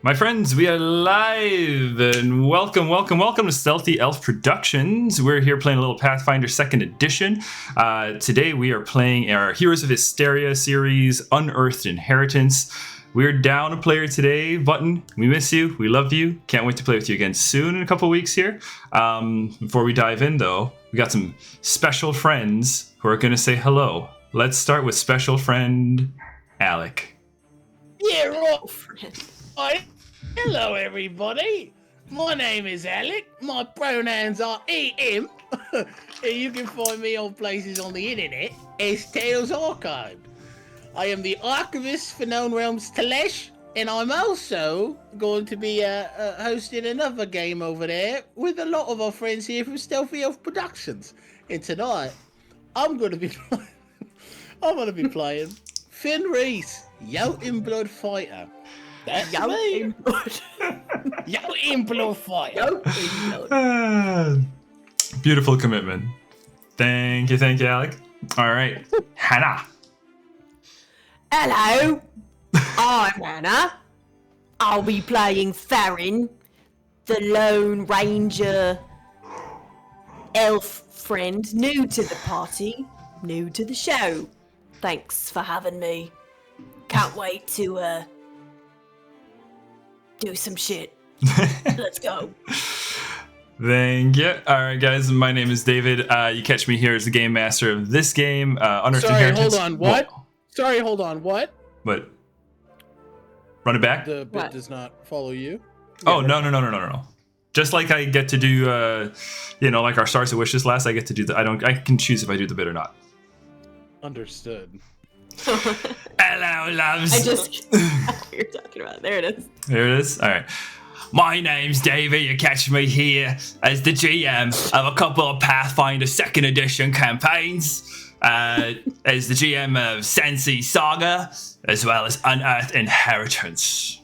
My friends, we are live, and welcome to Stealthy Elf Productions. We're here playing a little Pathfinder 2nd Edition. Today we are playing our Heroes of Histaeria series, Unearthed Inheritance. We're down a player today. Button, we miss you, we love you. Can't wait to play with you again soon in a couple weeks here. Before we dive in though, we got some special friends who are going to say hello. Let's start with special friend Alec. Yeah, right, friend. Hi. Hello, everybody. My name is Alec. My pronouns are him. You can find me on places on the internet as Tales Archived. I am the archivist for Known Realms Telesh, and I'm also going to be hosting another game over there with a lot of our friends here from Stealthy Elf Productions. And tonight, I'm going to be playing Finn Reese, Yotin Blood Fighter. That's me. Yotin Blood Fighter. Beautiful commitment. Thank you, Alec. All right, Hannah. Hello, I'm Hannah. I'll be playing Farryn, the Lone Ranger elf friend, new to the party, new to the show. Thanks for having me. Can't wait to do some shit. Let's go. Thank you. All right, guys. My name is David. You catch me here as the game master of this game, Unearthed Inheritance. Hold on. What? Whoa. Sorry, hold on. What? What? Run it back? The bit does not follow you? Oh, no. Just like I get to do, like our Stars of Wishes last, I get to do the, I can choose if I do the bit or not. Understood. Hello, loves. I just, what you're talking about. There it is. There it is. All right. My name's David. You catch me here as the GM of a couple of Pathfinder 2nd Edition campaigns. As the GM of Sensi Saga, as well as Unearthed Inheritance.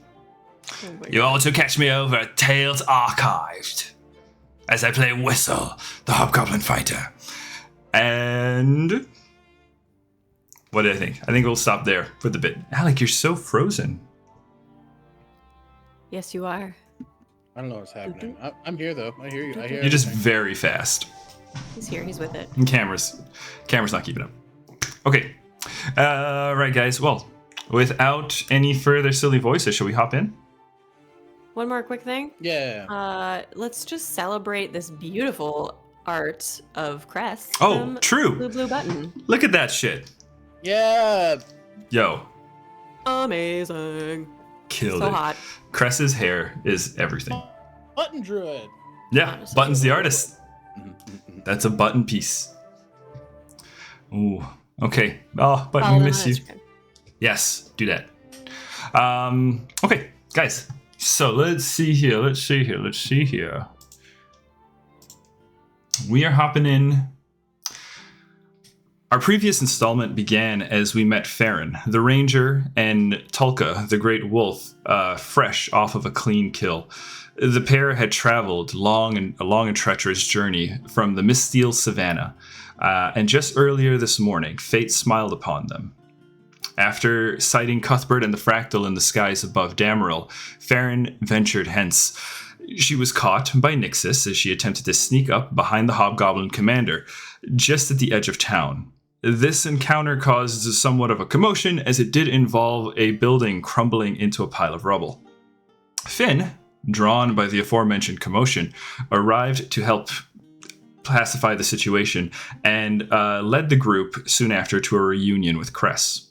You also catch me over at Tales Archived, as I play Whistle, the Hobgoblin Fighter. And what do I think? I think we'll stop there for the bit. Alec, you're so frozen. Yes, you are. I don't know what's happening. I'm here, though. I hear you. I hear You're just very fast. He's here. He's with it. And camera's not keeping up. Okay. Right, guys. Well, without any further silly voices, shall we hop in? One more quick thing. Yeah. Let's just celebrate this beautiful art of Cress. Oh, true. Blue Button. Look at that shit. Yeah. Yo. Amazing. Killed so it. Hot. Cress's hair is everything. Button Druid. Yeah, Button's the artist. That's a Button piece. Ooh, okay. Oh, Button, we miss you. Yes, do that. Okay, guys. So let's see here. We are hopping in. Our previous installment began as we met Farryn, the ranger, and Tulka, the great wolf, fresh off of a clean kill. The pair had traveled a long and treacherous journey from the Misteel Savannah, and just earlier this morning, fate smiled upon them. After sighting Cuthbert and the Fractal in the skies above Dameril, Farryn ventured hence. She was caught by Nixus as she attempted to sneak up behind the Hobgoblin commander, just at the edge of town. This encounter caused somewhat of a commotion, as it did involve a building crumbling into a pile of rubble. Finn, drawn by the aforementioned commotion, arrived to help pacify the situation and led the group soon after to a reunion with Cress.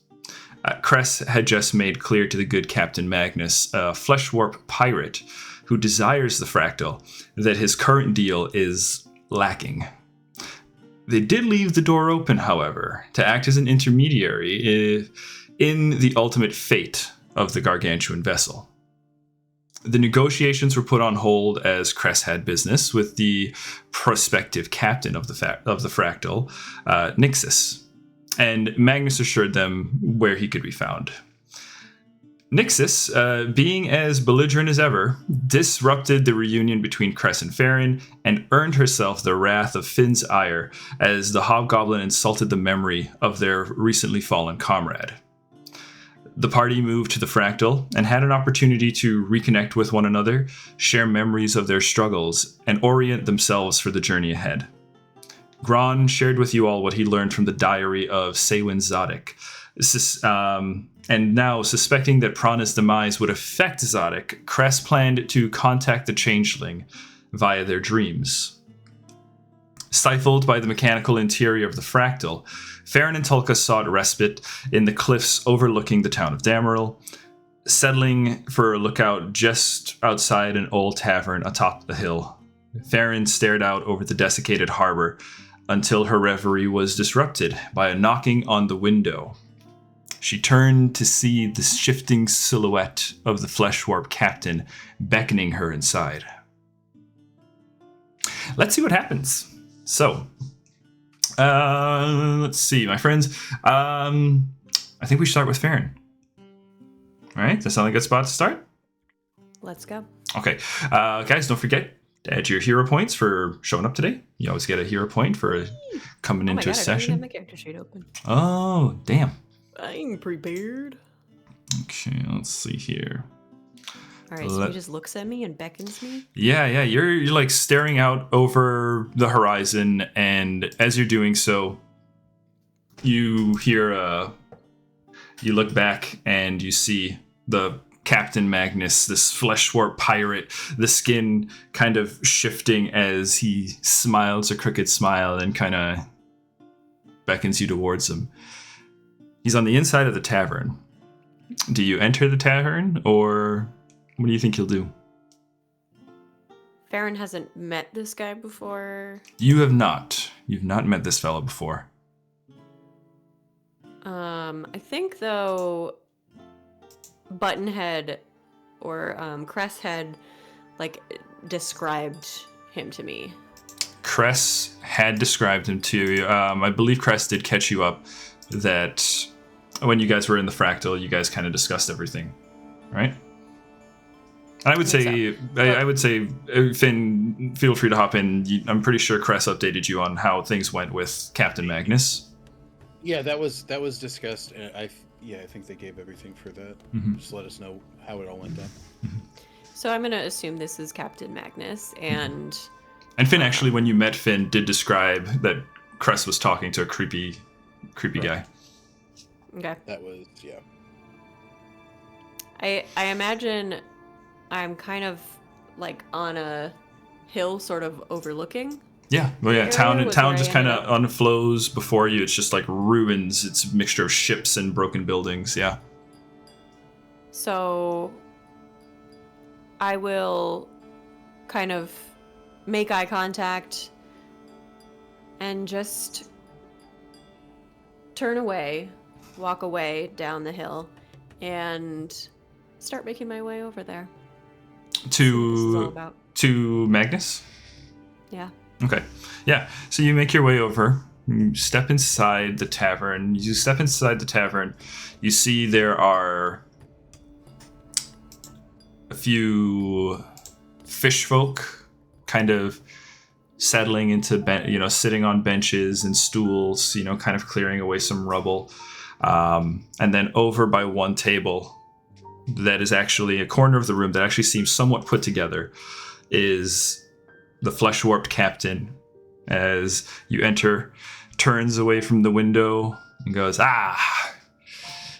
Cress had just made clear to the good Captain Magnus, a flesh warp pirate who desires the Fractal, that his current deal is lacking. They did leave the door open, however, to act as an intermediary in the ultimate fate of the gargantuan vessel. The negotiations were put on hold as Cress had business with the prospective captain of the Fractal, Nixus, and Magnus assured them where he could be found. Nixus, being as belligerent as ever, disrupted the reunion between Cress and Farryn and earned herself the wrath of Finn's ire as the Hobgoblin insulted the memory of their recently fallen comrade. The party moved to the Fractal and had an opportunity to reconnect with one another, share memories of their struggles, and orient themselves for the journey ahead. Gron shared with you all what he learned from the diary of Seywin Zodic. And now, suspecting that Prana's demise would affect Zodic, Cress planned to contact the Changeling via their dreams. Stifled by the mechanical interior of the Fractal, Farryn and Tulka sought respite in the cliffs overlooking the town of Dameril, settling for a lookout just outside an old tavern atop the hill. Farryn stared out over the desiccated harbor until her reverie was disrupted by a knocking on the window. She turned to see the shifting silhouette of the flesh warp captain beckoning her inside. Let's see what happens. So, let's see, my friends. I think we should start with Farryn. All right, does that sound like a good spot to start? Let's go. Okay, guys, don't forget to add your hero points for showing up today. You always get a hero point for coming into a session. I didn't have my character sheet open. Oh, damn. I'm prepared. Okay, let's see here. All right, so he just looks at me and beckons me? Yeah, you're like staring out over the horizon, and as you're doing so, you hear you look back and you see the Captain Magnus, this flesh warp pirate, the skin kind of shifting as he smiles a crooked smile and kind of beckons you towards him. He's on the inside of the tavern. Do you enter the tavern, or what do you think you'll do? Farryn hasn't met this guy before. You have not. You've not met this fella before. I think, though, Buttonhead or Cress had, like, described him to me. Cress had described him to you. I believe Cress did catch you up that when you guys were in the Fractal, you guys kind of discussed everything, right? I would say, I would say, Finn, feel free to hop in. I'm pretty sure Cress updated you on how things went with Captain Magnus. Yeah, that was discussed, and I think they gave everything for that. Mm-hmm. Just let us know how it all went down. Mm-hmm. So I'm gonna assume this is Captain Magnus, and Finn actually, when you met Finn, did describe that Cress was talking to a creepy guy. Okay. That was I imagine I'm kind of like on a hill, sort of overlooking. Yeah, well, yeah. Town just kind of up. unflows before you. It's just like ruins. It's a mixture of ships and broken buildings. Yeah. So I will kind of make eye contact and just turn away, walk away down the hill, and start making my way over there. To Magnus? Yeah. Okay. Yeah. So you make your way over. You step inside the tavern. You see there are a few fish folk kind of settling into, sitting on benches and stools, kind of clearing away some rubble. And then over by one table that is actually a corner of the room that actually seems somewhat put together is the flesh warped captain. As you enter, turns away from the window and goes,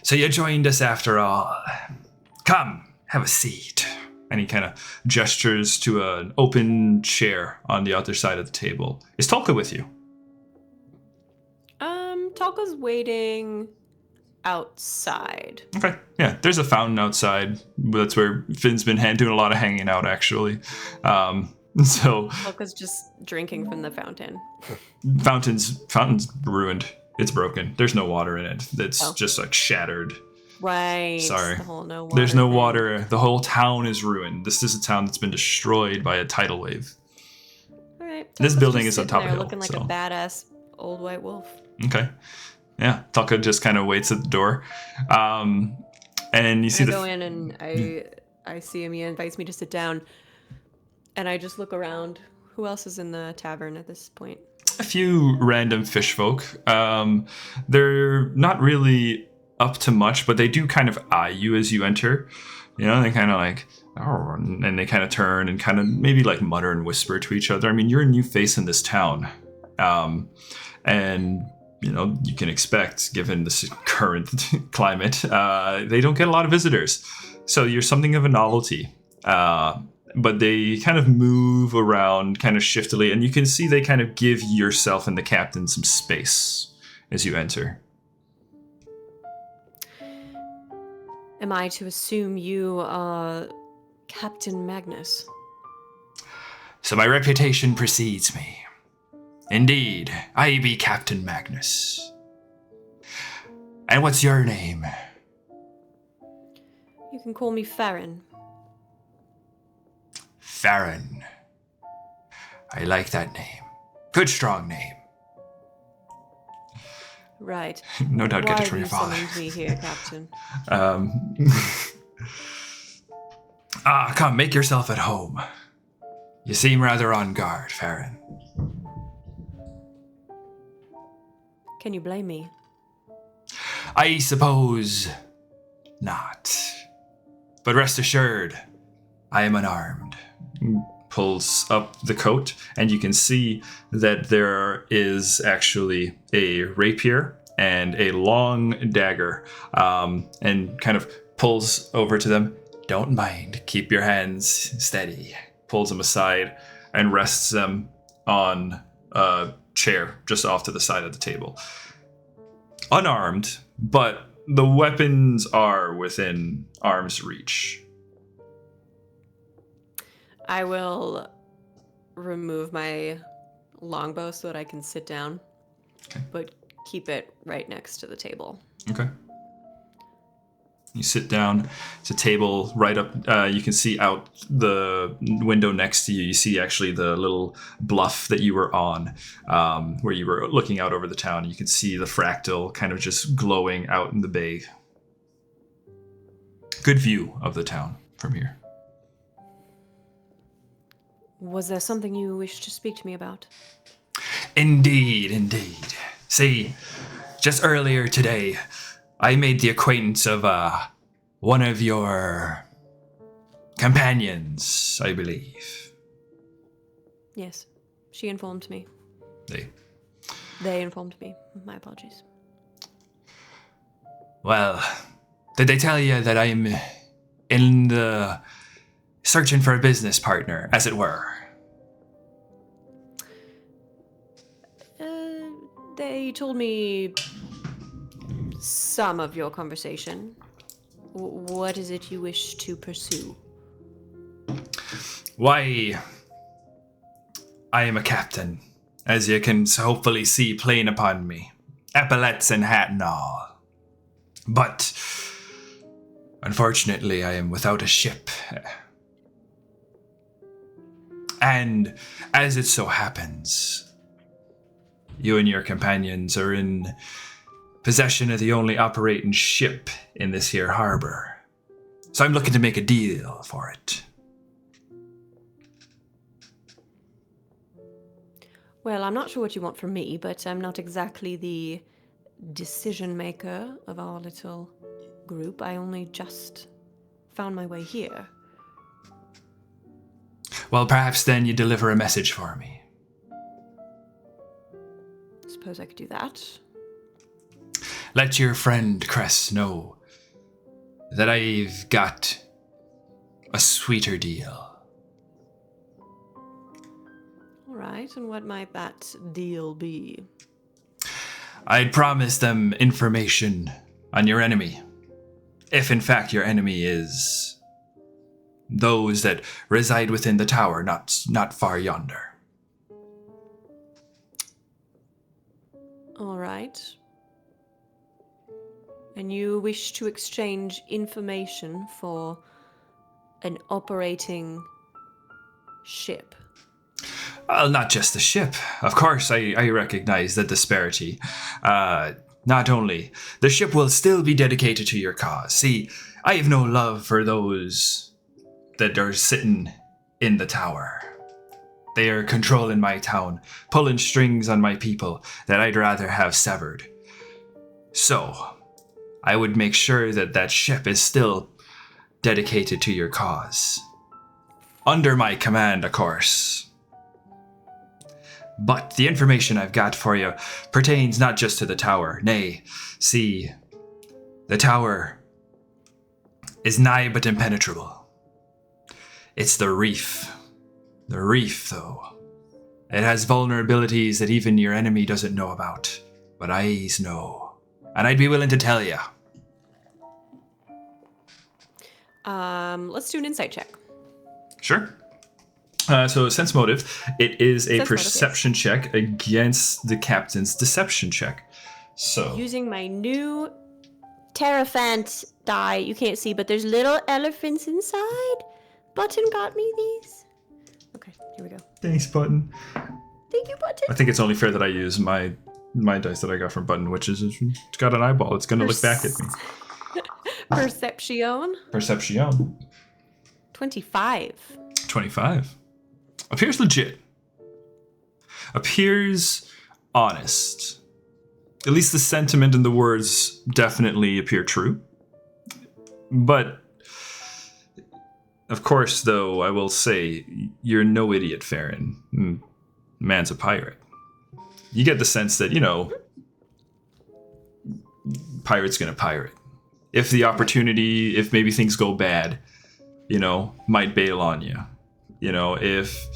so you joined us after all. Come, have a seat. And he kind of gestures to an open chair on the other side of the table. Is Tulka with you? Tulka's waiting outside. Okay, yeah, there's a fountain outside. That's where Finn's been doing a lot of hanging out, actually. So Tulka's just drinking from the fountain. Fountain's ruined. It's broken. There's no water in it. It's just like shattered. Right. Sorry. There's no water. The whole town is ruined. This is a town that's been destroyed by a tidal wave. All right. This building is on top of the hill. Looking like a badass old white wolf. Okay. Yeah. Tulka just kind of waits at the door. And you see I go in and I see him. He invites me to sit down. And I just look around. Who else is in the tavern at this point? A few random fish folk. They're not really up to much, but they do kind of eye you as you enter. You know, they kind of like, oh, and they kind of turn and kind of maybe like mutter and whisper to each other. I mean, you're a new face in this town. And, you know, you can expect, given this current climate, they don't get a lot of visitors. So you're something of a novelty. But they kind of move around kind of shiftily, and you can see they kind of give yourself and the captain some space as you enter. Am I to assume you are Captain Magnus? So my reputation precedes me. Indeed, I be Captain Magnus. And what's your name? You can call me Farryn. Farryn. I like that name. Good, strong name. Right. No doubt get it from your father. Why have you summoned me here, Captain? Come, make yourself at home. You seem rather on guard, Farryn. Can you blame me? I suppose not. But rest assured, I am unarmed. Pulls up the coat, and you can see that there is actually a rapier and a long dagger, and kind of pulls over to them. Don't mind, keep your hands steady. Pulls them aside and rests them on a chair just off to the side of the table. Unarmed, but the weapons are within arm's reach. I will remove my longbow so that I can sit down, but keep it right next to the table. Okay. You sit down. It's a table right up. You can see out the window next to you. You see actually the little bluff that you were on, where you were looking out over the town. You can see the fractal kind of just glowing out in the bay. Good view of the town from here. Was there something you wished to speak to me about? Indeed, indeed. See, just earlier today, I made the acquaintance of one of your companions, I believe. Yes, she informed me. They informed me. My apologies. Well, did they tell you that I'm in the searching for a business partner, as it were? They told me some of your conversation. What is it you wish to pursue? Why, I am a captain, as you can hopefully see plain upon me. Epaulets and hat and all. But, unfortunately, I am without a ship. And, as it so happens, you and your companions are in possession of the only operating ship in this here harbor. So I'm looking to make a deal for it. Well, I'm not sure what you want from me, but I'm not exactly the decision maker of our little group. I only just found my way here. Well, perhaps then you deliver a message for me. Suppose I could do that. Let your friend Cress know that I've got a sweeter deal. All right, and what might that deal be? I'd promise them information on your enemy. If in fact your enemy is those that reside within the tower, not far yonder. All right. And you wish to exchange information for an operating ship? Well, not just the ship. Of course, I recognize the disparity. Not only, the ship will still be dedicated to your cause. See, I have no love for those that are sitting in the tower. They are controlling my town, pulling strings on my people that I'd rather have severed. So, I would make sure that that ship is still dedicated to your cause. Under my command, of course. But the information I've got for you pertains not just to the tower. Nay, see, the tower is nigh but impenetrable. It's the reef. The reef, though. It has vulnerabilities that even your enemy doesn't know about. But I's know. And I'd be willing to tell you. Let's do an insight check. Sure. So sense motive, it is a Sense perception check against the captain's deception check. So Using my new Terrafant die, you can't see, but there's little elephants inside. Button got me these. Okay, here we go. thanks, Button. Thank you, Button. I think it's only fair that I use my dice that I got from Button, which is it's got an eyeball. It's gonna look back at me. Perception. Perception. 25. 25. Appears legit. Appears honest. At least the sentiment and the words definitely appear true. But, of course, though, I will say, you're no idiot, Farryn. Man's a pirate. You get the sense that, pirate's gonna pirate. If the opportunity, if maybe things go bad, might bail on you. If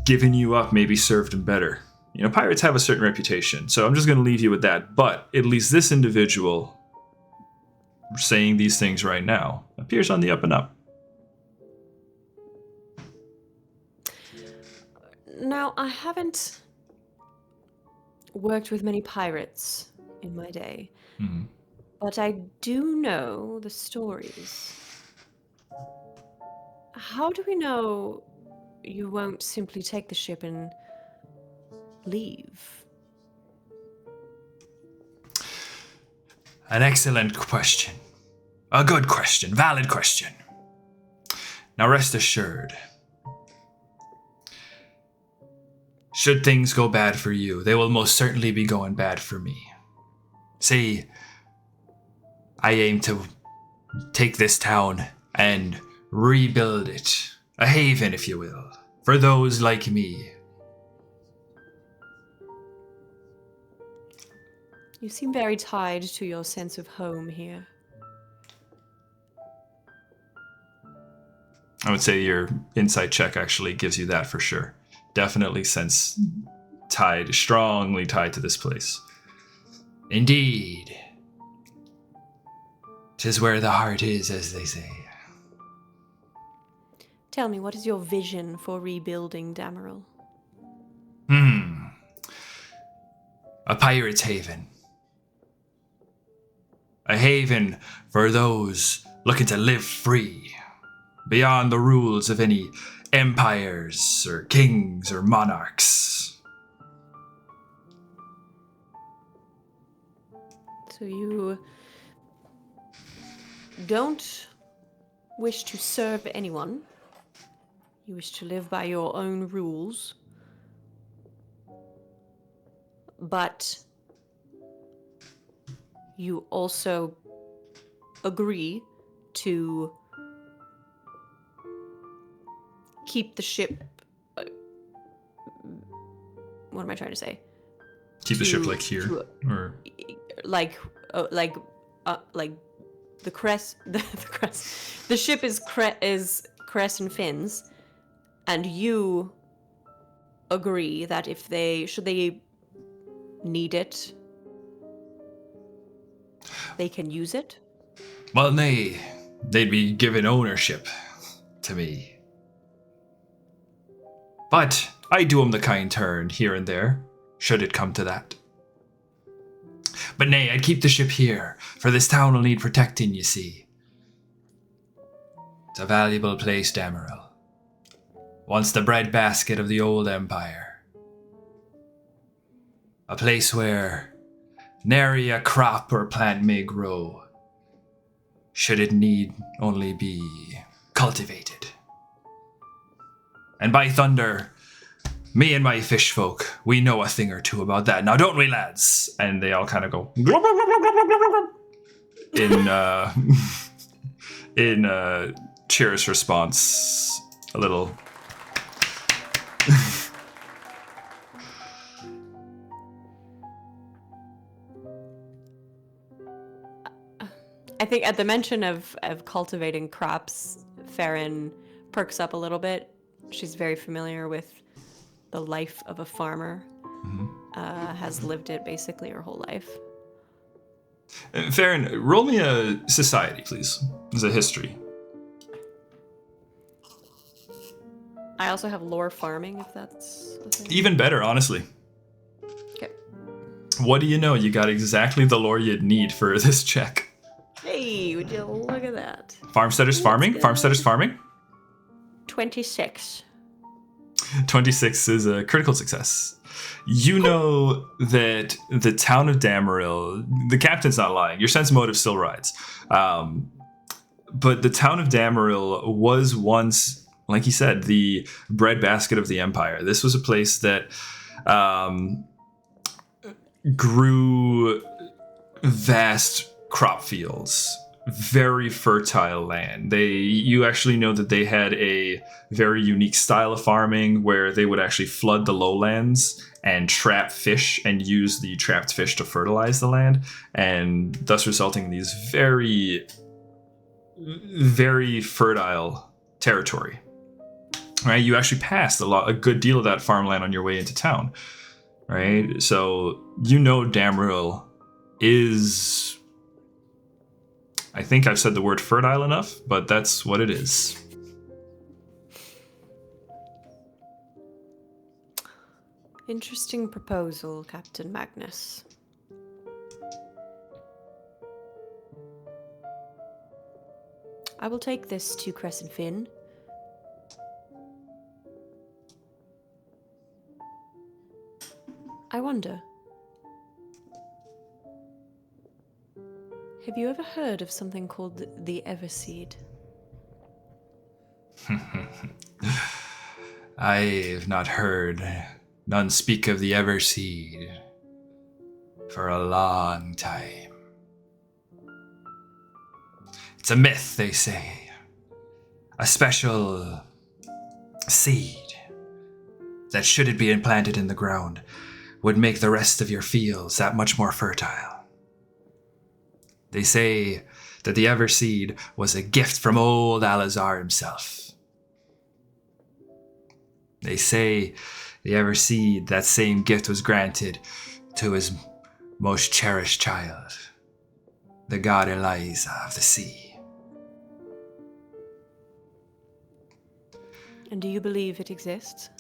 giving you up maybe served him better. Pirates have a certain reputation, so I'm just going to leave you with that. But at least this individual saying these things right now appears on the up and up. Now, I haven't worked with many pirates in my day, but I do know the stories. How do we know you won't simply take the ship and leave? An excellent question. A good question. Valid question. Now rest assured. Should things go bad for you, they will most certainly be going bad for me. See, I aim to take this town and rebuild it. A haven, if you will, for those like me. You seem very tied to your sense of home here. I would say your insight check actually gives you that for sure. Definitely sense strongly tied to this place. Indeed. 'Tis where the heart is, as they say. Tell me, what is your vision for rebuilding Dameril? A pirate's haven. A haven for those looking to live free, beyond the rules of any empires or kings or monarchs. So you don't wish to serve anyone. You wish to live by your own rules. But you also agree to keep the ship. What am I trying to say? Keep the ship like here, or like the Cress. The Cress. The ship is Cress and Finn's, and you agree that if they need it, they can use it. well, they'd be given ownership to me. But I do 'em the kind turn here and there, should it come to that. But nay, I'd keep the ship here, for this town will need protecting, you see. It's a valuable place, Dameril. Once the breadbasket of the old empire. A place where nary a crop or plant may grow, should it need only be cultivated. And by thunder, me and my fish folk, we know a thing or two about that. Now don't we, lads? And they all kind of go, glub, glub, glub, glub, glub, in Chira's response, a little. I think at the mention of cultivating crops, Farryn perks up a little bit. She's very familiar with the life of a farmer. Has lived it basically her whole life. Farryn, roll me a society, please. As a history. I also have lore farming, if that's a thing. Even better, honestly. Okay. What do you know? You got exactly the lore you'd need for this check. Hey, would you look at that? Farmsteaders farming? Farmsteaders farming? 26. 26 is a critical success. You know that the town of Damaril, the captain's not lying. Your sense motive still rides. But the town of Damaril was once, like he said, the breadbasket of the Empire. This was a place that grew vast crop fields, very fertile land. You actually know that they had a very unique style of farming where they would actually flood the lowlands and trap fish and use the trapped fish to fertilize the land, and thus resulting in these very, very fertile territory. Right? You actually passed a good deal of that farmland on your way into town. Right? So you know Damaril is, I think I've said the word fertile enough, but that's what it is. Interesting proposal, Captain Magnus. I will take this to Cress and Finn. I wonder, have you ever heard of something called the Everseed? I've not heard none speak of the Everseed for a long time. It's a myth, they say. A special seed that, should it be implanted in the ground, would make the rest of your fields that much more fertile. They say that the Everseed was a gift from old Alazar himself. They say the Everseed, that same gift was granted to his most cherished child, the god Eliza of the sea. And do you believe it exists?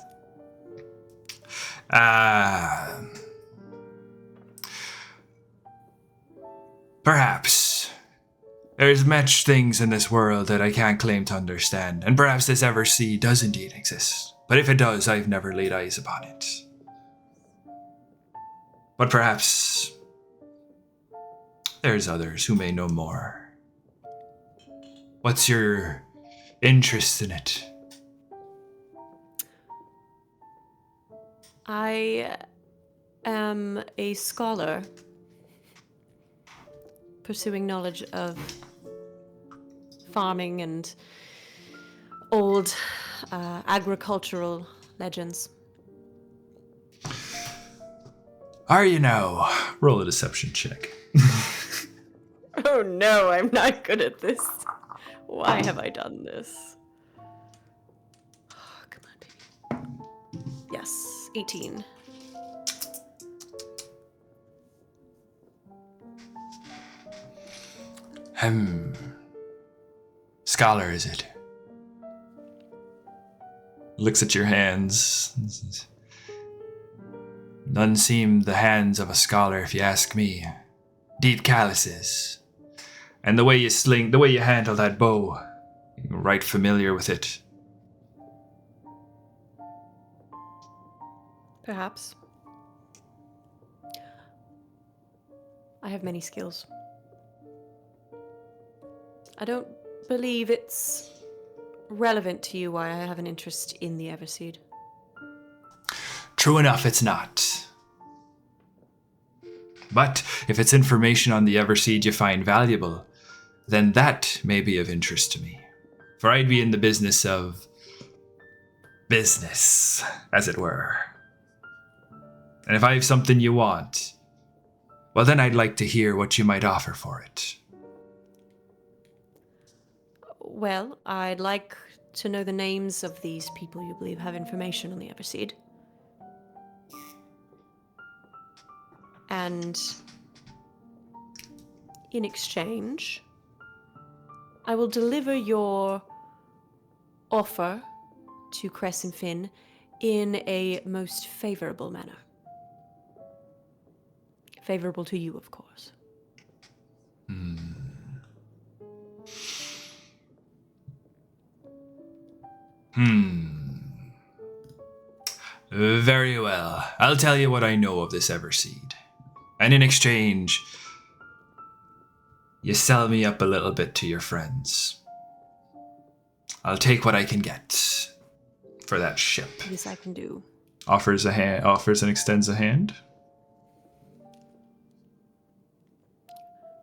Perhaps. There's much things in this world that I can't claim to understand, and perhaps this Everseed does indeed exist. But if it does, I've never laid eyes upon it. But perhaps there's others who may know more. What's your interest in it? I am a scholar pursuing knowledge of farming and old agricultural legends. Are you now? Roll a deception check. Oh no, I'm not good at this. Why have I done this? Oh, come on, baby. Yes, 18. Scholar, is it? Looks at your hands. None seem the hands of a scholar, if you ask me. Deep calluses. And the way you handle that bow, you're right familiar with it. Perhaps. I have many skills. I don't believe it's relevant to you why I have an interest in the Everseed. True enough, it's not. But if it's information on the Everseed you find valuable, then that may be of interest to me. For I'd be in the business of business, as it were. And if I have something you want, well, then I'd like to hear what you might offer for it. Well, I'd like to know the names of these people you believe have information on the Everseed. And in exchange, I will deliver your offer to Cress and Finn in a most favorable manner. Favorable to you, of course. Very well. I'll tell you what I know of this Everseed. And in exchange, you sell me up a little bit to your friends. I'll take what I can get for that ship. This I can do. Offers and extends a hand.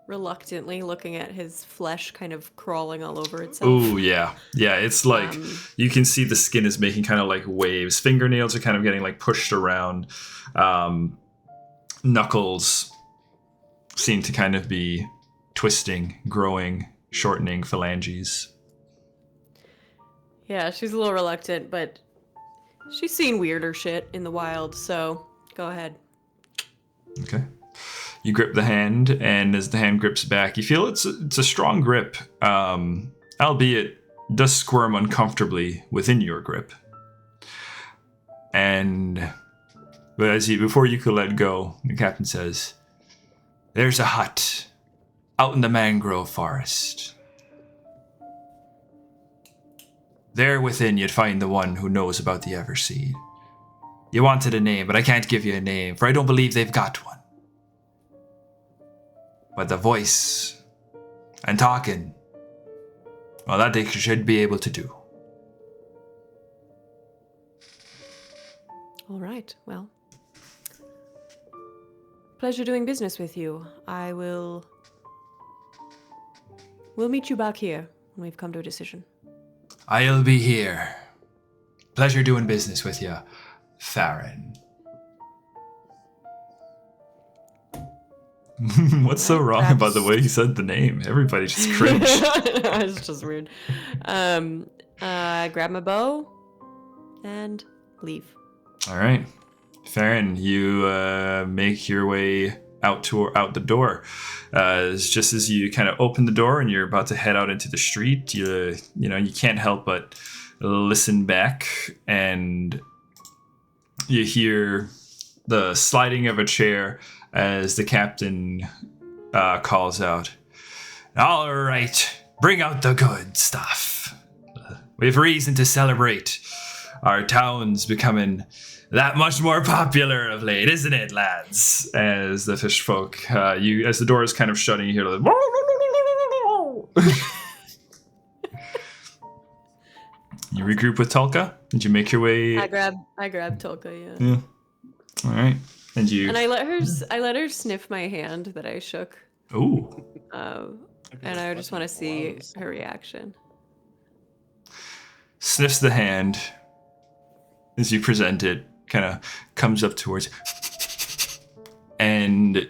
Reluctantly looking at his flesh kind of crawling all over itself. Ooh, yeah. Yeah, it's like, you can see the skin is making kind of like waves. Fingernails are kind of getting like pushed around. Knuckles seem to kind of be twisting, growing, shortening phalanges. Yeah, she's a little reluctant, but she's seen weirder shit in the wild, so go ahead. Okay. You grip the hand, and as the hand grips back, you feel it's a strong grip, albeit does squirm uncomfortably within your grip. But before you could let go, the captain says, "There's a hut out in the mangrove forest. There within you'd find the one who knows about the Everseed. You wanted a name, but I can't give you a name, for I don't believe they've got one. But the voice and talking, well, that they should be able to do." All right, well. Pleasure doing business with you. We'll meet you back here when we've come to a decision. I'll be here. Pleasure doing business with you, Farryn. What's so wrong about the way he said the name? Everybody just cringed. It's just weird. Grab my bow and leave. All right, Farryn, you make your way out the door. Just as you kind of open the door and you're about to head out into the street, you can't help but listen back, and you hear the sliding of a chair as the captain calls out, "All right, bring out the good stuff. We have reason to celebrate. Our town's becoming that much more popular of late, isn't it, lads?" As the fish folk, as the door is kind of shutting, you hear the You regroup with Tulka? Did you make your way? I grab Tulka, yeah. Yeah. All right. And I let her sniff my hand that I shook. Ooh. And I just want to see her reaction. Sniffs the hand as you present it, kind of comes up towards and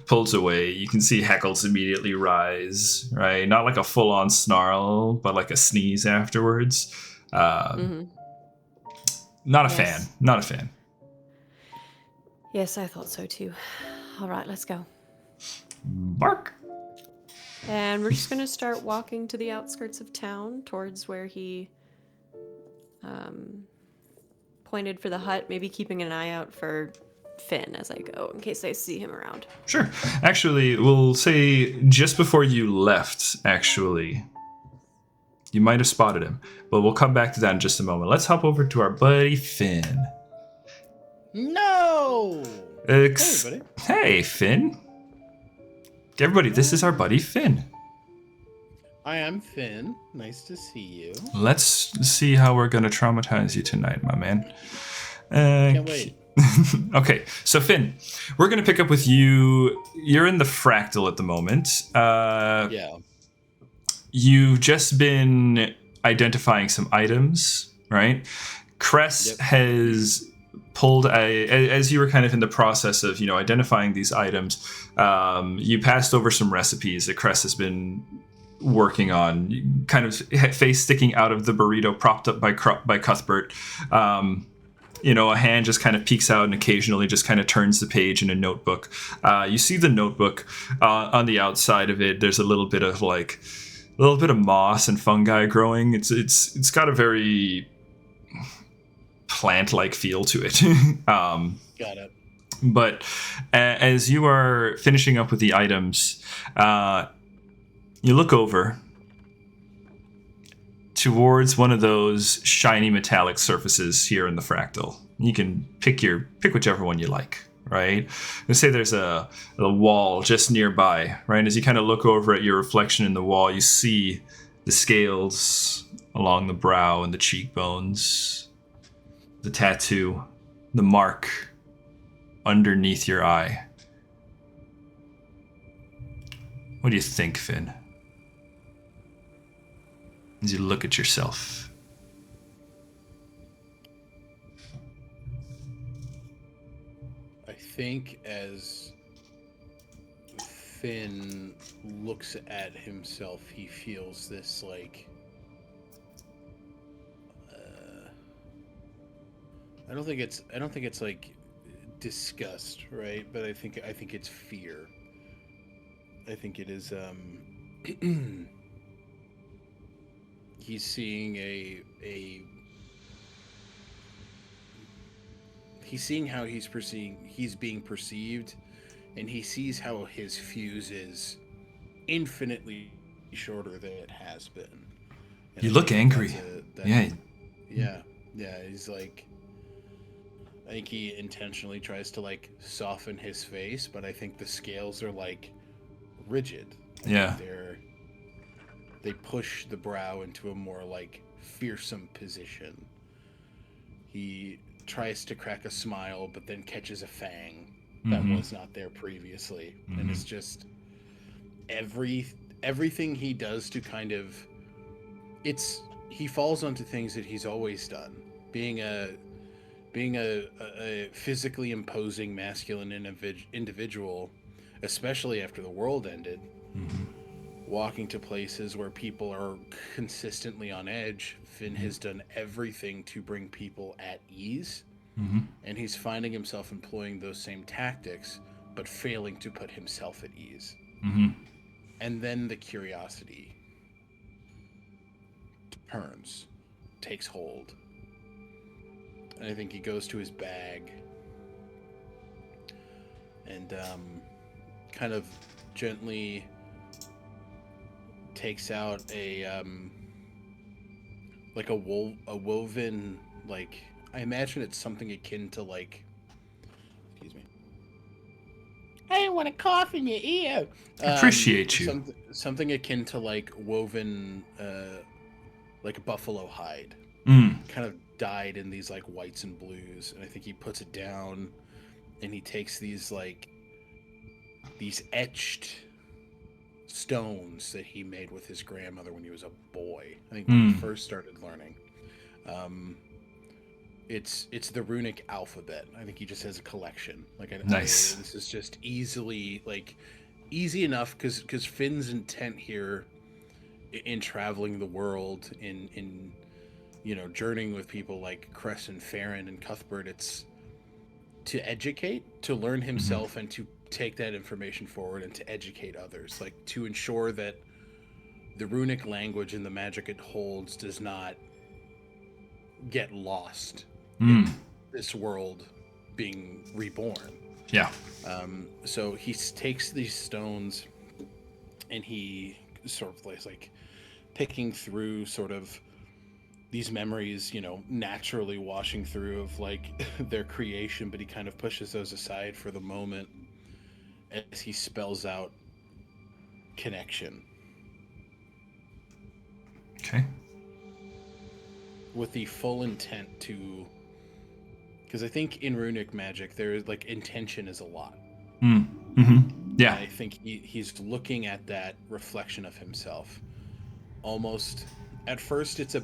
pulls away. You can see heckles immediately rise, right? Not like a full-on snarl, but like a sneeze afterwards. Not a fan. Not a fan. Yes, I thought so too. All right, let's go. Bark. And we're just going to start walking to the outskirts of town towards where he pointed for the hut, maybe keeping an eye out for Finn as I go in case I see him around. Sure. Actually, we'll say just before you left, actually, you might have spotted him, but we'll come back to that in just a moment. Let's hop over to our buddy Finn. No! Hey, Finn. Everybody, this is our buddy Finn. I am Finn. Nice to see you. Let's see how we're going to traumatize you tonight, my man. Can't wait. Okay, so Finn, we're going to pick up with you. You're in the fractal at the moment. Yeah. You've just been identifying some items, right? Cress Yep. has pulled as you were kind of in the process of identifying these items. You passed over some recipes that Cress has been working on, kind of face sticking out of the burrito, propped up by Cuthbert. A hand just kind of peeks out and occasionally just kind of turns the page in a notebook. You see the notebook on the outside of it. There's a little bit of moss and fungi growing. It's got a very plant-like feel to it. Got it. But as you are finishing up with the items, you look over towards one of those shiny metallic surfaces here in the fractal. You can pick whichever one you like, right? Let's say there's a wall just nearby, right? As you kind of look over at your reflection in the wall, you see the scales along the brow and the cheekbones, the tattoo, the mark underneath your eye. What do you think, Finn? As you look at yourself. I think as Finn looks at himself, he feels this I don't think it's like disgust, right? But I think it's fear. I think it is he's seeing he's seeing how he's being perceived, and he sees how his fuse is infinitely shorter than it has been. And You I look think angry. yeah, he's like, I think he intentionally tries to soften his face, but I think the scales are rigid. Yeah. They push the brow into a more fearsome position. He tries to crack a smile, but then catches a fang that was not there previously. And it's just everything he does to kind of he falls onto things that he's always done. Being a physically imposing masculine individual, especially after the world ended, walking to places where people are consistently on edge. Finn has done everything to bring people at ease, and he's finding himself employing those same tactics, but failing to put himself at ease. And then the curiosity takes hold. And I think he goes to his bag and kind of gently takes out a woven, I imagine it's something akin to excuse me, I didn't want to cough in your ear. Appreciate you. Something akin to woven like a buffalo hide, kind of dyed in these whites and blues. And I think he puts it down and he takes these etched stones that he made with his grandmother when he was a boy. I think when he first started learning. It's the runic alphabet. I think he just has a collection. Nice. This is just easy enough because Finn's intent here in traveling the world, in journeying with people like Cress and Farryn and Cuthbert, it's to educate, to learn himself, and to take that information forward and to educate others, to ensure that the runic language and the magic it holds does not get lost in this world being reborn. Yeah. So he takes these stones and he sort of picking through sort of these memories, naturally washing through of their creation, but he kind of pushes those aside for the moment as he spells out connection. Okay. With the full intent to Because I think in runic magic, there is like intention is a lot. Yeah. I think he's looking at that reflection of himself. Almost, at first, it's a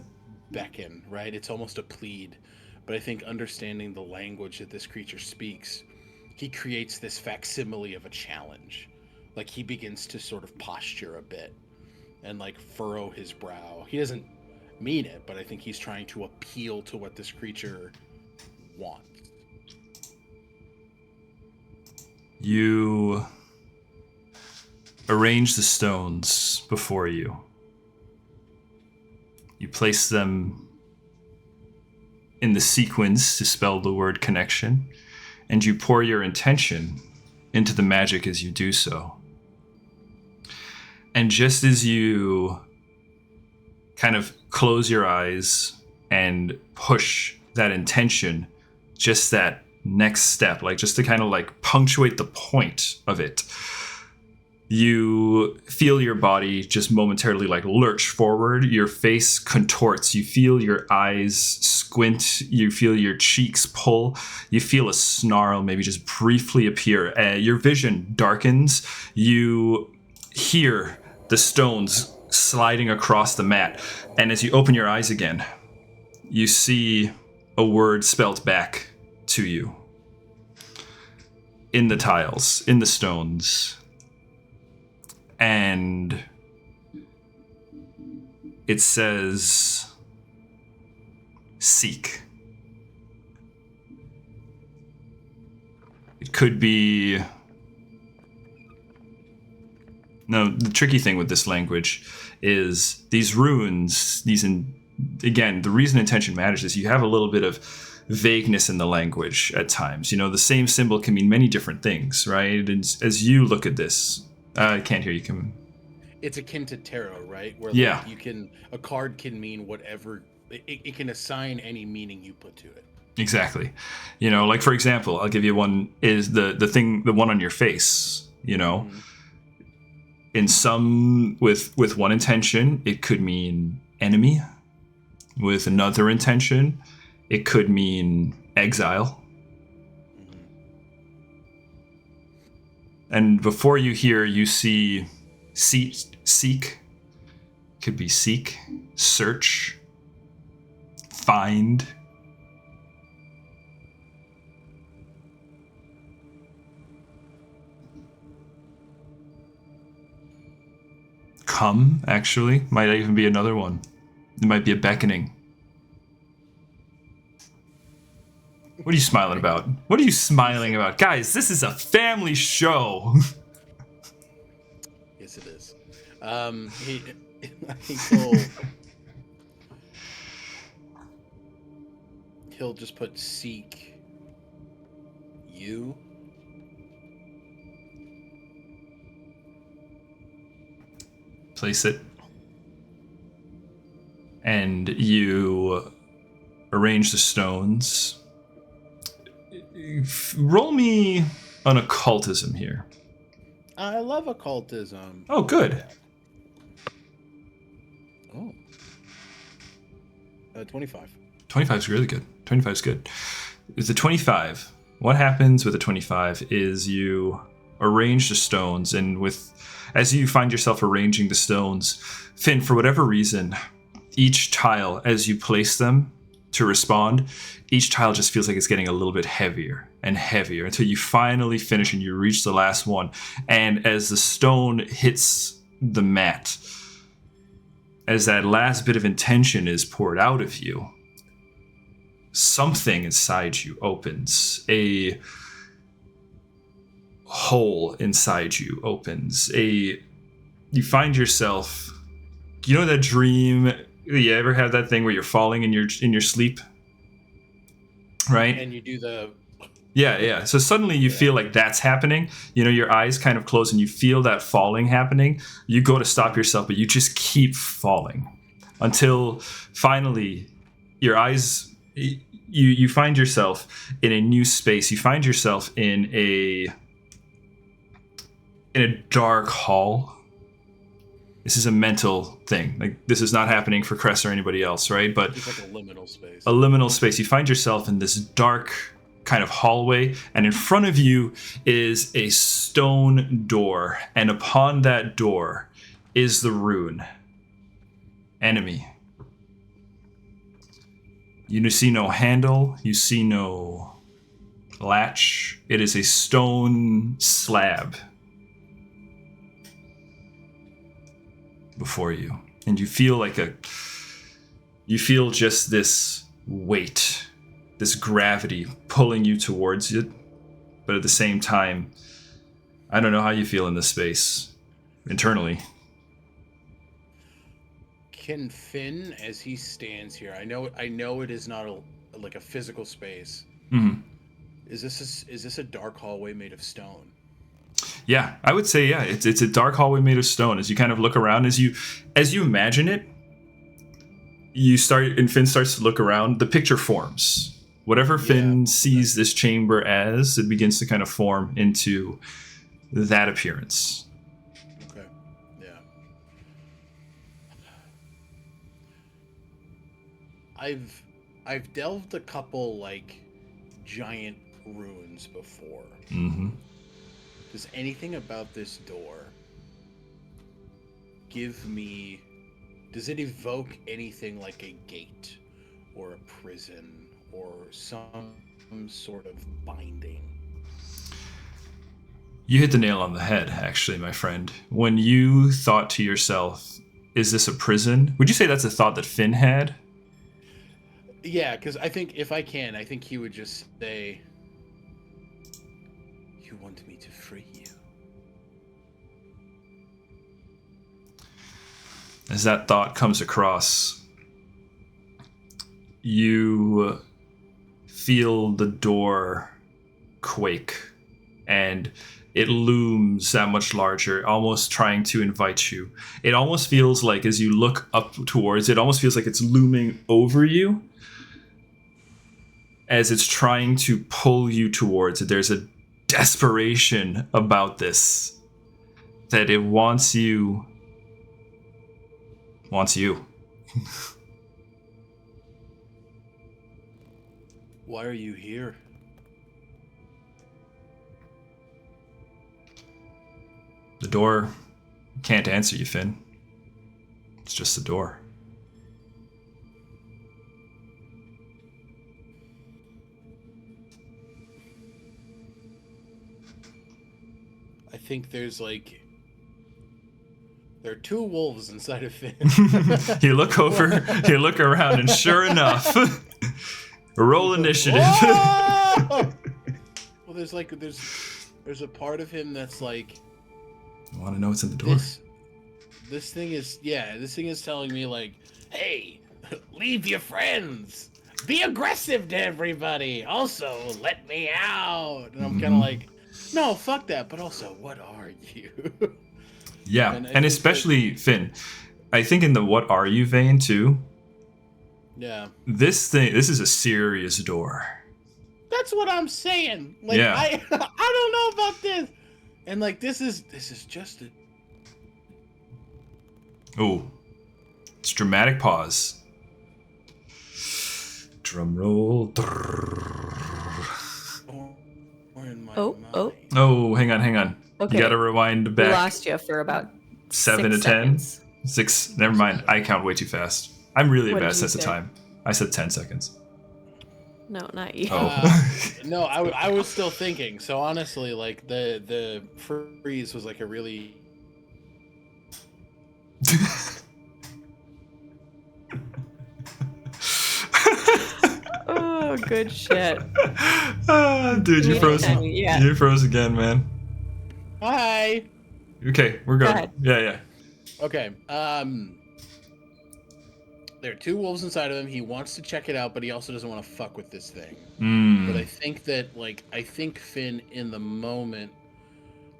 beckon, right? It's almost a plead. But I think understanding the language that this creature speaks, he creates this facsimile of a challenge. Like he begins to sort of posture a bit and like furrow his brow. He doesn't mean it, but I think he's trying to appeal to what this creature wants. You arrange the stones before you. You place them in the sequence to spell the word connection, and you pour your intention into the magic as you do so. And just as you kind of close your eyes and push that intention, just that next step, like just to kind of like punctuate the point of it, you feel your body just momentarily like lurch forward. Your face contorts. You feel your eyes squint. You feel your cheeks pull. You feel a snarl maybe just briefly appear. Your vision darkens. You hear the stones sliding across the mat. And as you open your eyes again, you see a word spelled back to you in the tiles, in the stones. And it says, seek. It could be... No, the tricky thing with this language is these runes, again, the reason intention matters is you have a little bit of vagueness in the language at times. You know, the same symbol can mean many different things, right? And as you look at this, I can't hear you. It's akin to tarot, right? Where yeah, like a card can mean whatever, it can assign any meaning you put to it. Exactly. You know, like for example, I'll give you one, is the one on your face, you know. Mm-hmm. In some, with one intention, it could mean enemy. With another intention, it could mean exile. Mm-hmm. And before you hear, you see seek. Could be seek, search, find. Come, actually, might even be another one. It might be a beckoning. What are you smiling about? What are you smiling about? Guys, this is a family show. Yes, it is. He'll just put seek you. Place it. And you arrange the stones. Roll me an occultism here. I love occultism. Oh, good. Oh. 25. 25 is really good. 25 is good. With the 25, what happens with the 25 is you arrange the stones, and as you find yourself arranging the stones, Finn, for whatever reason, each tile, as you place them to respond, each tile just feels like it's getting a little bit heavier and heavier until you finally finish and you reach the last one. And as the stone hits the mat, as that last bit of intention is poured out of you, something inside you opens. A hole inside you opens. You find yourself, you know that dream, you ever have that thing where you're falling in your sleep, right? And you do the yeah, so suddenly you feel like that's happening, you know, your eyes kind of close and you feel that falling happening. You go to stop yourself, but you just keep falling until finally your eyes, you find yourself in a new space. You find yourself in a dark hall. This is a mental thing. Like, this is not happening for Cress or anybody else, right? But it's like a liminal space. A liminal space. You find yourself in this dark kind of hallway, and in front of you is a stone door, and upon that door is the rune enemy. You see no handle, you see no latch. It is a stone slab before you, and you feel just this weight, this gravity pulling you towards it. But at the same time, I don't know how you feel in this space internally. Can Finn, as he stands here, I know it is not like a physical space. Mm-hmm. Is this a dark hallway made of stone? Yeah, I would say it's a dark hallway made of stone. As you kind of look around, as you imagine it, Finn starts to look around, the picture forms. Whatever Finn sees this chamber as, it begins to kind of form into that appearance. Okay. Yeah. I've delved a couple like giant ruins before. Mm-hmm. Does anything about this door does it evoke anything like a gate or a prison or some sort of binding? You hit the nail on the head, actually, my friend. When you thought to yourself, is this a prison? Would you say that's a thought that Finn had? Yeah, because I think he would just say, "You want me to free you?" As that thought comes across, you feel the door quake, and it looms that much larger, almost trying to invite you. It almost feels like, as you look up towards it, almost feels like it's looming over you, as it's trying to pull you towards it. There's a desperation about this, that it wants you. Wants you. Why are you here? The door can't answer you, Finn. It's just the door. I think there are two wolves inside of Finn. You look over, you look around, and sure enough, roll initiative. Well, there's a part of him that's like, I want to know what's in the door. This thing is telling me like, hey, leave your friends. Be aggressive to everybody. Also, let me out. And I'm kind of like, no, fuck that. But also, what are you? Yeah, and especially Finn. I think in the what are you vein too. Yeah. This is a serious door. That's what I'm saying. Like, yeah. I don't know about this. And like this is just a. Oh, it's dramatic pause. Drum roll. Oh, hang on. Okay. You gotta rewind back. We lost you for about 7 to 10. Seconds. 6. Never mind. I count way too fast. I'm really a bad sense of time. I said 10 seconds. No, not you. No, I was still thinking. So honestly, like the freeze was like a really. Oh, good shit. Dude, you froze. Yeah. You froze again, man. Hi. Okay, we're good. Yeah. Okay. There are two wolves inside of him. He wants to check it out, but he also doesn't want to fuck with this thing. But I think Finn in the moment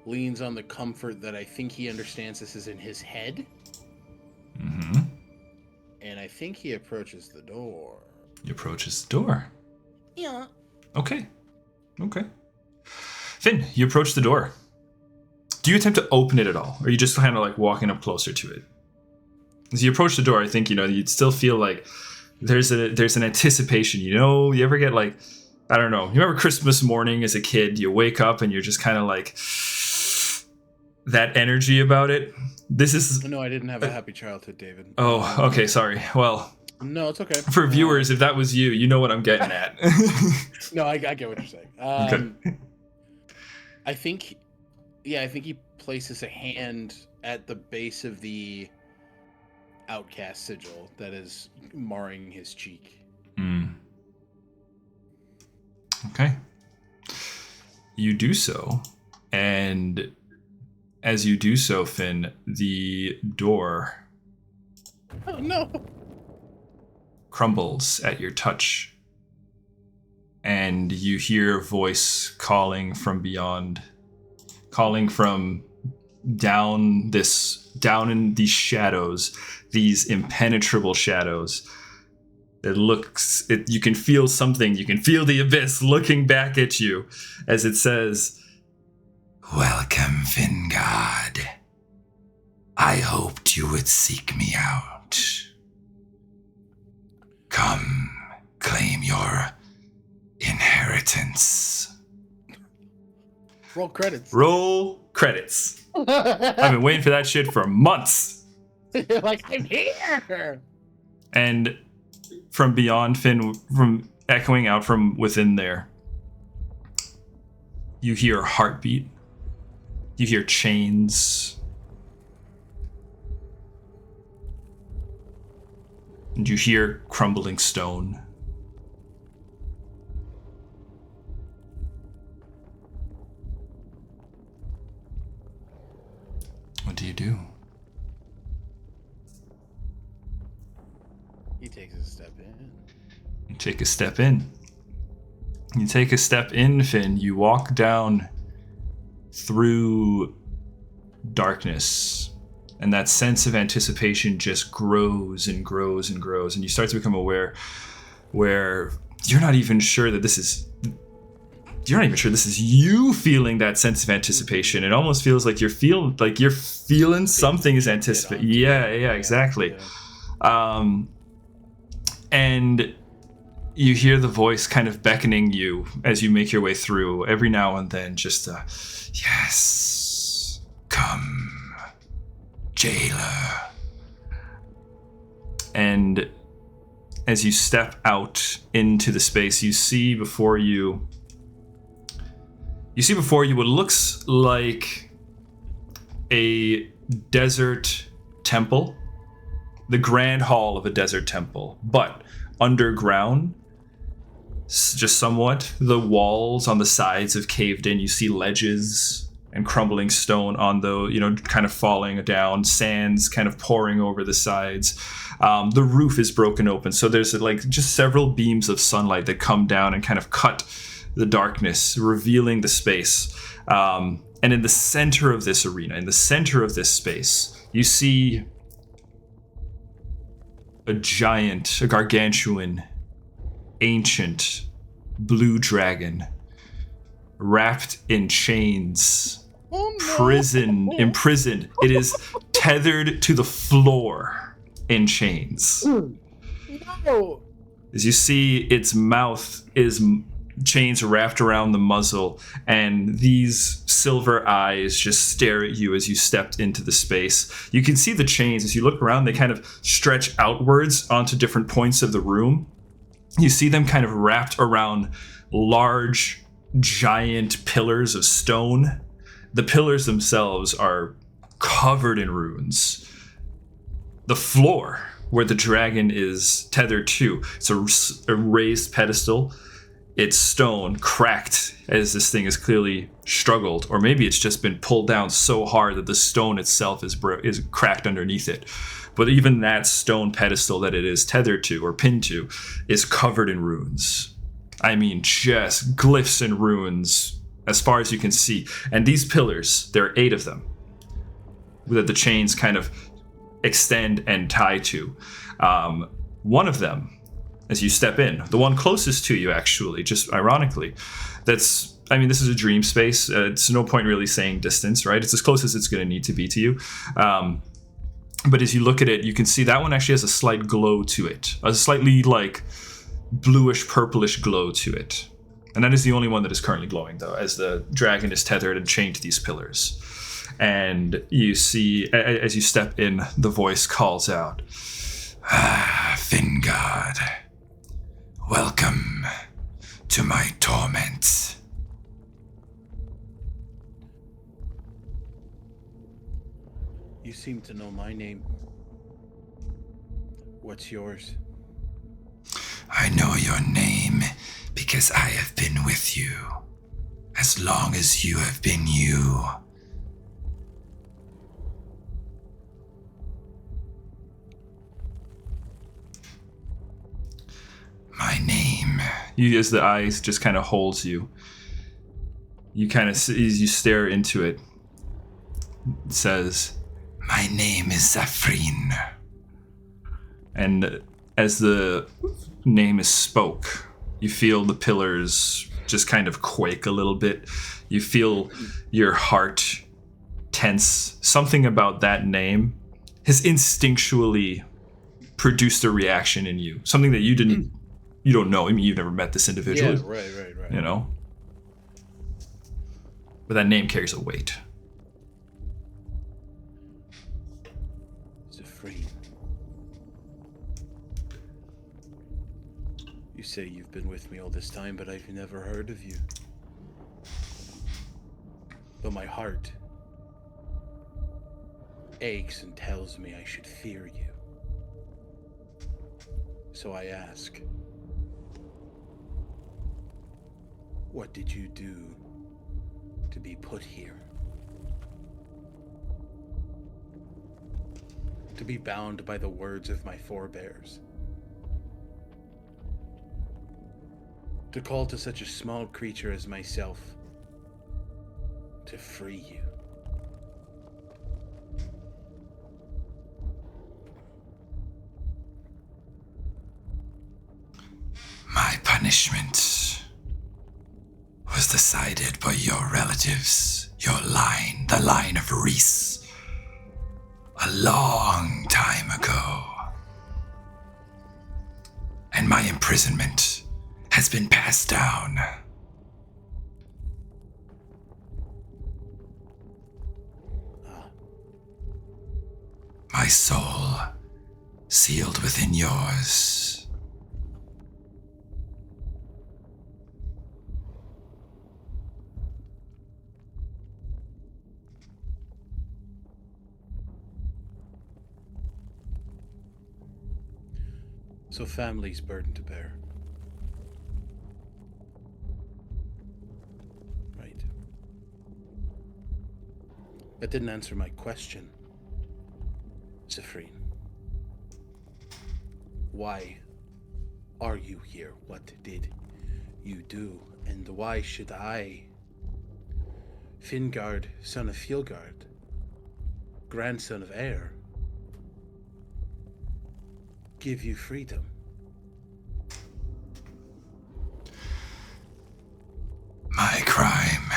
leans on the comfort that I think he understands this is in his head. Mm-hmm. And I think he approaches the door. He approaches the door. Yeah. Okay. Finn, you approach the door. Do you attempt to open it at all? Or are you just kind of like walking up closer to it? As you approach the door, I think, you'd still feel like there's an anticipation. You ever get like I don't know. You remember Christmas morning as a kid? You wake up and you're just kind of like that energy about it. This is. No, I didn't have a happy childhood, David. Oh, okay. Sorry. Well. No, it's okay. For viewers, if that was you, you know what I'm getting at. No, I get what you're saying. Okay. I think he places a hand at the base of the outcast sigil that is marring his cheek. Okay. You do so, and as you do so, Finn, the door Oh no! crumbles at your touch, and you hear a voice calling from beyond, calling from down in these shadows, these impenetrable shadows. You can feel something, you can feel the abyss looking back at you as it says, "Welcome, Vingard. I hoped you would seek me out. Come, claim your inheritance." Roll credits. Roll credits. I've been waiting for that shit for months. You're like, I'm here! And from beyond, Finn, from echoing out from within there, you hear a heartbeat. You hear chains. And you hear crumbling stone. What do you do? He takes a step in. You take a step in. You take a step in, Finn. You walk down through darkness. And that sense of anticipation just grows and grows and grows. And you start to become aware where you're not even sure that this is you feeling that sense of anticipation. It almost feels like you're feeling something is anticipated. Yeah, exactly. Yeah. And you hear the voice kind of beckoning you as you make your way through. Every now and then, just yes, come, jailer. And as you step out into the space, you see before you what looks like a desert temple, the grand hall of a desert temple, but underground, just somewhat. The walls on the sides have caved in. You see ledges and crumbling stone on kind of falling down, sands kind of pouring over the sides. The roof is broken open, so there's just several beams of sunlight that come down and kind of cut the darkness, revealing the space. And in the center of this arena, in the center of this space, you see a gargantuan, ancient blue dragon wrapped in chains, imprisoned. It is tethered to the floor in chains. No! As you see, its mouth is chains wrapped around the muzzle, and these silver eyes just stare at you as you stepped into the space. You can see the chains as you look around. They kind of stretch outwards onto different points of the room. You see them kind of wrapped around large, giant pillars of stone. The pillars themselves are covered in runes. The floor where the dragon is tethered to, it's a raised pedestal. It's stone, cracked, as this thing has clearly struggled, or maybe it's just been pulled down so hard that the stone itself is cracked underneath it. But even that stone pedestal that it is tethered to or pinned to is covered in runes. I mean, just glyphs and runes as far as you can see. And these pillars, there are 8 of them that the chains kind of extend and tie to. One of them, as you step in, the one closest to you, actually, just ironically, this is a dream space. It's no point really saying distance, right? It's as close as it's going to need to be to you. But as you look at it, you can see that one actually has a slight glow to it, a slightly bluish, purplish glow to it. And that is the only one that is currently glowing, though, as the dragon is tethered and chained to these pillars. And you see, as you step in, the voice calls out, Fingard, welcome to my torment. You seem to know my name. What's yours? I know your name because I have been with you as long as you have been you. My name. You, as the eyes just kind of holds you, you kind of, as you stare into it, it says, My name is Farryn. and as the name is spoke, you feel the pillars just kind of quake a little bit. You feel your heart tense. Something about that name has instinctually produced a reaction in you. Something that you don't know. I mean, you've never met this individual. Yeah, right. You know? But that name carries a weight. Farryn. You say you've been with me all this time, but I've never heard of you. But my heart aches and tells me I should fear you. So I ask, what did you do to be put here? To be bound by the words of my forebears? To call to such a small creature as myself to free you? My punishment was decided by your relatives, your line, the line of Reese, a long time ago. And my imprisonment has been passed down. My soul sealed within yours. So family's burden to bear. Right. That didn't answer my question, Farryn. Why are you here? What did you do? And why should I, Fingard, son of Fieldgard, grandson of Air, give you freedom? My crime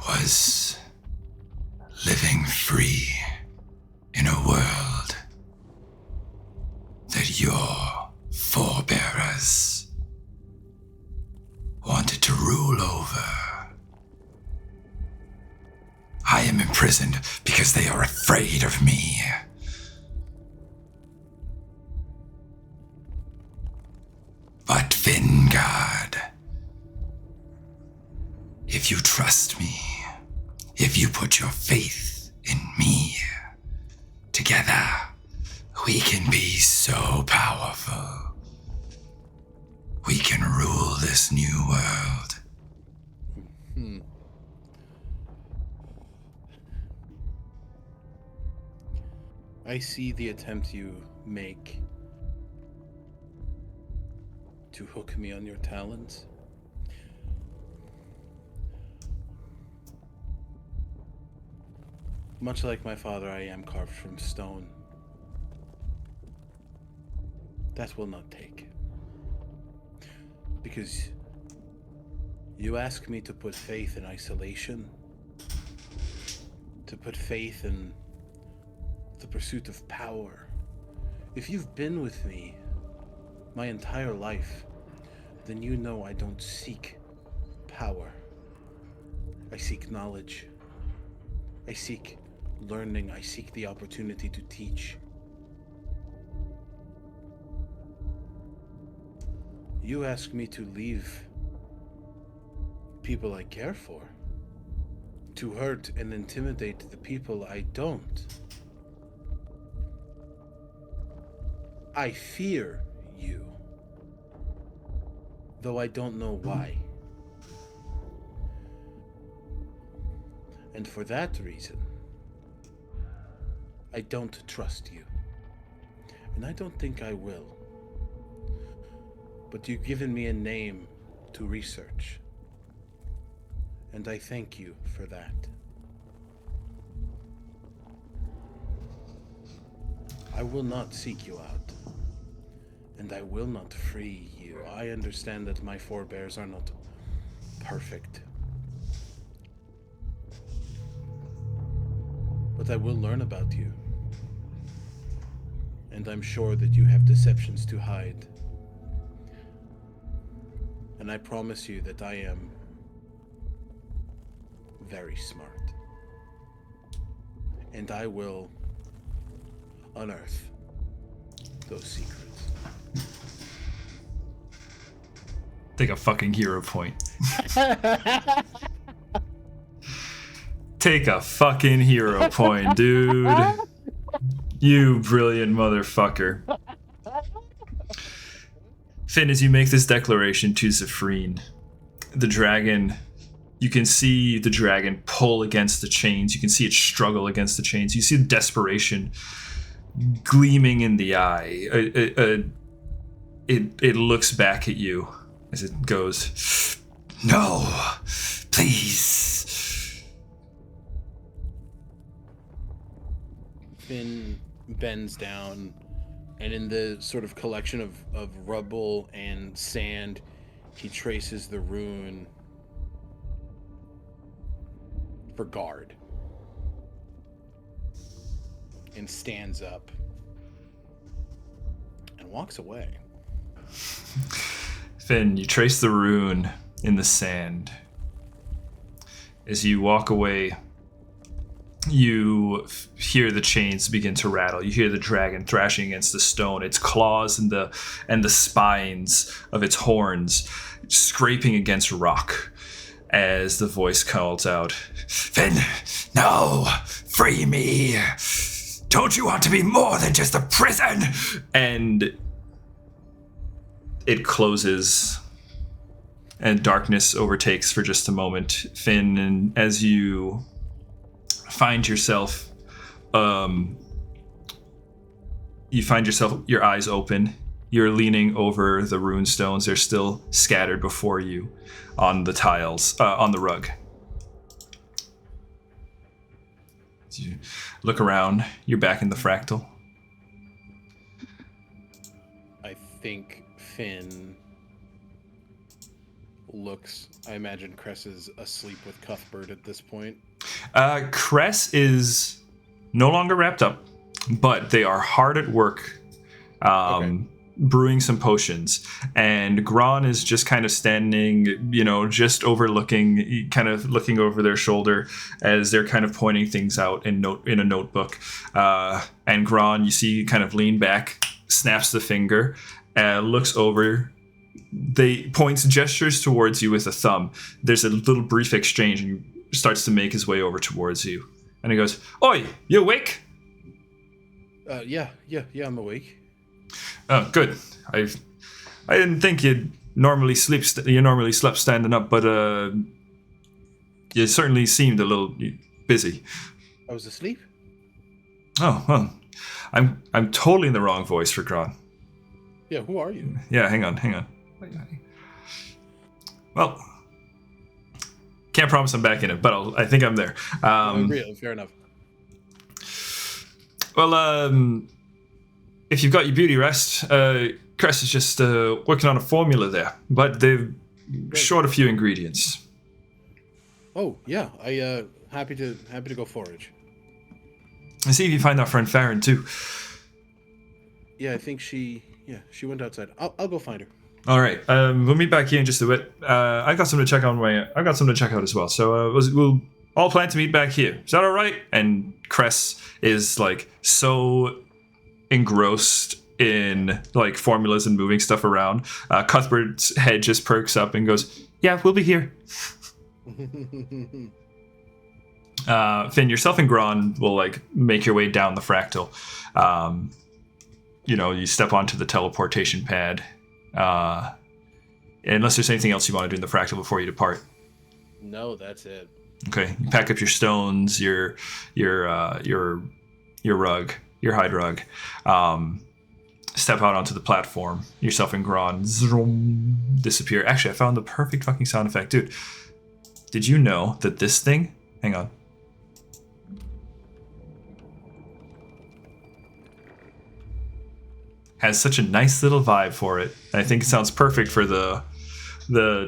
was living free in a world that your forebearers wanted to rule over. I am imprisoned because they are afraid of me. But Fingard, if you trust me, if you put your faith in me, together we can be so powerful. We can rule this new world. I see the attempt you make to hook me on your talons. Much like my father, I am carved from stone. That will not take. Because you ask me to put faith in isolation, to put faith in the pursuit of power. If you've been with me my entire life, then you know I don't seek power. I seek knowledge. I seek learning. I seek the opportunity to teach. You ask me to leave people I care for, to hurt and intimidate the people I don't. I fear you, though I don't know why. And for that reason, I don't trust you. And I don't think I will. But you've given me a name to research. And I thank you for that. I will not seek you out. And I will not free you. I understand that my forebears are not perfect. But I will learn about you. And I'm sure that you have deceptions to hide. And I promise you that I am very smart. And I will unearth those secrets. Take a fucking hero point. Take a fucking hero point, dude. You brilliant motherfucker. Finn, as you make this declaration to Zephrine, the dragon, you can see the dragon pull against the chains. You can see it struggle against the chains. You see the desperation gleaming in the eye. It looks back at you as it goes, No, please. Finn bends down, and in the sort of collection of rubble and sand, he traces the rune for guard. And stands up and walks away. Finn, you trace the rune in the sand. As you walk away, you hear the chains begin to rattle. You hear the dragon thrashing against the stone, its claws and the spines of its horns scraping against rock as the voice calls out, Finn, no, free me. Don't you want to be more than just a prison? and it closes and darkness overtakes for just a moment, Finn, and as you find yourself your eyes open, you're leaning over the rune stones. They're still scattered before you on the tiles, on the rug. As you look around, you're back in the fractal. I think Finn looks, I imagine Cress is asleep with Cuthbert at this point. Cress is no longer wrapped up, but they are hard at work brewing some potions. And Gron is just kind of standing, just overlooking, kind of looking over their shoulder as they're kind of pointing things out in a notebook. And Gron, you see, kind of lean back, snaps the finger, looks over. They gestures towards you with a thumb. There's a little brief exchange, and he starts to make his way over towards you. And he goes, "Oi, you awake?" Yeah, I'm awake. Oh, good. I didn't think you normally slept standing up, but you certainly seemed a little busy. I was asleep? Oh, well, I'm totally in the wrong voice for Gron. Yeah, who are you? Yeah, hang on. Well, can't promise I'm back in it, but I think I'm there. Fair enough. Well, if you've got your beauty rest, Cress is just working on a formula there, but they're short a few ingredients. Oh yeah, I happy to go forage. And see if you find our friend Farryn too. Yeah, I think she Yeah, she went outside. I'll go find her. All right, we'll meet back here in just a bit. I got something to check on. I got something to check out as well. So we'll all plan to meet back here. Is that all right? And Cress is like so engrossed in like formulas and moving stuff around. Cuthbert's head just perks up and goes, "Yeah, we'll be here." Finn, yourself and Gron will like make your way down the fractal. You step onto the teleportation pad. Unless there's anything else you want to do in the fractal before you depart. No, that's it. Okay, you pack up your stones, your rug, your hide rug. Step out onto the platform. Yourself and Gron zoom, disappear. Actually, I found the perfect fucking sound effect, dude. Did you know that this thing? Hang on. Has such a nice little vibe for it. I think it sounds perfect for the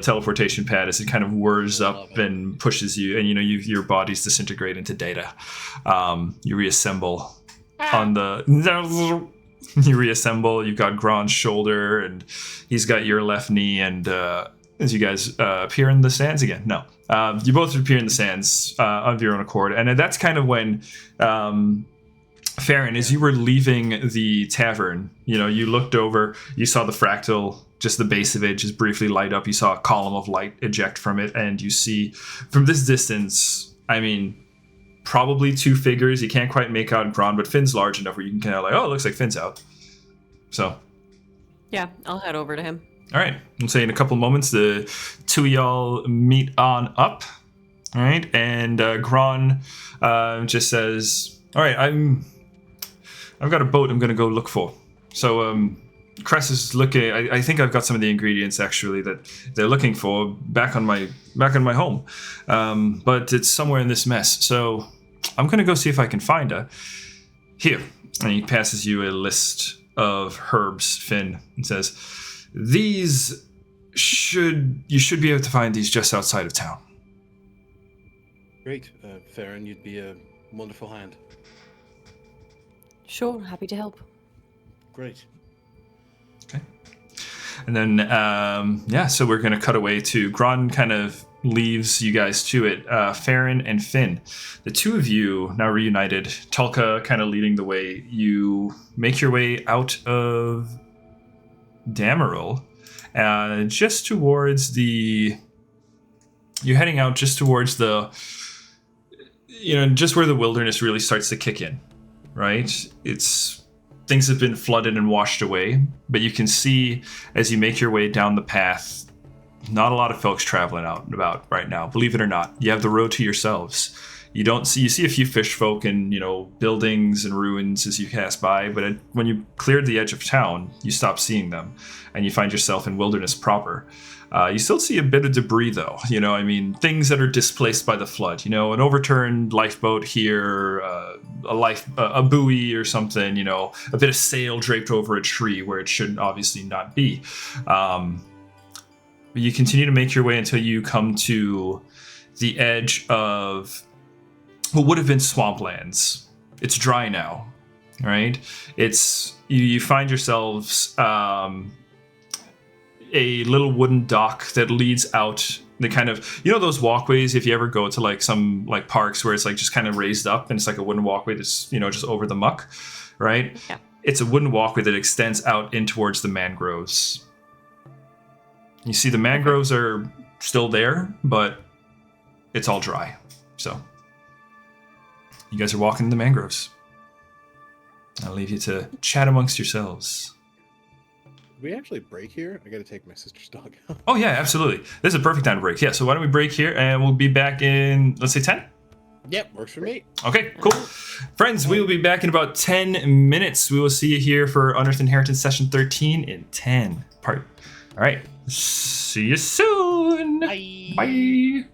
teleportation pad as it kind of whirs up and pushes you, and your body's disintegrate into data. You reassemble on the. You reassemble. You've got Gron's shoulder, and he's got your left knee. And as you guys appear in the sands again, no, you both appear in the sands of your own accord, and that's kind of when. Farryn, as you were leaving the tavern, you looked over, you saw the fractal, just the base of it just briefly light up. You saw a column of light eject from it, and you see from this distance, I mean, probably two figures. You can't quite make out Gron, but Finn's large enough where you can kind of like, oh, it looks like Finn's out. So. Yeah, I'll head over to him. All right. I'll say in a couple moments, the two of y'all meet on up. All right. And Gron just says, all right, I've got a boat I'm going to go look for. So Cress is looking. I think I've got some of the ingredients actually that they're looking for back on my home, but it's somewhere in this mess. So I'm going to go see if I can find her. Here, and he passes you a list of herbs, Finn, and says, you should be able to find these just outside of town. Great, Farryn, you'd be a wonderful hand. Sure, happy to help. Great. Okay. And then, so we're going to cut away to Gron kind of leaves you guys to it. Farryn and Finn, the two of you now reunited, Tulka kind of leading the way. You make your way out of Dameril, just towards you're heading out just towards just where the wilderness really starts to kick in. Right? Things have been flooded and washed away, but you can see as you make your way down the path, not a lot of folks traveling out and about right now. Believe it or not, you have the road to yourselves. You see a few fish folk and buildings and ruins as you pass by, but when you cleared the edge of town, you stop seeing them, and you find yourself in wilderness proper. You still see a bit of debris, though. Things that are displaced by the flood. An overturned lifeboat here, a buoy or something. A bit of sail draped over a tree where it should obviously not be. But you continue to make your way until you come to the edge of what would have been swamplands. It's dry now, right? You find yourselves. A little wooden dock that leads out the kind of those walkways if you ever go to like some like parks where it's like just kind of raised up and it's like a wooden walkway that's just over the muck, right? Yeah. It's a wooden walkway that extends out in towards the mangroves. You see the mangroves are still there, but it's all dry. So you guys are walking in the mangroves. I'll leave you to chat amongst yourselves. We actually break here? I gotta take my sister's dog out. Oh, yeah, absolutely. This is a perfect time to break. Yeah, so why don't we break here, and we'll be back in, let's say 10? Yep, works for me. Okay, cool. Friends, we will be back in about 10 minutes. We will see you here for Unearthed Inheritance Session 13 in 10 part. All right, see you soon. Bye. Bye.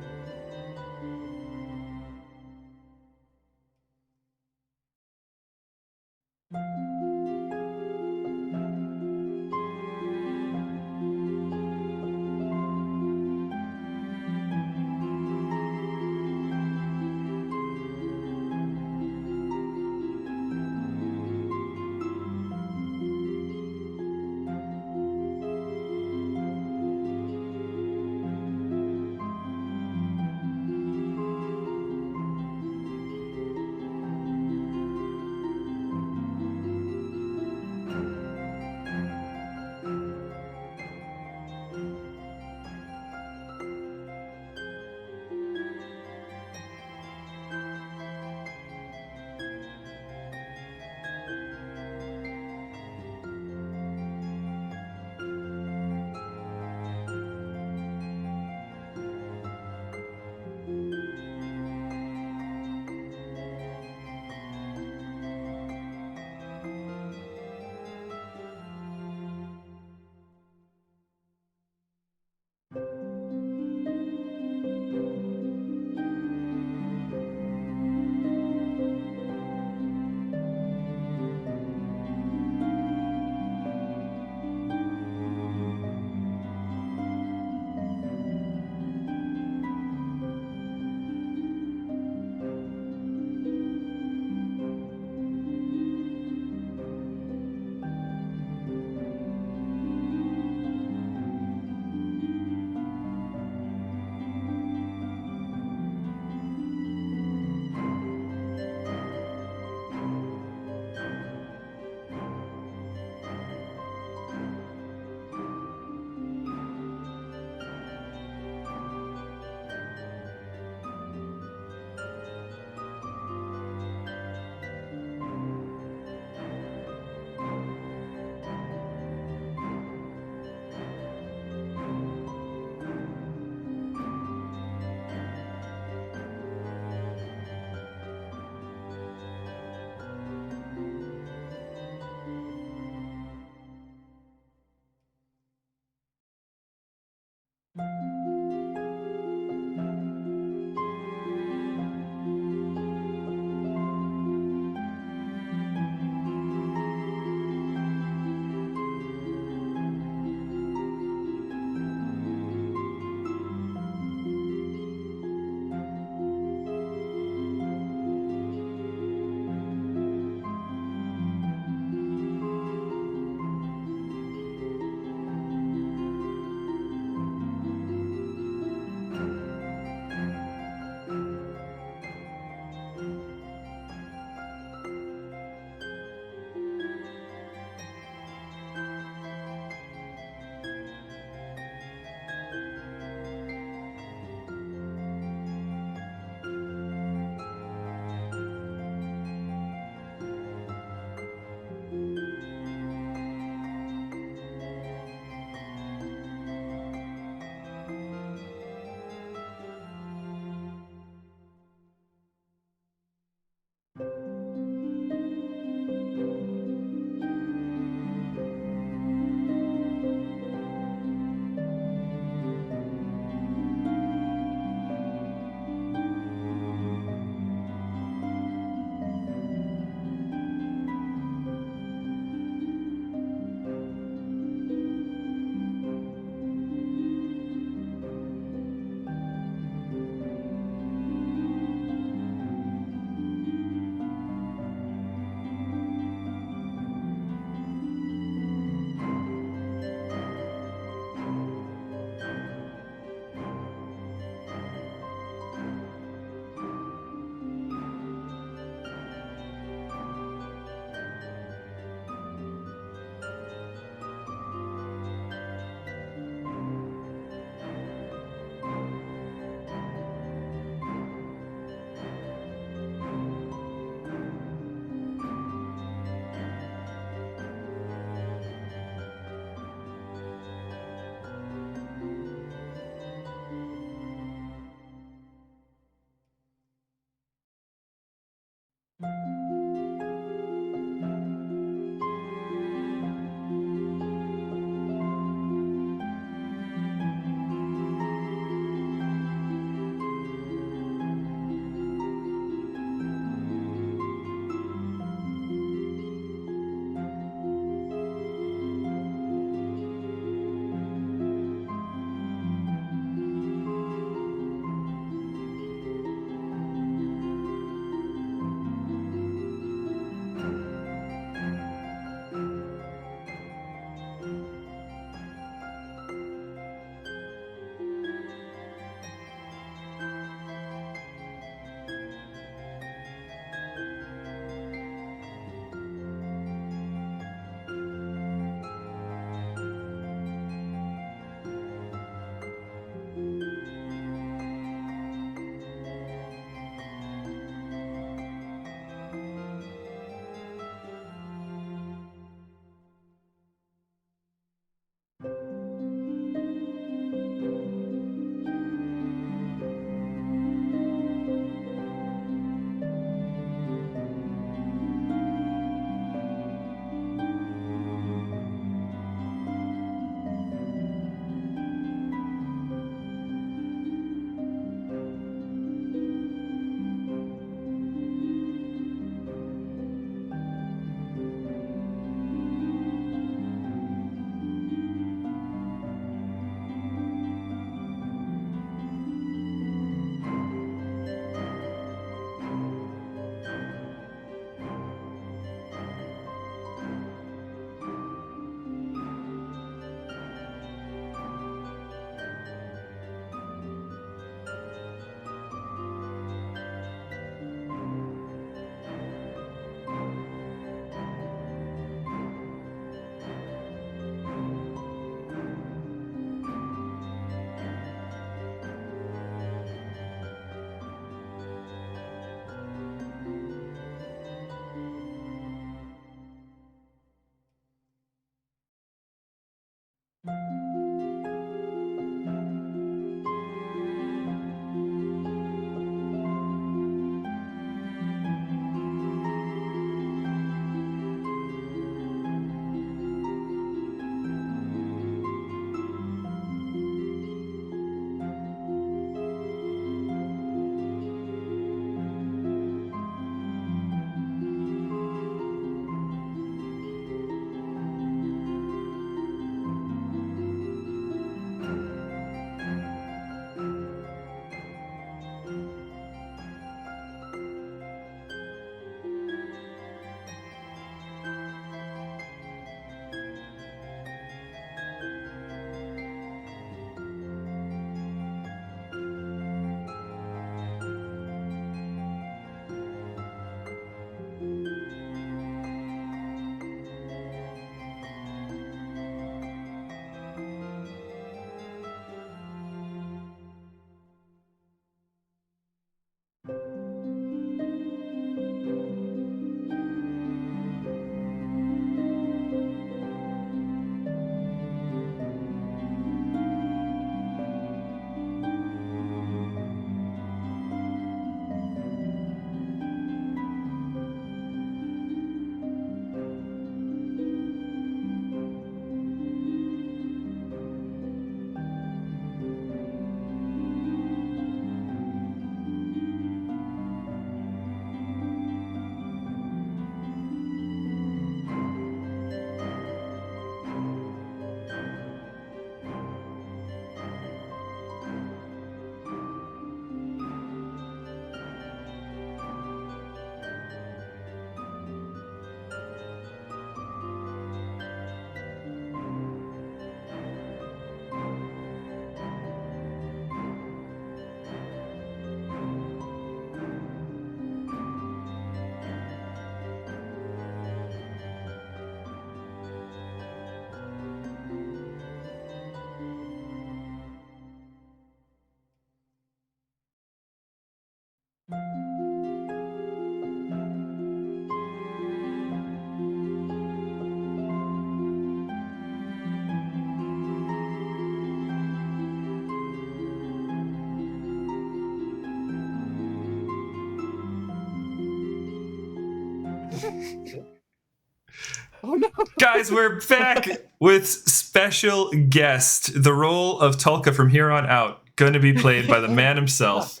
Oh no! Guys, we're back with special guest. The role of Tulka from here on out going to be played by the man himself.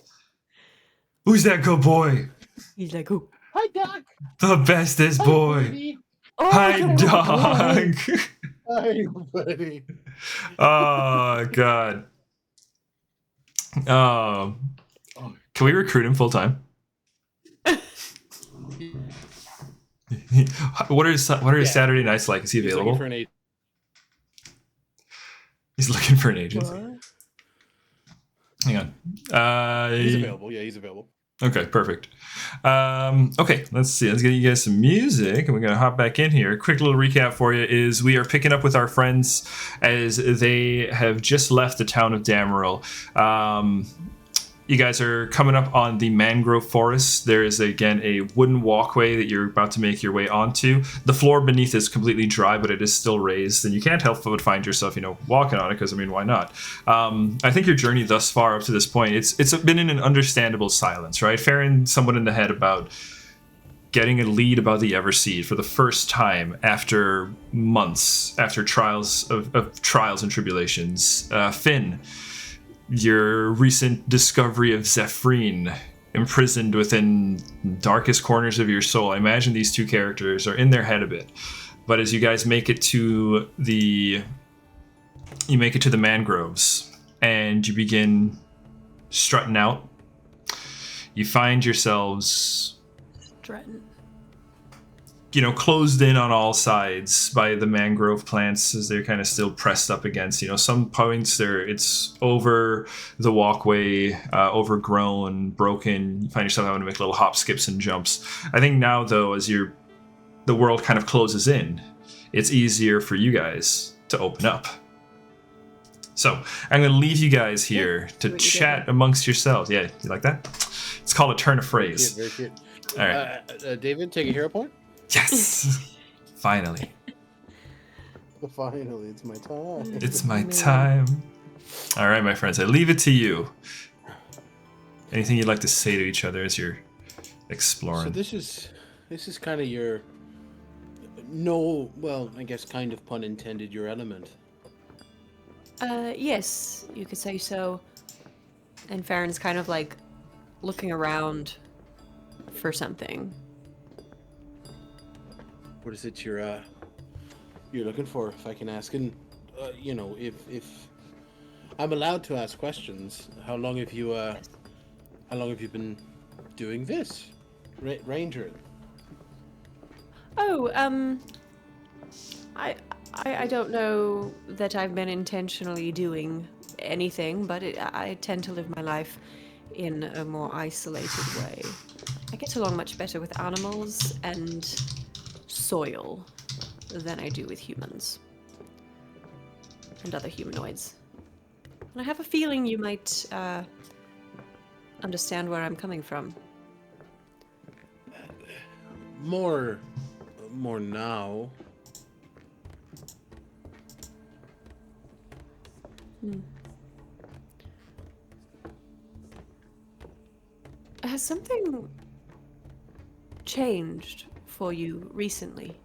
Who's that good boy? He's like, oh. Hi, Doc. The bestest boy. Buddy. Hi, dog. Hi, buddy. Oh, God. Can we recruit him full time? What are his Saturday nights like? Is he He's available? looking for an agent. He's looking for an agent. What? Hang on. He's available. Yeah, he's available. Okay, perfect. Okay, let's see. Let's get you guys some music, and we're gonna hop back in here. Quick little recap for you is we are picking up with our friends as they have just left the town of Dameril. You guys are coming up on the mangrove forest. There is, again, a wooden walkway that you're about to make your way onto. The floor beneath is completely dry, but it is still raised, and you can't help but find yourself, walking on it, because, why not? I think your journey thus far up to this point, it's been in an understandable silence, right? Farryn someone in the head about getting a lead about the Everseed for the first time after months, after trials of trials and tribulations. Finn, your recent discovery of Zephrine imprisoned within darkest corners of your soul. I imagine these two characters are in their head a bit. But as you guys make it to the mangroves and you begin strutting out, you find yourselves Strutting. Closed in on all sides by the mangrove plants as they're kind of still pressed up against. Some points it's over the walkway, overgrown, broken. You find yourself having to make little hop, skips, and jumps. I think now, though, as the world kind of closes in, it's easier for you guys to open up. So I'm going to leave you guys here to chat amongst yourselves. Yeah, you like that? It's called a turn of phrase. Very cute. All right. David, take a hero point. Yes! Finally. Finally, it's my time. It's my time. All right, my friends, I leave it to you. Anything you'd like to say to each other as you're exploring? So this is kind of your I guess kind of pun intended, your element. Yes, you could say so. And Farron's kind of like looking around for something. What is it you're looking for, if I can ask? And if I'm allowed to ask questions, how long have you been doing this, Ranger? Oh, I don't know that I've been intentionally doing anything, but I tend to live my life in a more isolated way. I get along much better with animals and soil than I do with humans and other humanoids. And I have a feeling you might understand where I'm coming from. More now. Has something changed for you recently?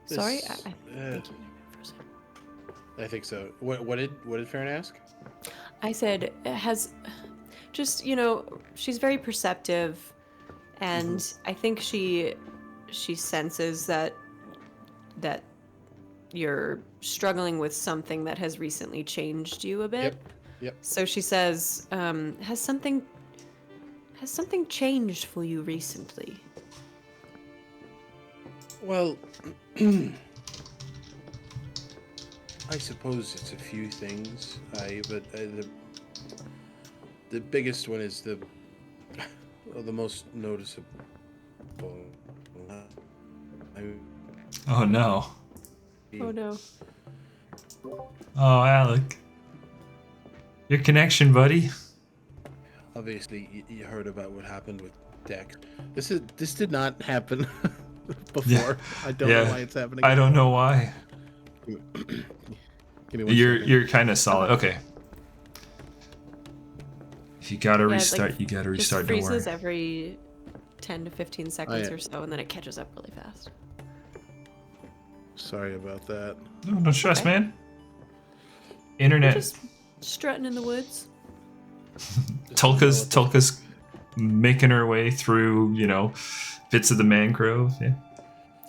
Sorry, I think you for a second. I think so. What did Farron ask? I said, has just, she's very perceptive, and I think she senses that you're struggling with something that has recently changed you a bit. Yep. So she says, has something changed for you recently? Well, I suppose it's a few things. But the biggest one is the most noticeable. Oh no. Oh no. Oh, Alec. Your connection, buddy. Obviously, you heard about what happened with Deck. This did not happen before. Yeah. I don't know why it's happening. I don't know why. Give me 1 second. You're kind of solid. Okay. If you gotta restart, you gotta restart. Don't Just worry. freezes every 10 to 15 seconds yeah. or so, and then it catches up really fast. Sorry about that. No, don't stress, Okay. man. Internet. Just strutting in the woods. Tulka's making her way through, bits of the mangrove. Yeah.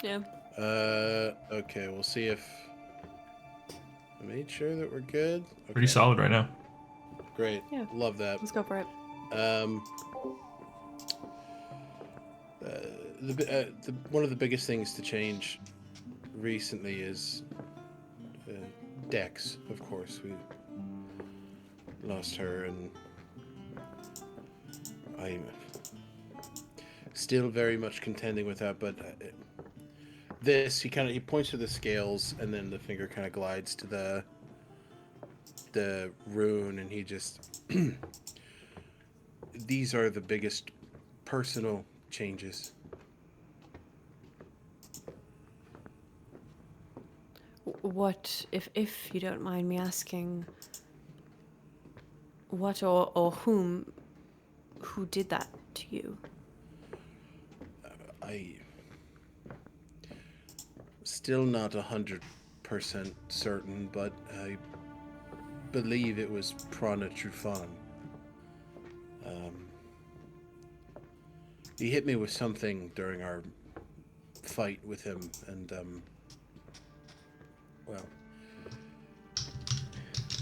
Yeah. Okay, we'll see if I made sure that we're good. Okay. Pretty solid right now. Great. Yeah. Love that. Let's go for it. One of the biggest things to change recently is Dex. Of course, we lost her, and I'm still very much contending with that. But he points to the scales, and then the finger kind of glides to the rune, and he just these are the biggest personal changes. What, if you don't mind me asking, what or who did that to you? I still not 100% certain, but I believe it was Prana Trufan. He hit me with something during our fight with him, and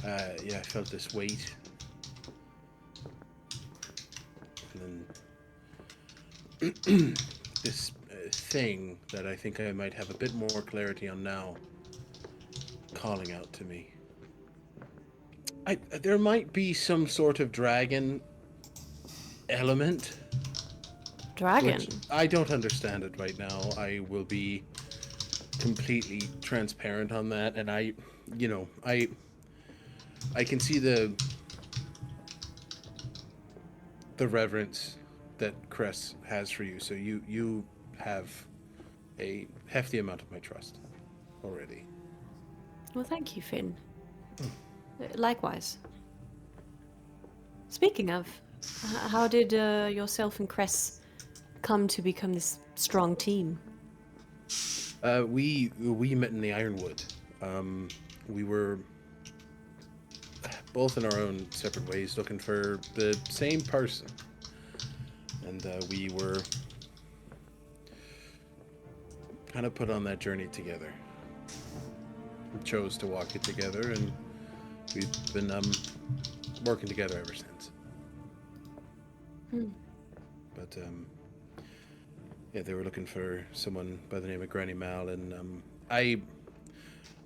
I felt this weight, and then this thing that I think I might have a bit more clarity on now, calling out to me. There might be some sort of dragon element. Dragon? Which I don't understand it right now. I will be completely transparent on that, and I can see the reverence that Cress has for you. So you have a hefty amount of my trust already. Well, thank you, Finn. Likewise. Speaking of, how did yourself and Cress come to become this strong team? We met in the Ironwood. We were both in our own separate ways looking for the same person, and we were kind of put on that journey together. We chose to walk it together, and we've been working together ever since. But yeah, they were looking for someone by the name of Granny Mal, and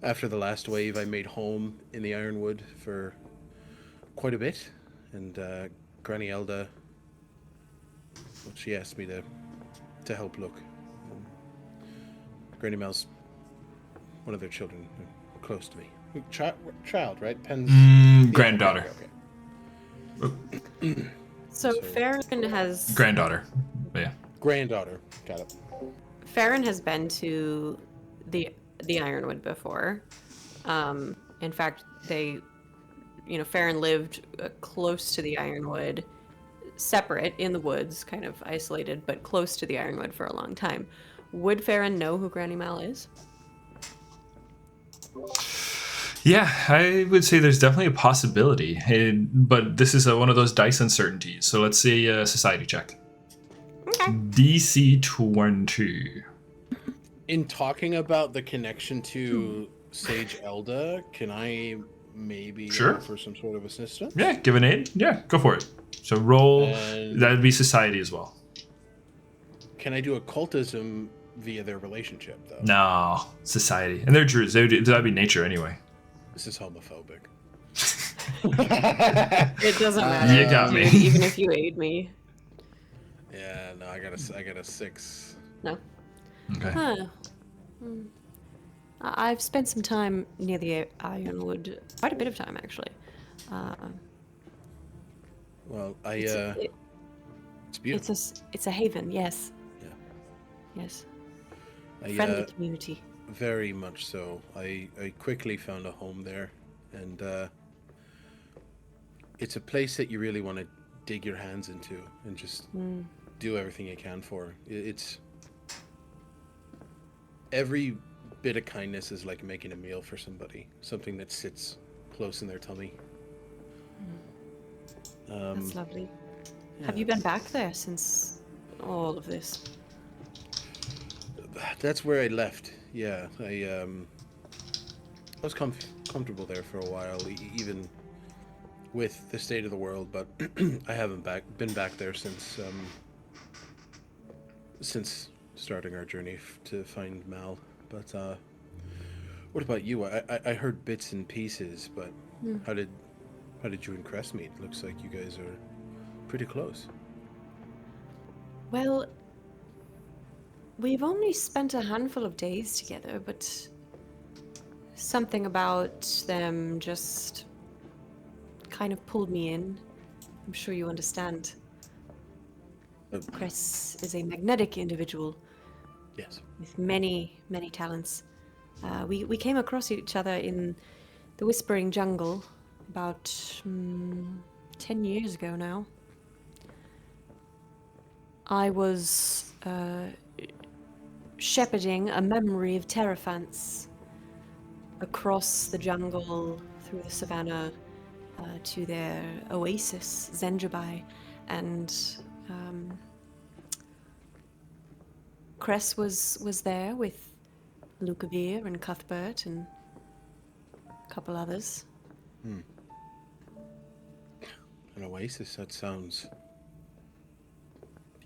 after the last wave, I made home in the Ironwood for quite a bit, and Granny Elda, she asked me to help look. Granny Mal's one of their children, close to me. Child, right? Pen's Granddaughter. Okay. So Farryn has Granddaughter. Yeah. Granddaughter. Got it. Farryn has been to the Ironwood before. In fact, Farryn lived close to the Ironwood, separate in the woods, kind of isolated, but close to the Ironwood for a long time. Would Farryn know who Granny Mal is? Yeah, I would say there's definitely a possibility, but this is one of those dice uncertainties. So let's say a society check. Okay. DC 20. In talking about the connection to Sage Elda, can I maybe Sure. offer some sort of assistance? Yeah, give an aid. Yeah, go for it. So roll. And- That would be society as well. Can I do occultism via their relationship, though? No, society. And they're druids. That'd be nature anyway. This is homophobic. It doesn't matter. You got me. dude, even if you aid me. Yeah, no, I got a 6. No. Okay. Huh. I've spent some time near the Ironwood. Quite a bit of time, actually. Well, It's it's beautiful. it's a haven, yes. Yeah. Yes. I, Friendly community. Very much so. I quickly found a home there, and it's a place that you really want to dig your hands into and just do everything you can for. It's every bit of kindness is like making a meal for somebody, something that sits close in their tummy. That's lovely. Yeah. Have you been back there since all of this? That's where I left. Yeah, I was comfortable there for a while, even with the state of the world. But I haven't been back there since starting our journey to find Mal. But what about you? I heard bits and pieces, but how did you and Cress meet? Looks like you guys are pretty close. Well, we've only spent a handful of days together, but something about them just kind of pulled me in. I'm sure you understand. Cress is a magnetic individual. Yes. With many, many talents. We came across each other in the Whispering Jungle about 10 years ago now. I was shepherding a memory of Terraphants across the jungle, through the savannah, to their oasis, Zenjabai, and Cress was there with Lukavir and Cuthbert and a couple others. An oasis, that sounds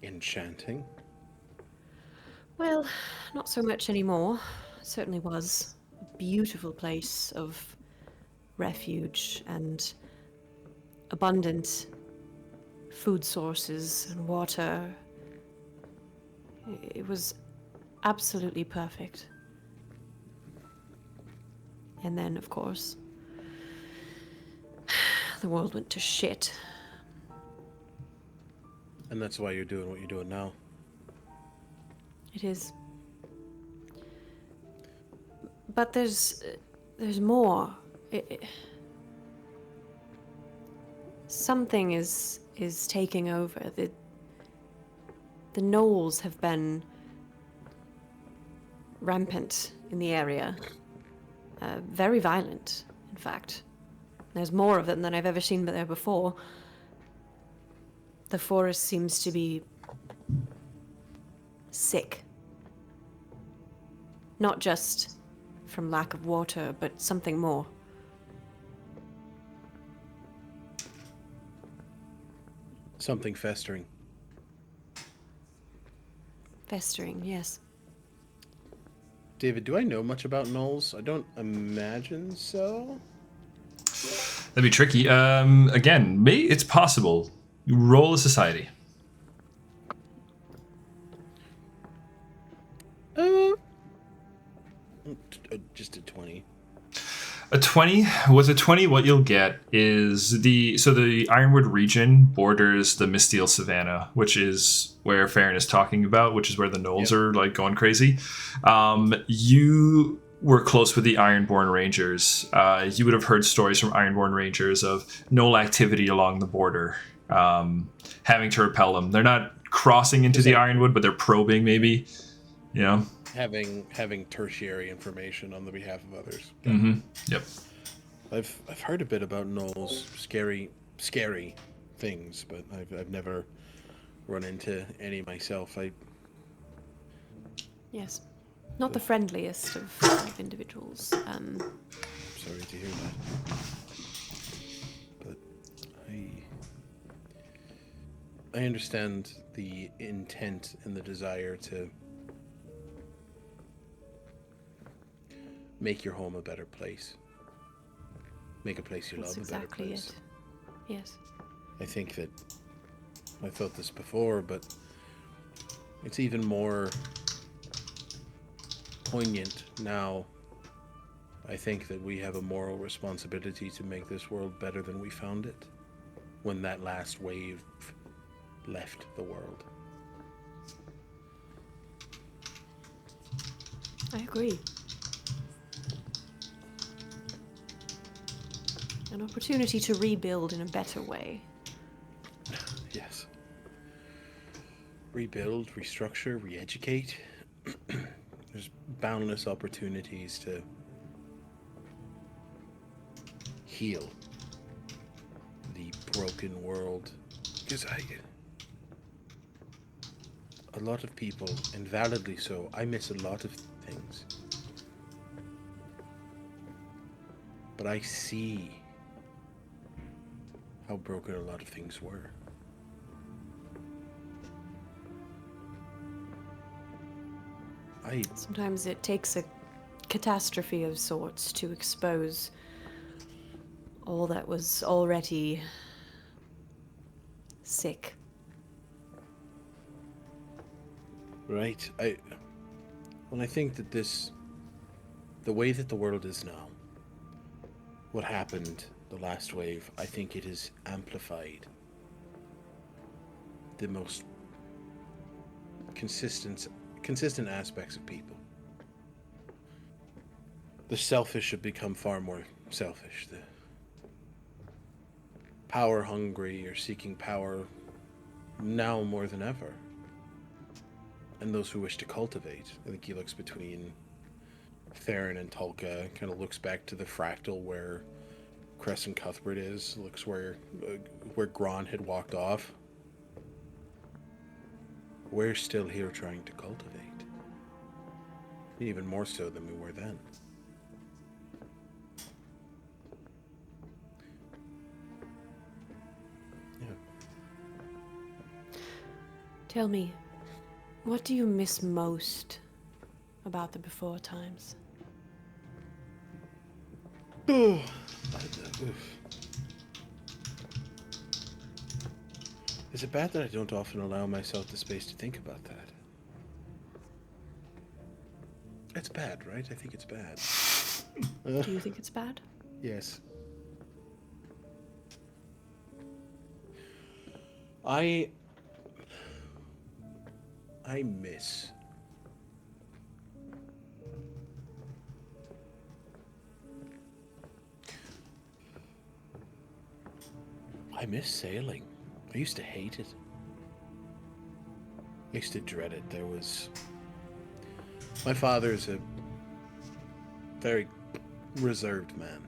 enchanting. Well, not so much anymore. It certainly was a beautiful place of refuge and abundant food sources and water. It was absolutely perfect. And then, of course, the world went to shit. And that's why you're doing what you're doing now. It is. But there's more. Something is taking over. The gnolls have been rampant in the area. Very violent, in fact. There's more of them than I've ever seen there before. The forest seems to be sick. Not just from lack of water, but something more. Something festering. Festering, yes. David, do I know much about gnolls? I don't imagine so. That'd be tricky. Again, it's possible. Roll a society. Just a 20. A 20. With a 20, what you'll get is the Ironwood region borders the Misteel Savannah, which is where Farryn is talking about, which is where the gnolls are like going crazy. You were close with the Ironborn Rangers. You would have heard stories from Ironborn Rangers of gnoll activity along the border, having to repel them. They're not crossing into the Ironwood, but they're probing maybe, you know? Having tertiary information on the behalf of others. Mm-hmm. Yep. I've heard a bit about gnolls, scary things, but I've never run into any myself. Yes. Not the friendliest of individuals. Sorry to hear that. But I understand the intent and the desire to make your home a better place. Make a place you love a better place. It. Yes. I think that I thought this before, but it's even more poignant now. I think that we have a moral responsibility to make this world better than we found it when that last wave left the world. I agree. An opportunity to rebuild in a better way. Yes. Rebuild, restructure, re-educate. There's boundless opportunities to heal the broken world. Because a lot of people, and validly so, I miss a lot of things. But I see how broken a lot of things were. Sometimes it takes a catastrophe of sorts to expose all that was already sick. Right. I think that the way that the world is now, what happened the last wave, I think it has amplified the most consistent aspects of people. The selfish have become far more selfish. The power hungry are seeking power now more than ever. And those who wish to cultivate. I think he looks between Farryn and Tulka, kind of looks back to the fractal where Cress and Cuthbert is, looks where Gron had walked off. We're still here trying to cultivate. Even more so than we were then. Yeah. Tell me, what do you miss most about the before times? Is it bad that I don't often allow myself the space to think about that? It's bad, right? I think it's bad. Do you think it's bad? Yes. I miss sailing. I used to hate it. I used to dread it. My father's a very reserved man.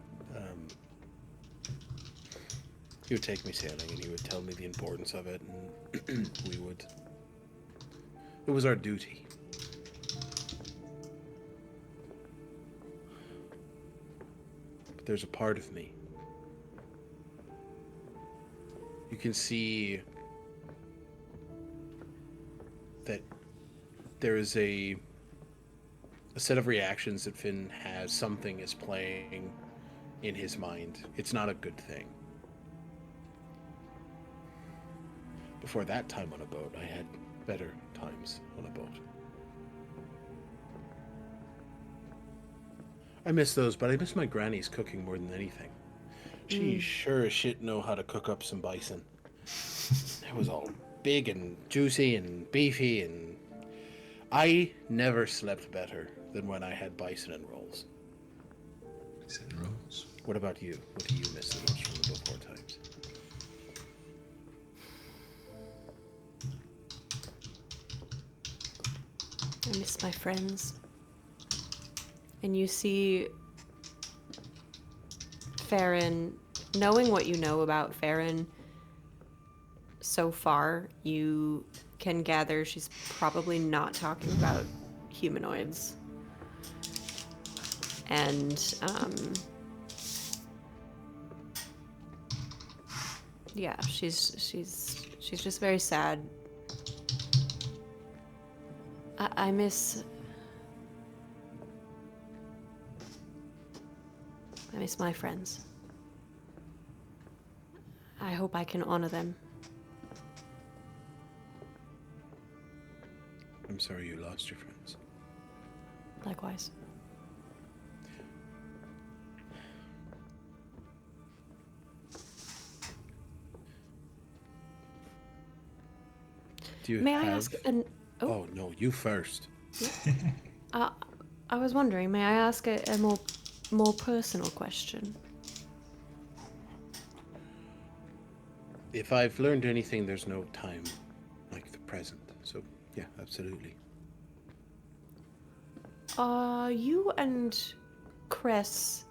He would take me sailing and he would tell me the importance of it, and it was our duty. But there's a part of me. You can see that there is a set of reactions that Finn has. Something is playing in his mind. It's not a good thing. Before that time on a boat, I had better times on a boat. I miss those, but I miss my granny's cooking more than anything. She sure as shit know how to cook up some bison. It was all big and juicy and beefy, and I never slept better than when I had bison and rolls. Bison and rolls. What about you? What do you miss the most from the before times? I miss my friends. And you see Farryn, knowing what you know about Farryn so far, you can gather she's probably not talking about humanoids. And, yeah, she's just very sad. I miss my friends. I hope I can honor them. I'm sorry you lost your friends. Likewise. Do you May have... I ask an... Oh, no, you first. I was wondering, may I ask a more personal question? if I've learned anything, there's no time like the present. So, yeah, absolutely. Are you and Cress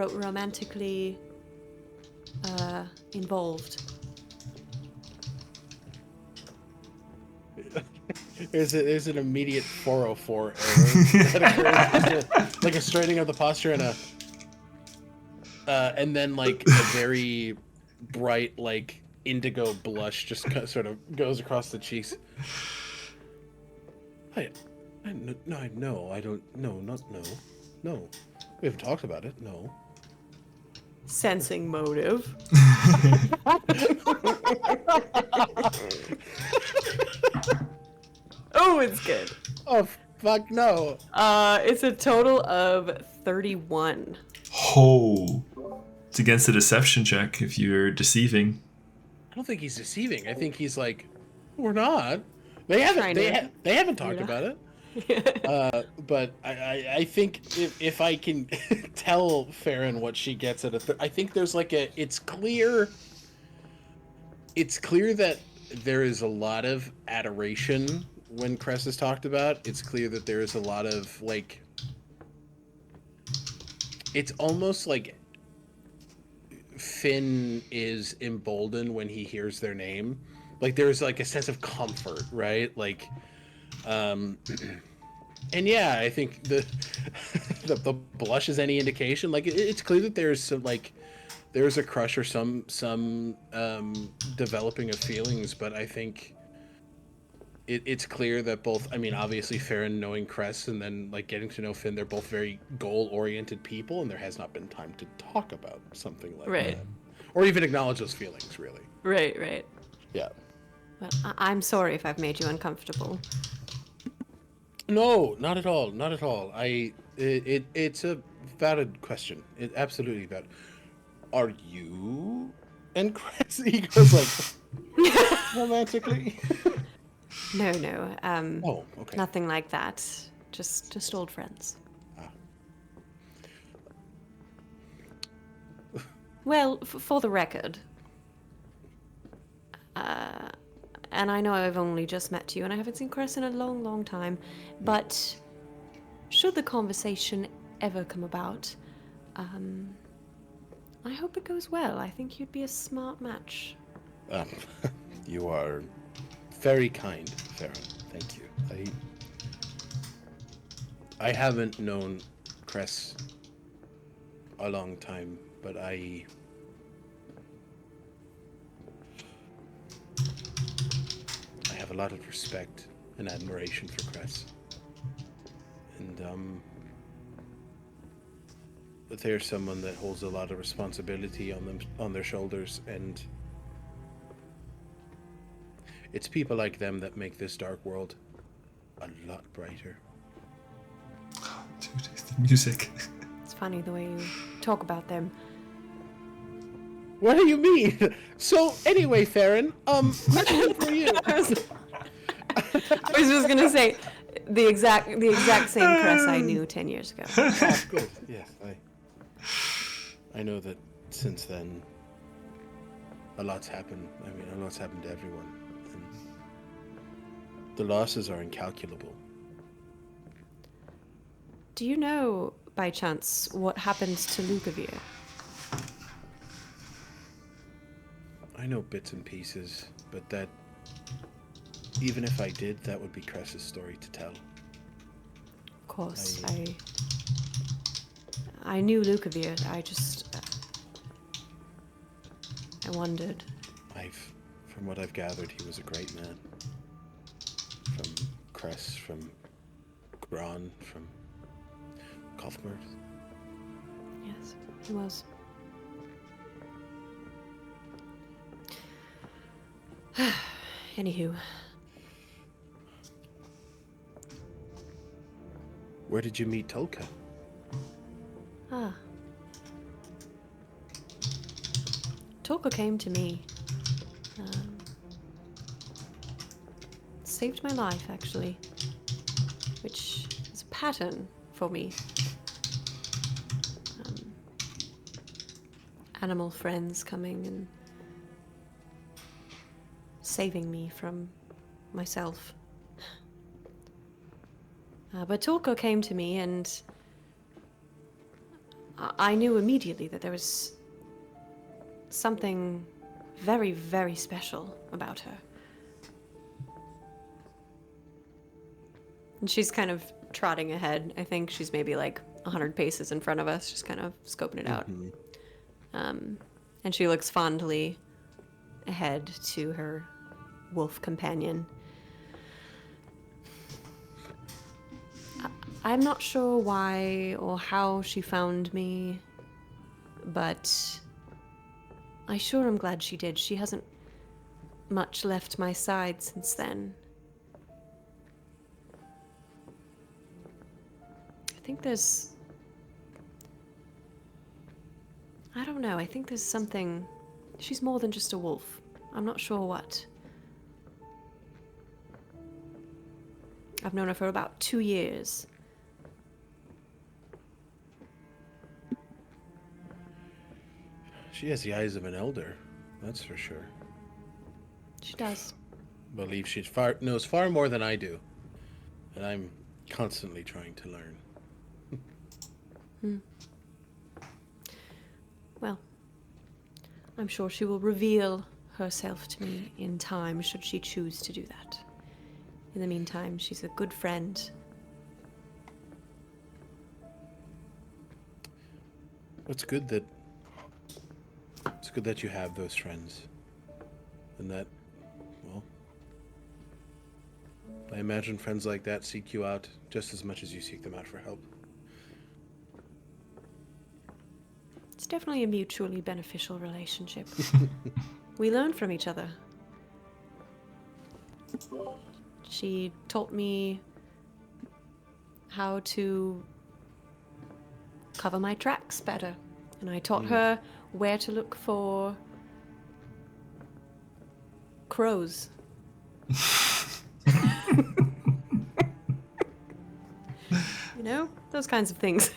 romantically involved? There's an immediate 404 error that occurs, like a straightening of the posture and then like a very bright like indigo blush just sort of goes across the cheeks. No, I don't. No. We haven't talked about it. No. Sensing motive. Oh, it's good. Oh, fuck no. It's a total of 31. Oh. It's against a deception check if you're deceiving. I don't think he's deceiving. I think he's like, we're not. They haven't talked about it. But I think if I can tell Farryn what she gets at I think there's like it's clear that there is a lot of adoration when Cress is talked about. It's clear that there is a lot of like, it's almost like Finn is emboldened when he hears their name. Like there's like a sense of comfort, right? Like, and yeah, I think the blush is any indication. Like it's clear that there's some like there's a crush or some developing of feelings, but I think it's clear that both. I mean, obviously Farryn knowing Cress and then like getting to know Finn, they're both very goal-oriented people, and there has not been time to talk about something like that, or even acknowledge those feelings. Really. Right. Yeah. Well, I'm sorry if I've made you uncomfortable. No, not at all. Not at all. It's a valid question. It absolutely valid. Are you and Cress? He goes like romantically. No. Oh, okay. Nothing like that. Just old friends. Well, for the record, and I know I've only just met you, and I haven't seen Cress in a long, long time, but should the conversation ever come about, I hope it goes well. I think you'd be a smart match. You are very kind, Farryn. Thank you. I haven't known Cress a long time, but I have a lot of respect and admiration for Cress. And they're someone that holds a lot of responsibility on their shoulders, and it's people like them that make this dark world a lot brighter. Dude, the music. It's funny the way you talk about them. What do you mean? So anyway, Farryn, question for you. I was just gonna say the exact same Cress I knew 10 years ago. Oh, good. Yes, I know that since then a lot's happened. I mean, a lot's happened to everyone. And the losses are incalculable. Do you know, by chance, what happens to Lukavir? I know bits and pieces, but that, even if I did, that would be Cress's story to tell. Of course, I knew Lukavir. I wondered. From what I've gathered, he was a great man. From Cress, from Gron, from Cuthbert. Yes, he was. Anywho. Where did you meet Tolka? Tolka came to me. Saved my life, actually. Which is a pattern for me. Animal friends coming and saving me from myself. But Tulka came to me, and I knew immediately that there was something very, very special about her. And she's kind of trotting ahead. I think she's maybe like 100 paces in front of us, just kind of scoping it out. And she looks fondly ahead to her wolf companion. I'm not sure why or how she found me, but I sure am glad she did. She hasn't much left my side since then. I think there's... I don't know. I think there's something... She's more than just a wolf. I'm not sure what. I've known her for about 2 years. She has the eyes of an elder, that's for sure. She does. I believe she knows far more than I do. And I'm constantly trying to learn. Well, I'm sure she will reveal herself to me in time, should she choose to do that. In the meantime, she's a good friend. It's good that you have those friends. And that, well, I imagine friends like that seek you out just as much as you seek them out for help. It's definitely a mutually beneficial relationship. We learn from each other. She taught me how to cover my tracks better. And I taught her where to look for crows. You know, those kinds of things.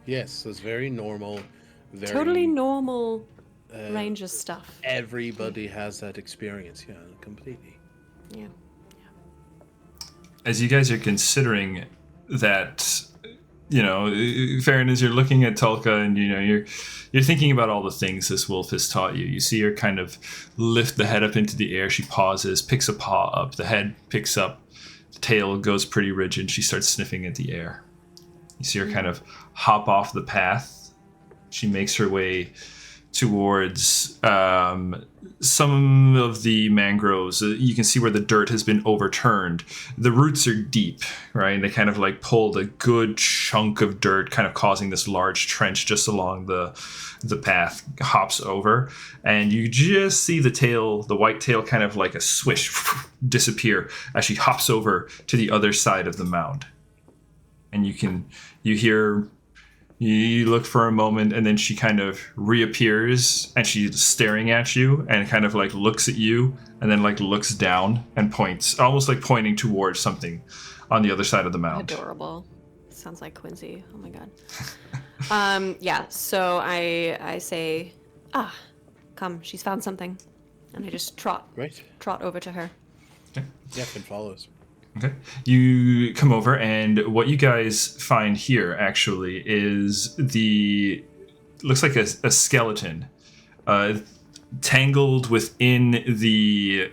Yes, those very normal, very... Totally normal ranger stuff. Everybody has that experience, yeah, completely. Yeah. As you guys are considering that, you know, Farryn, as you're looking at Tulka and, you know, you're thinking about all the things this wolf has taught you. You see her kind of lift the head up into the air. She pauses, picks a paw up. The head picks up. The tail goes pretty rigid. She starts sniffing at the air. You see her kind of hop off the path. She makes her way towards some of the mangroves. You can see where the dirt has been overturned. The roots are deep, right? And they kind of like pulled a good chunk of dirt, kind of causing this large trench just along the path. Hops over, and you just see the tail, the white tail, kind of like a swish disappear as she hops over to the other side of the mound. And you look for a moment, and then she kind of reappears, and she's staring at you and kind of like looks at you and then like looks down and points, almost like pointing towards something on the other side of the mound. Adorable. Sounds like Quincy. Oh my god. Yeah, so I say, come, she's found something. And I just trot over to her. Okay. Yeah, Finn follows. Okay. You come over, and what you guys find here actually is looks like a skeleton tangled within the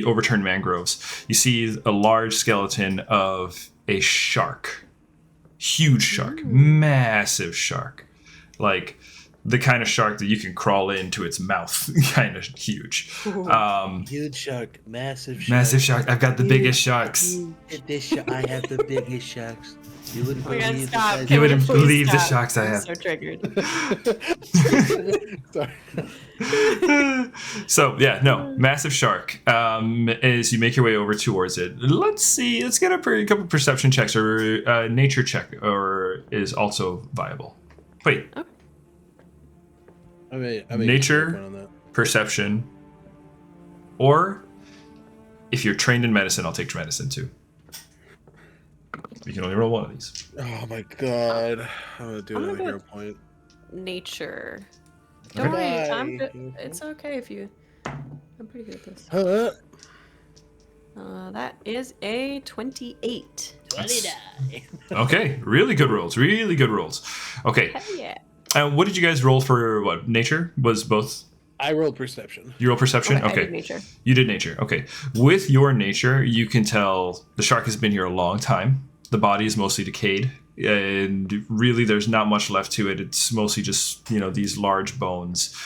overturned mangroves. You see a large skeleton of a shark. Huge shark. Massive shark. Like the kind of shark that you can crawl into its mouth. Kind of huge. Huge shark, massive shark. Massive shark. I've got the biggest sharks. I have the biggest sharks. You wouldn't believe the size. You wouldn't believe the sharks I have. I'm so triggered. Sorry. So yeah, no, massive shark. As you make your way over towards it, let's get a couple perception checks, or a nature check, or is also viable. Wait. Okay. I mean, Nature, on that. perception, or if you're trained in medicine, I'll take medicine too. You can only roll one of these. Oh my god. I'm gonna do I'm another gonna hero point. Nature. Don't worry, I'm Bye. good. It's okay if you. I'm pretty good at this. Huh? That is a 28. 29. Okay, really good rolls. Really good rolls. Okay, Hell yeah. what did you guys roll for? What nature was both? I rolled perception. You roll perception. I Okay, did nature. you did nature. Okay, with your nature, you can tell the shark has been here a long time. The body is mostly decayed, and really, there's not much left to it. It's mostly just these large bones.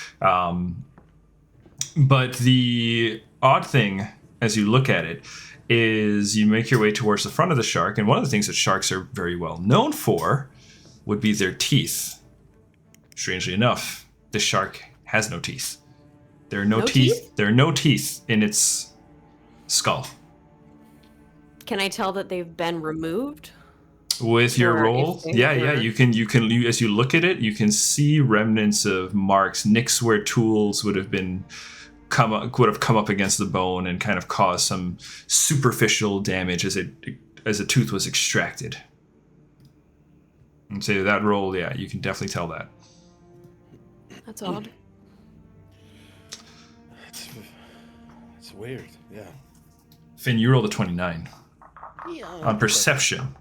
But the odd thing, as you look at it, is you make your way towards the front of the shark, and one of the things that sharks are very well known for would be their teeth. Strangely enough, this shark has no teeth. There are no teeth. There are no teeth in its skull. Can I tell that they've been removed? With your Or roll, if they yeah, were- you can as you look at it, you can see remnants of marks, nicks where tools would have come up against the bone and kind of caused some superficial damage as a tooth was extracted. And so that roll, yeah, you can definitely tell that. That's odd. It's weird. Yeah. Finn, you rolled a 29 Yeah. on perception.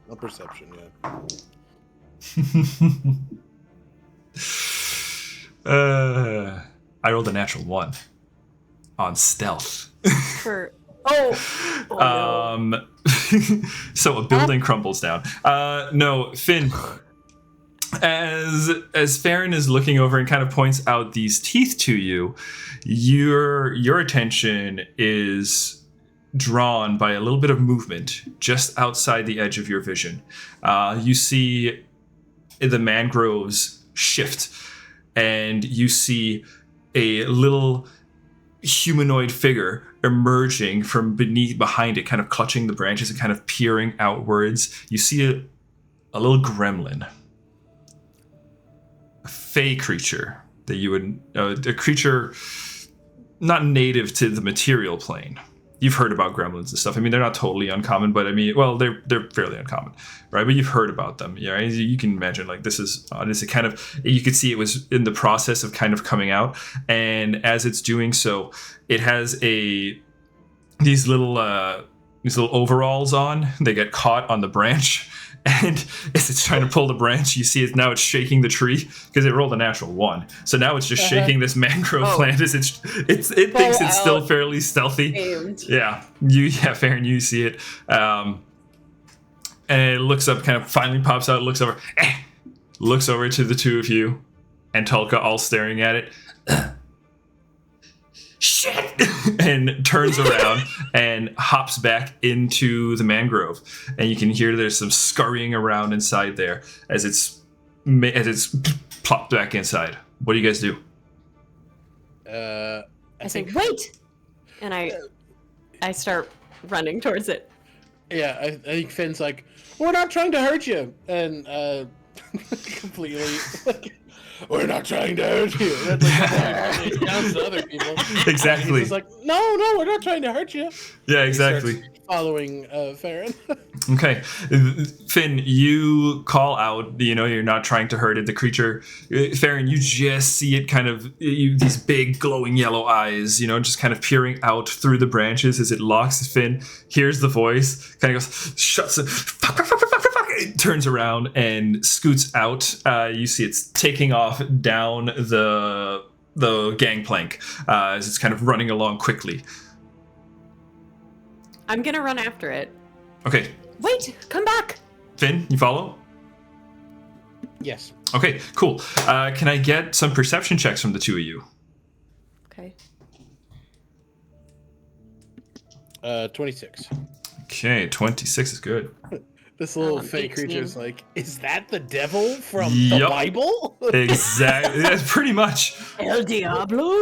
On perception, yeah. I rolled a natural 1 on stealth. For oh no. So a building crumbles down. No, Finn. As Farryn is looking over and kind of points out these teeth to you, your attention is drawn by a little bit of movement just outside the edge of your vision. You see the mangroves shift, and you see a little humanoid figure emerging from behind it, kind of clutching the branches and kind of peering outwards. You see a little gremlin, a fey creature that you would a creature not native to the material plane. You've heard about gremlins and stuff. I mean, they're not totally uncommon, but I mean, well, they're fairly uncommon, right? But you've heard about them, yeah. Right? You can imagine, like, this is kind of, you could see it was in the process of kind of coming out, and as it's doing so, it has these little overalls on. They get caught on the branch, and as it's trying to pull the branch, you see it's shaking the tree because it rolled a natural 1. So now it's just shaking this mangrove plant as it thinks it's still fairly stealthy. Aimed. Yeah, Farryn, you see it, and it looks up, kind of finally pops out, looks over to the two of you, and Tulka all staring at it. Shit! And turns around and hops back into the mangrove, and you can hear there's some scurrying around inside there as it's plopped back inside. What do you guys do? I say wait, and I start running towards it. Yeah, I think Finn's like, we're not trying to hurt you, and completely like, we're not trying to hurt you. That's like sounds to other people. Exactly. He's like, no, we're not trying to hurt you. Yeah, He starts exactly. following Farryn. Okay, Finn, you call out. You're not trying to hurt it. The creature, Farryn, you just see it kind of these big glowing yellow eyes. Just kind of peering out through the branches as it locks Finn. Hears the voice, kind of goes, shuts it. It turns around and scoots out. You see it's taking off down the gangplank as it's kind of running along quickly. I'm gonna run after it. Okay, Wait, come back. Finn, you follow? Yes. Okay, cool. Can I get some perception checks from the two of you? Okay. 26. Okay, 26 is good. This little 18. fake creature's like, is that the devil from Yup. the Bible? Exactly. That's pretty much. El Diablo.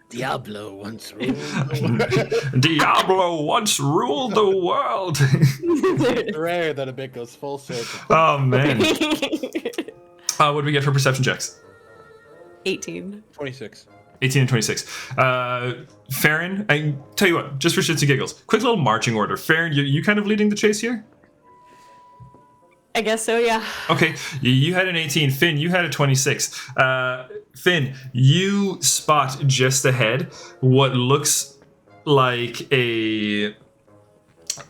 Diablo once ruled the world. Diablo once ruled the world. It's rare that a bit goes full circle. Oh, man. What do we get for perception checks? 18. 26. 18 and 26. Farryn, I tell you what, just for shits and giggles, quick little marching order. Farryn, you kind of leading the chase here? I guess so, yeah. Okay, you had an 18. Finn, you had a 26. Finn, you spot just ahead what looks like a...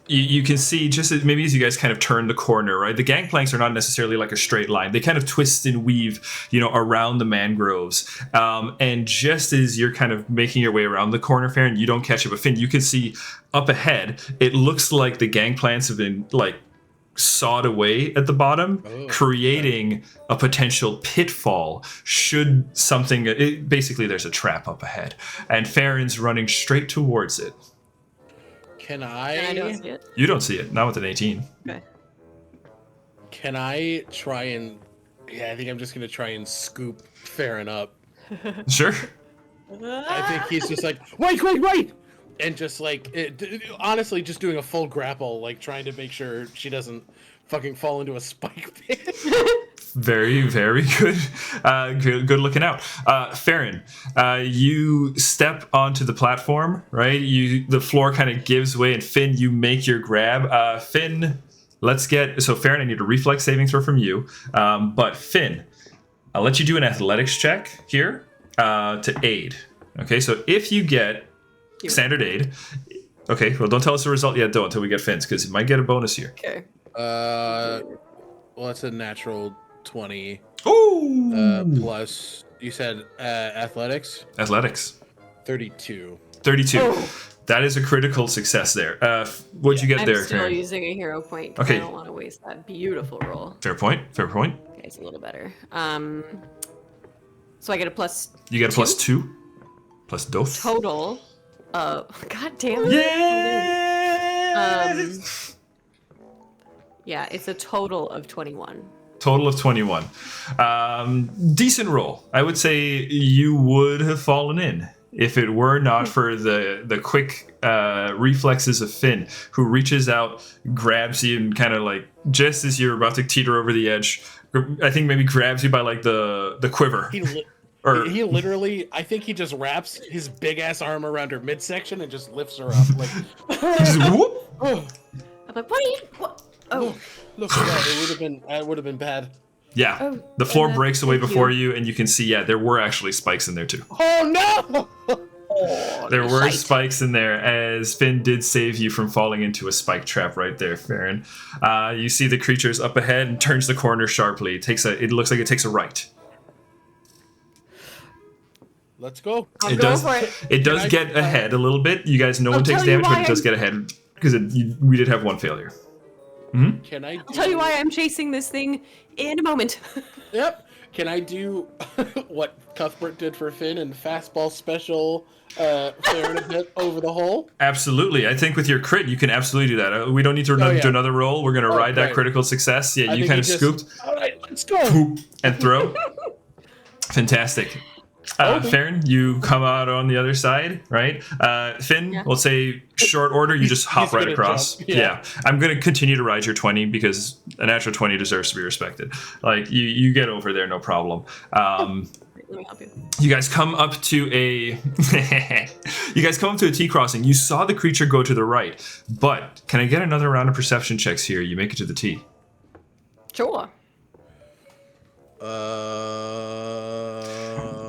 You can see just maybe as you guys kind of turn the corner, right? The gangplanks are not necessarily like a straight line. They kind of twist and weave, around the mangroves. And just as you're kind of making your way around the corner, Farryn, you don't catch it, but Finn, you can see up ahead, it looks like the gangplanks have been like sawed away at the bottom, creating a potential pitfall should something... basically, there's a trap up ahead. And Farron's running straight towards it. Can I don't see it. You don't see it, not with an 18. Okay. Can I try and... Yeah, I think I'm just going to try and scoop Farryn up. Sure. I think he's just like, wait! And just like, honestly, just doing a full grapple, like trying to make sure she doesn't fucking fall into a spike pit. Very, very good. Good looking out. Farryn, you step onto the platform, right? The floor kind of gives way, and Finn, you make your grab. Finn, so Farryn, I need a reflex saving throw from you. But Finn, I'll let you do an athletics check here to aid. Okay, so if you get standard aid. Okay, well, don't tell us the result yet, though, until we get Finn's, because it might get a bonus here. Okay. Well, that's a natural 20. Ooh! Plus, you said athletics? Athletics. 32. 32. Oh. That is a critical success there. What'd you get there, I'm still Farryn? using a hero point because Okay. I don't want to waste that beautiful roll. Fair point. Okay, it's a little better. So I get a plus... You get a plus 2. Plus dos. Total. God damn it. Yeah! Yeah, it's a total of 21. Total of 21. Decent roll. I would say you would have fallen in if it were not for the quick reflexes of Finn, who reaches out, grabs you, and kind of like, just as you're about to teeter over the edge, I think maybe grabs you by like the quiver. He literally, I think he just wraps his big ass arm around her midsection and just lifts her up. Like, just whoop. I'm like, what? Oh. Look at that. It would have been bad. Yeah. Oh, the floor and breaks away thank before you, and you can see, there were actually spikes in there too. Oh no! There were spikes in there, as Finn did save you from falling into a spike trap right there, Farryn. You see the creature's up ahead and turns the corner sharply. It looks like it takes a right. Let's go. I'm going for it. It does get ahead a little bit. You guys, no one takes damage, but it does get ahead because we did have one failure. Can I? I'll tell you why I'm chasing this thing in a moment. Yep. Can I do what Cuthbert did for Finn and fastball special Farryn a bit over the hole? Absolutely. I think with your crit, you can absolutely do that. We don't need to do another roll. We're going to ride that critical success. Yeah, you kind of scooped. All right, let's go. Poop, and throw. Fantastic. Farryn, you come out on the other side, right? Finn, we'll say short order, you just hop right across. Yeah. I'm going to continue to ride your 20 because a natural 20 deserves to be respected. Like, you get over there, no problem. Let me help you. You guys come up to a T crossing. You saw the creature go to the right, but can I get another round of perception checks here? You make it to the T. Sure.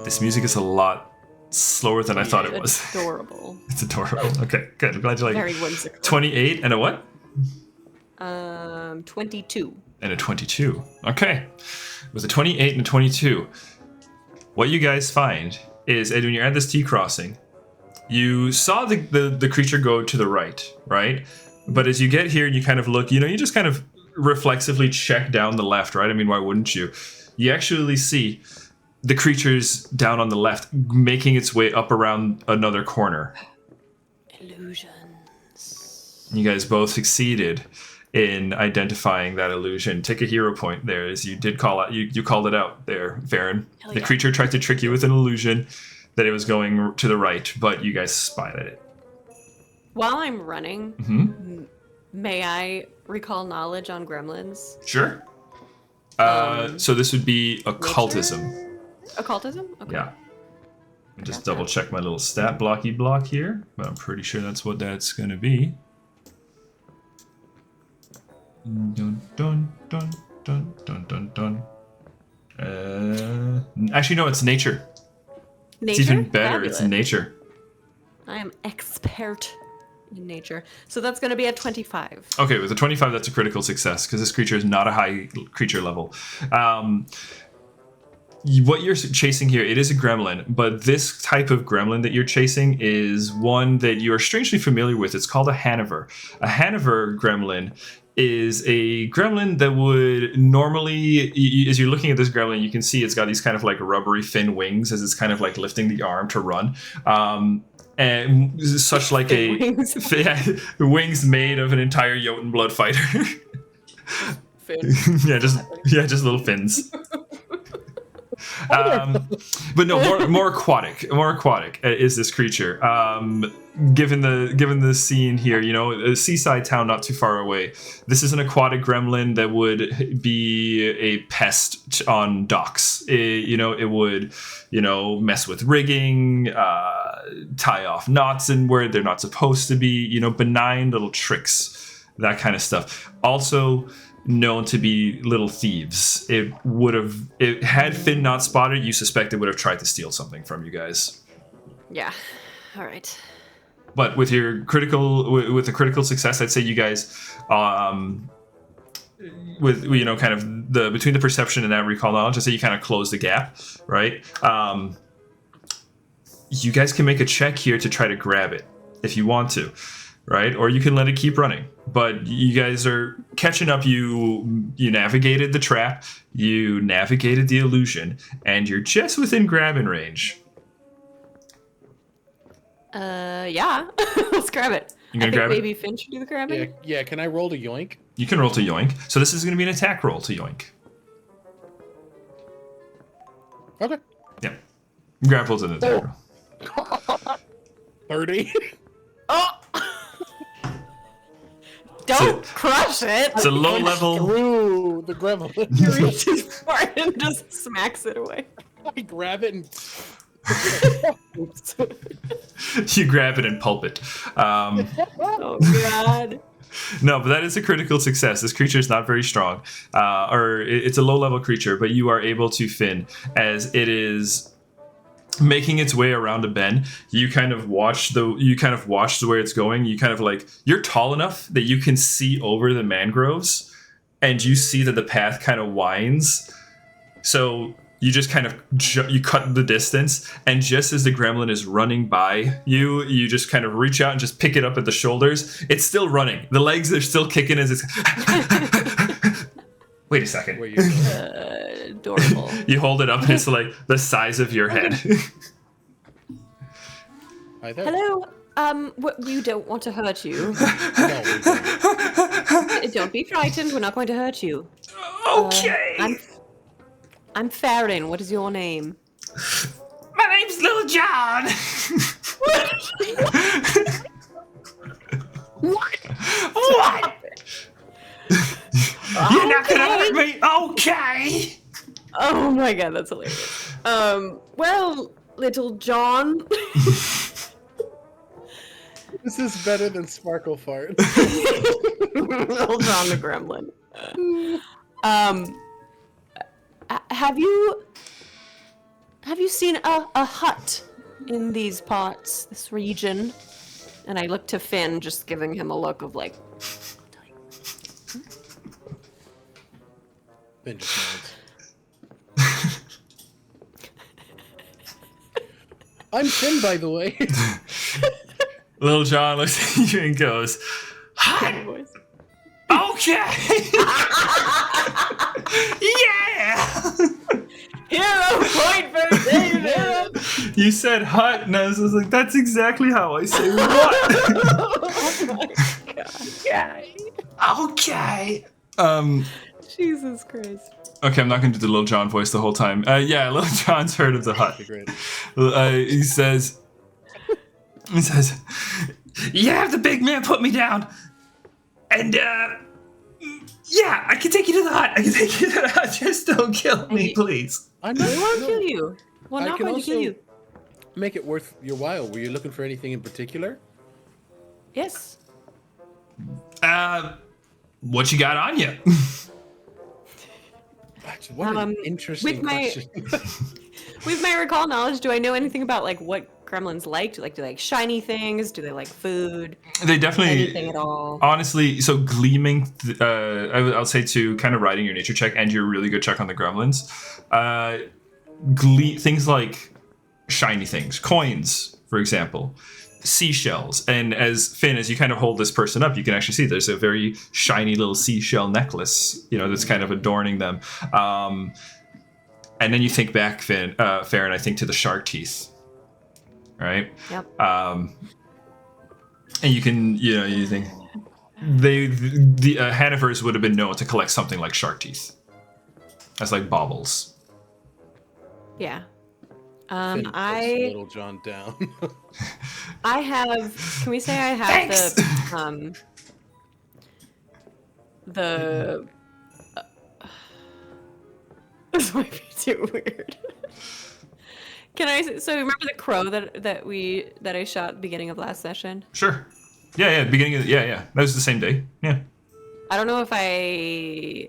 This music is a lot slower than I thought it was. Adorable. It's adorable. Okay, good. I'm glad you like it. Very whimsical. 28 and a what? 22. And a 22. Okay. With a 28 and a 22, what you guys find is, and when you're at this T crossing, you saw the creature go to the right? But as you get here and you kind of look, you just kind of reflexively check down the left, right? I mean, why wouldn't you? You actually see the creature's down on the left, making its way up around another corner. Illusions. You guys both succeeded in identifying that illusion. Take a hero point there, as you did call out. You called it out there, Farryn. The creature tried to trick you with an illusion that it was going to the right, but you guys spied at it. While I'm running, may I recall knowledge on gremlins? Sure. So this would be occultism. Occultism? Okay. Yeah. Just double check my little stat block here, but I'm pretty sure that's what that's gonna be. Dun dun dun dun dun dun dun. Actually, no, it's nature. It's even better. Fabulous. It's nature. I am expert in nature. So that's going to be at 25. Okay, with a 25, that's a critical success because this creature is not a high creature level. What you're chasing here, it is a gremlin, but this type of gremlin that you're chasing is one that you are strangely familiar with. It's called a Hanover. A Hanover gremlin is a gremlin that would normally, as you're looking at this gremlin, you can see it's got these kind of like rubbery fin wings as it's kind of like lifting the arm to run. And such like a wings made of an entire Jotun blood fighter. yeah, just little fins. But no, more aquatic is this creature. Given the scene here, you know, a seaside town not too far away, this is an aquatic gremlin that would be a pest on docks. It would, mess with rigging, tie off knots and where they're not supposed to be, benign little tricks, that kind of stuff. Also known to be little thieves. It had Finn not spotted, you suspect it would have tried to steal something from you guys. Yeah. All right. But with the critical success, I'd say you guys, with kind of between the perception and that recall knowledge, I'd say you kind of close the gap, right? You guys can make a check here to try to grab it if you want to, right? Or you can let it keep running. But you guys are catching up. You navigated the trap, you navigated the illusion, and you're just within grabbing range. Yeah. Let's grab it. You gonna grab maybe it? Finn should do the grabbing. Yeah. Can I roll to yoink? You can roll to yoink. So this is going to be an attack roll to yoink. Okay. Yeah. Grapple's an attack roll. 30. Oh! Don't crush it! It's a low level. Through the gremlin. He reaches for it and just smacks it away. I grab it and. You grab it and pulp it. Oh god. No, but that is a critical success. This creature is not very strong, it's a low-level creature, but you are able to Finn as it is making its way around a bend. You kind of watch where it's going. You kind of you're tall enough that you can see over the mangroves, and you see that the path kind of winds. So you just kind of you cut the distance, and just as the gremlin is running by you, you just kind of reach out and just pick it up at the shoulders. It's still running. The legs are still kicking as it's. Wait a second. Adorable. You hold it up, and it's like the size of your head. Hi there. Hello. We don't want to hurt you. No, we don't. Don't be frightened. We're not going to hurt you. Okay. I'm Farryn. What is your name? My name's Lil John. What? What? You're not gonna hurt me, okay? Oh my god, that's hilarious. Well, Little John. This is better than Sparkle Fart. Little John the Gremlin. Have you seen a hut in these parts, this region? And I look to Finn, just giving him a look of like. Finn just nods. I'm Finn, by the way. Lil John looks at you and goes, "Hot. Okay. Yeah. Hero point for David. You said hut, and I was just like, that's exactly how I say what. Oh my god. Yeah. Okay. Jesus Christ. Okay, I'm not going to do the Lil John voice the whole time. Yeah, Lil John's heard of the hut. Great. He says, "Yeah, have the big man put me down, and yeah, I can take you to the hut. Just don't kill me, please." I'm We won't kill you. We're not going to kill you. make it worth your while, were you looking for anything in particular? Yes. What you got on you? What an interesting question. With my recall knowledge, do I know anything about like what gremlins like? Do they like shiny things? Do they like food? They definitely Anything at all? Honestly, so gleaming. I'll say to kind of riding your nature check and your really good check on the gremlins. Things like shiny things, coins, for example, seashells, and as Finn, as you kind of hold this person up, you can actually see there's a very shiny little seashell necklace, that's kind of adorning them. And then you think back, Farryn, I think to the shark teeth, right? Yep. And you can, you think the Hannafers would have been known to collect something like shark teeth as like baubles. Yeah. Finn puts Lil John down. I have. Can we say I have the this might be too weird. Can I? So remember the crow that I shot at the beginning of last session? Sure. Yeah. Beginning of yeah. That was the same day. Yeah. I don't know if I.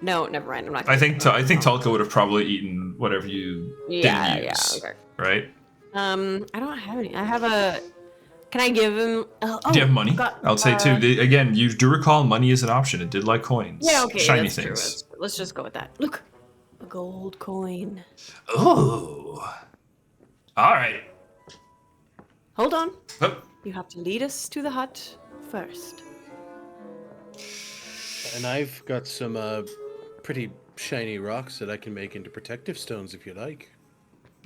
No, never mind. I'm not. I think Tulka would have probably eaten whatever you didn't use. Yeah. Okay. Right. I don't have any. I have a. Can I give him? Do you have money? I'll say too. Again, you do recall money is an option. It did like coins. Yeah. Okay. Shiny that's things. True. Let's just go with that. Look, a gold coin. Oh. All right. Hold on. Oh. You have to lead us to the hut first. And I've got some pretty shiny rocks that I can make into protective stones if you like.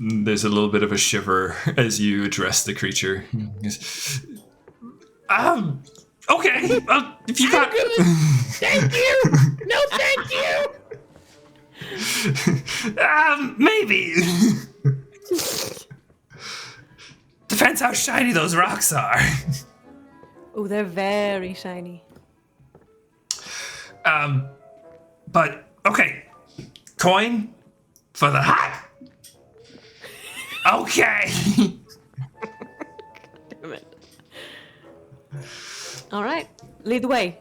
There's a little bit of a shiver as you address the creature. Okay. If you got... Thank you! No, thank you! Maybe. Depends how shiny those rocks are. Oh, they're very shiny. But, okay. Coin for the hut. Okay. Damn it. All right, lead the way.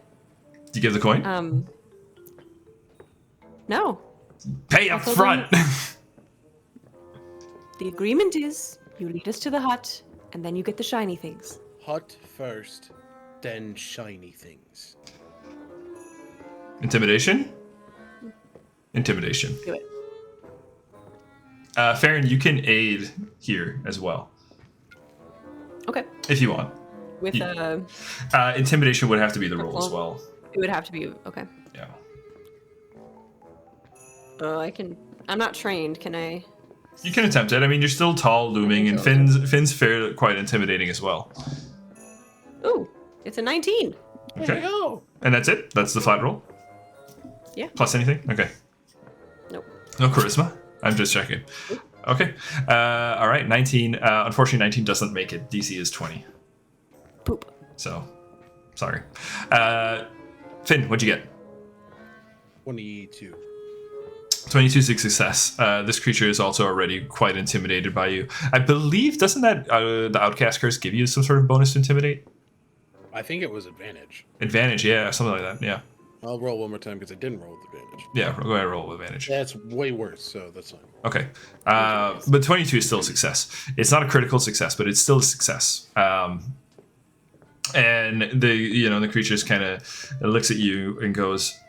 Do you give the coin? No. Pay up front. The agreement is you lead us to the hut, and then you get the shiny things. Hut first, then shiny things. Intimidation? Intimidation. Do it. Farryn, you can aid here as well. Okay. If you want. With intimidation would have to be the roll as well. It would have to be okay. Yeah. I can. I'm not trained. Can I? You can attempt it. I mean, you're still tall, looming, and Finn's quite intimidating as well. Ooh, it's a 19. Okay. There you go. And that's it? That's the flat roll? Yeah. Plus anything? Okay. Nope. No charisma? I'm just checking. Okay. All right, 19. Unfortunately, 19 doesn't make it. DC is 20. Poop. So, sorry. Finn, what'd you get? 22. 22 is a success. This creature is also already quite intimidated by you. I believe, doesn't that the Outcast Curse give you some sort of bonus to intimidate? I think it was advantage. Advantage, yeah, something like that, yeah. I'll roll one more time because I didn't roll with advantage. Yeah, go ahead and roll with advantage. That's way worse, so that's fine. Okay. But 22 is still a success. It's not a critical success, but it's still a success. And the creature just kind of looks at you and goes,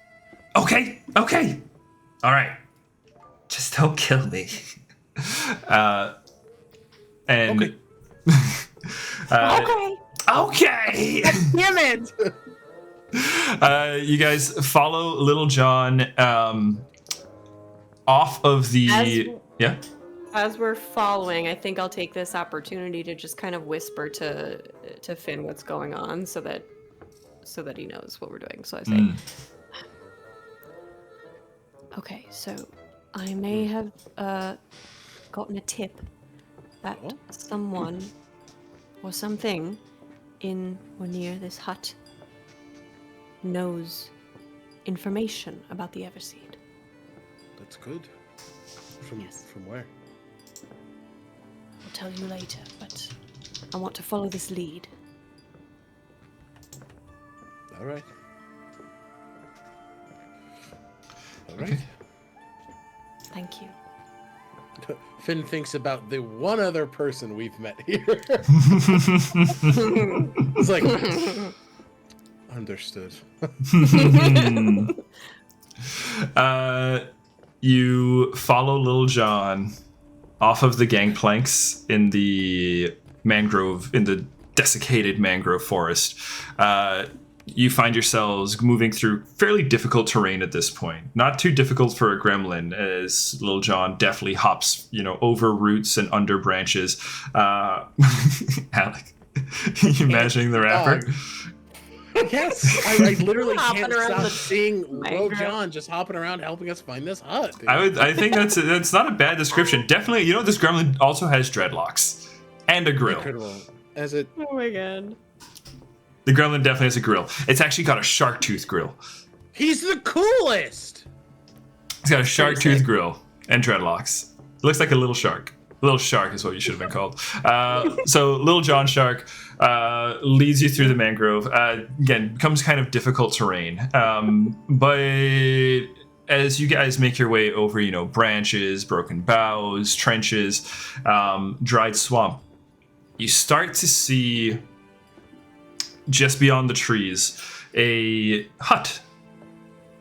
okay, all right. Just don't kill me. And okay. Damn it! You guys follow Lil John off of the As we're following, I think I'll take this opportunity to just kind of whisper to Finn what's going on, so that he knows what we're doing. So I say, okay, so I may have gotten a tip that someone or something in or near this hut knows information about the Everseed. That's good. From where? I'll tell you later, but I want to follow this lead. All right. All right. Thank you. Finn thinks about the one other person we've met here. It's like, understood. You follow Lil John off of the gangplanks in the desiccated mangrove forest. You find yourselves moving through fairly difficult terrain at this point. Not too difficult for a gremlin, as Lil John definitely hops, over roots and under branches. Alec, you imagining the rapper? Yes, I literally Hopping can't around stop the seeing Lil mangrove. John just hopping around helping us find this hut. Dude. I think that's not a bad description. Definitely, this gremlin also has dreadlocks and a grill. Incredible. As it Oh my god. The gremlin definitely has a grill. It's actually got a shark tooth grill. He's the coolest. It's got a shark tooth grill and dreadlocks. It looks like a little shark. Little Shark is what you should have been called. So Lil John Shark leads you through the mangrove. Again, becomes kind of difficult terrain. But as you guys make your way over, branches, broken boughs, trenches, dried swamp, you start to see just beyond the trees a hut.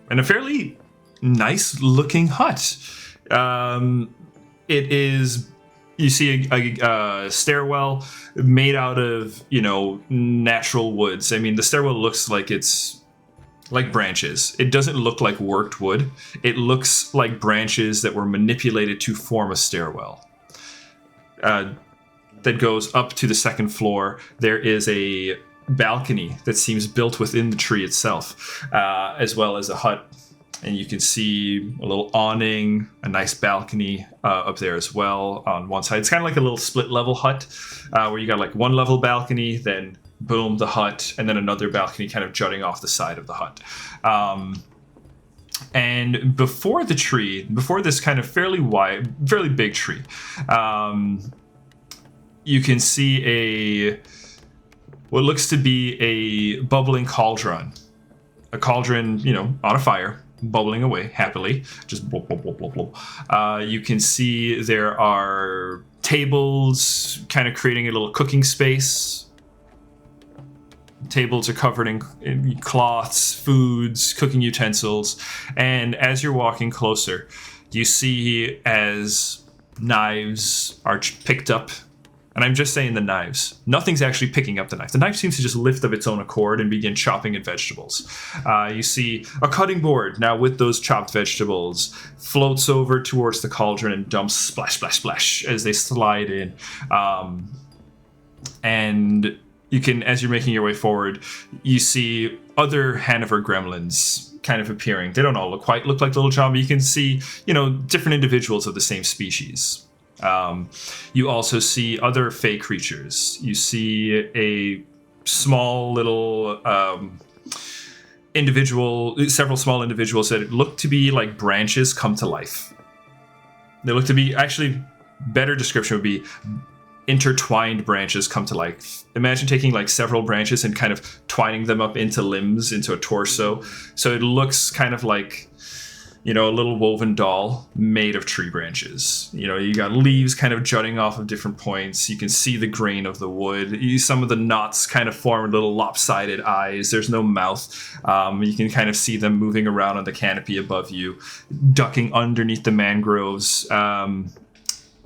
And a fairly nice looking hut. It is... You see a stairwell made out of, natural woods. I mean, the stairwell looks like it's like branches. It doesn't look like worked wood. It looks like branches that were manipulated to form a stairwell. That goes up to the second floor. There is a balcony that seems built within the tree itself, as well as a hut. And you can see a little awning, a nice balcony up there as well on one side. It's kind of like a little split level hut where you got like one level balcony, then boom, the hut, and then another balcony kind of jutting off the side of the hut. And before this kind of fairly big tree, you can see what looks to be a bubbling cauldron. A cauldron, on a fire. Bubbling away happily, just blop, blop, blop, blop, blop. You can see there are tables kind of creating a little cooking space. Tables are covered in cloths, foods, cooking utensils, and as you're walking closer, you see as knives are picked up. And I'm just saying the knives. Nothing's actually picking up the knife. The knife seems to just lift of its own accord and begin chopping at vegetables. You see a cutting board now with those chopped vegetables floats over towards the cauldron and dumps splash, splash, splash as they slide in. And you can, as you're making your way forward, you see other Hanover gremlins kind of appearing. They don't all look like Lil John, but you can see, different individuals of the same species. You also see other fey creatures. You see a small little several small individuals that look to be like branches come to life. They look to be, actually, better description would be intertwined branches come to life. Imagine taking like several branches and kind of twining them up into limbs, into a torso. So it looks kind of like, a little woven doll made of tree branches. You got leaves kind of jutting off of different points. You can see the grain of the wood. Some of the knots kind of form little lopsided eyes. There's no mouth. You can kind of see them moving around on the canopy above you, ducking underneath the mangroves.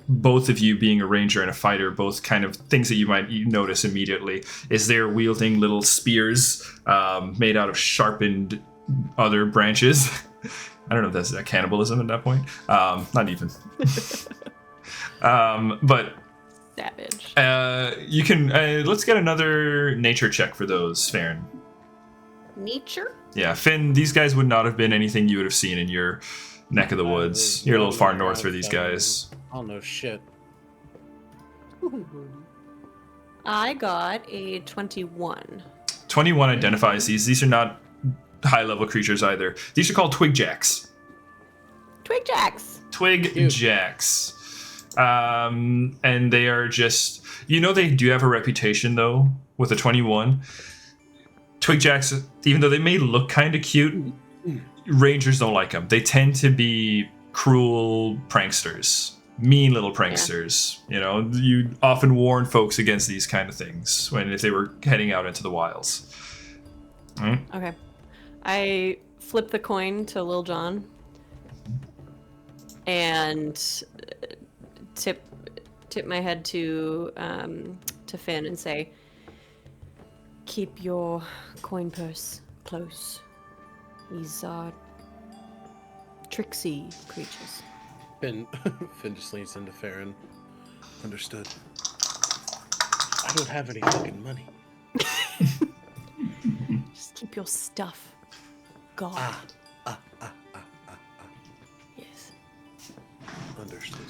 Both of you being a ranger and a fighter, both kind of things that you might notice immediately, is they're wielding little spears made out of sharpened other branches. I don't know if that's cannibalism at that point. Not even. But savage. You can let's get another nature check for those, Farryn. Nature? Yeah, Finn, these guys would not have been anything you would have seen in your neck of the woods. You're a little far north for these guys. Oh no shit. I got a 21. 21 identifies these. These are not high-level creatures either. These are called twigjacks. Twig Jacks. Twig Cute. Jacks. And they are just, they do have a reputation though with a 21. Twig Jacks, even though they may look kind of cute, Rangers don't like them. They tend to be cruel pranksters, mean little pranksters. You often warn folks against these kind of things if they were heading out into the wilds. Okay. I flip the coin to Lil John and tip my head to Finn and say, keep your coin purse close. These are tricksy creatures. Finn just leans into Farryn. Understood. I don't have any fucking money. Just keep your stuff guarded. Yes. Understood.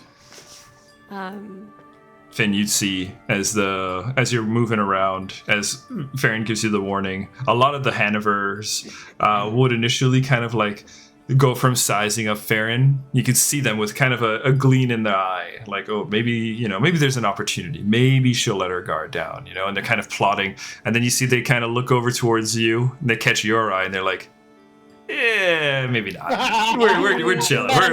Finn, you'd see as you're moving around, as Farryn gives you the warning, a lot of the Hanovers would initially kind of like go from sizing up Farryn. You could see them with kind of a gleam in their eye, like, oh, maybe there's an opportunity. Maybe she'll let her guard down, and they're kind of plotting. And then you see they kind of look over towards you, and they catch your eye, and they're like, yeah, maybe not. We're chilling. We're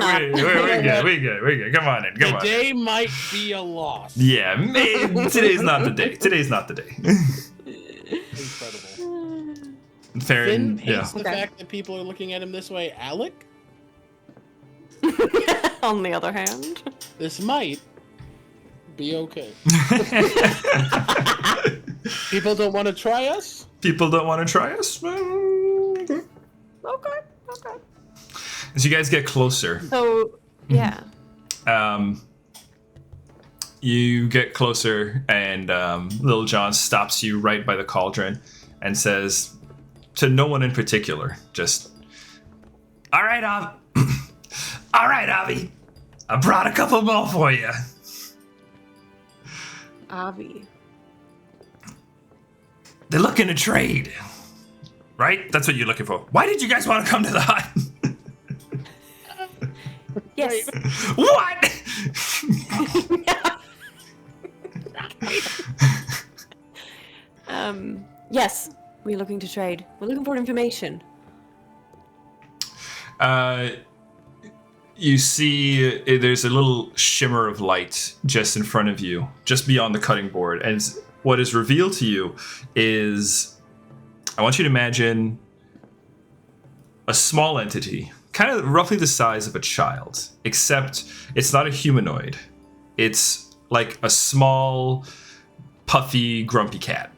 good. Come on in. Today might be a loss. Yeah, today's not the day. Incredible. Farryn, Finn hates the fact that people are looking at him this way. Alec? On the other hand. This might be okay. People don't want to try us? Okay. As you guys get closer, So, yeah. you get closer, and Lil John stops you right by the cauldron and says, to no one in particular, just, all right, Avi, I brought a couple more for you. Avi. They're looking to trade, right? That's what you're looking for. Why did you guys want to come to the hut? Yes. What? Yes. We're looking to trade. We're looking for information. You see there's a little shimmer of light just in front of you, just beyond the cutting board. And what is revealed to you is, I want you to imagine a small entity, kind of roughly the size of a child, except it's not a humanoid. It's like a small, puffy, grumpy cat.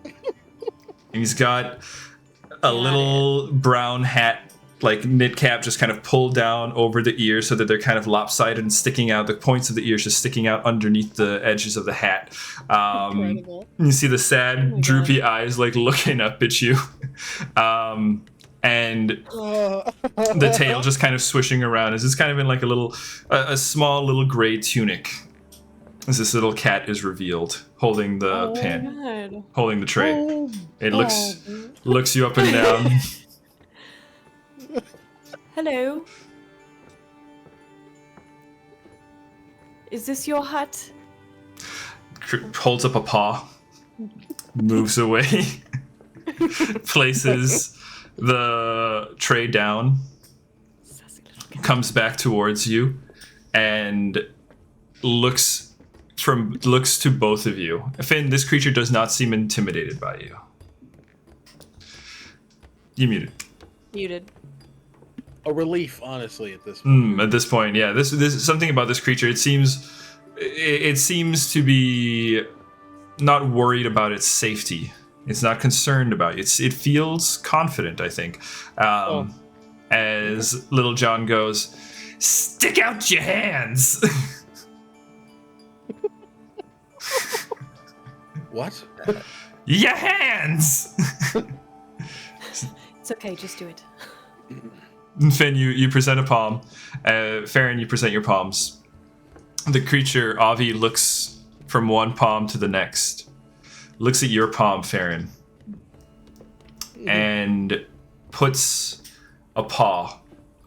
And he's got a little brown hat, like knit cap, just kind of pulled down over the ears so that they're kind of lopsided and sticking out. The points of the ears just sticking out underneath the edges of the hat. You see the sad, droopy eyes like looking up at you. And the tail just kind of swishing around. It's just kind of in like a small little gray tunic. As this little cat is revealed, holding the pan, holding the tray. It looks you up and down. Hello. Is this your hut? Holds up a paw, moves away, places the tray down, comes back towards you, and looks to both of you. Finn, this creature does not seem intimidated by you. You muted. A relief, honestly, at this point. At this point, yeah. This is something about this creature. It seems to be not worried about its safety. It's not concerned about it. It feels confident, I think. As Lil John goes, stick out your hands. What? Your hands. It's okay, just do it. Finn, you present a palm. Farryn, you present your palms. The creature, Avi, looks from one palm to the next. Looks at your palm, Farryn. And puts a paw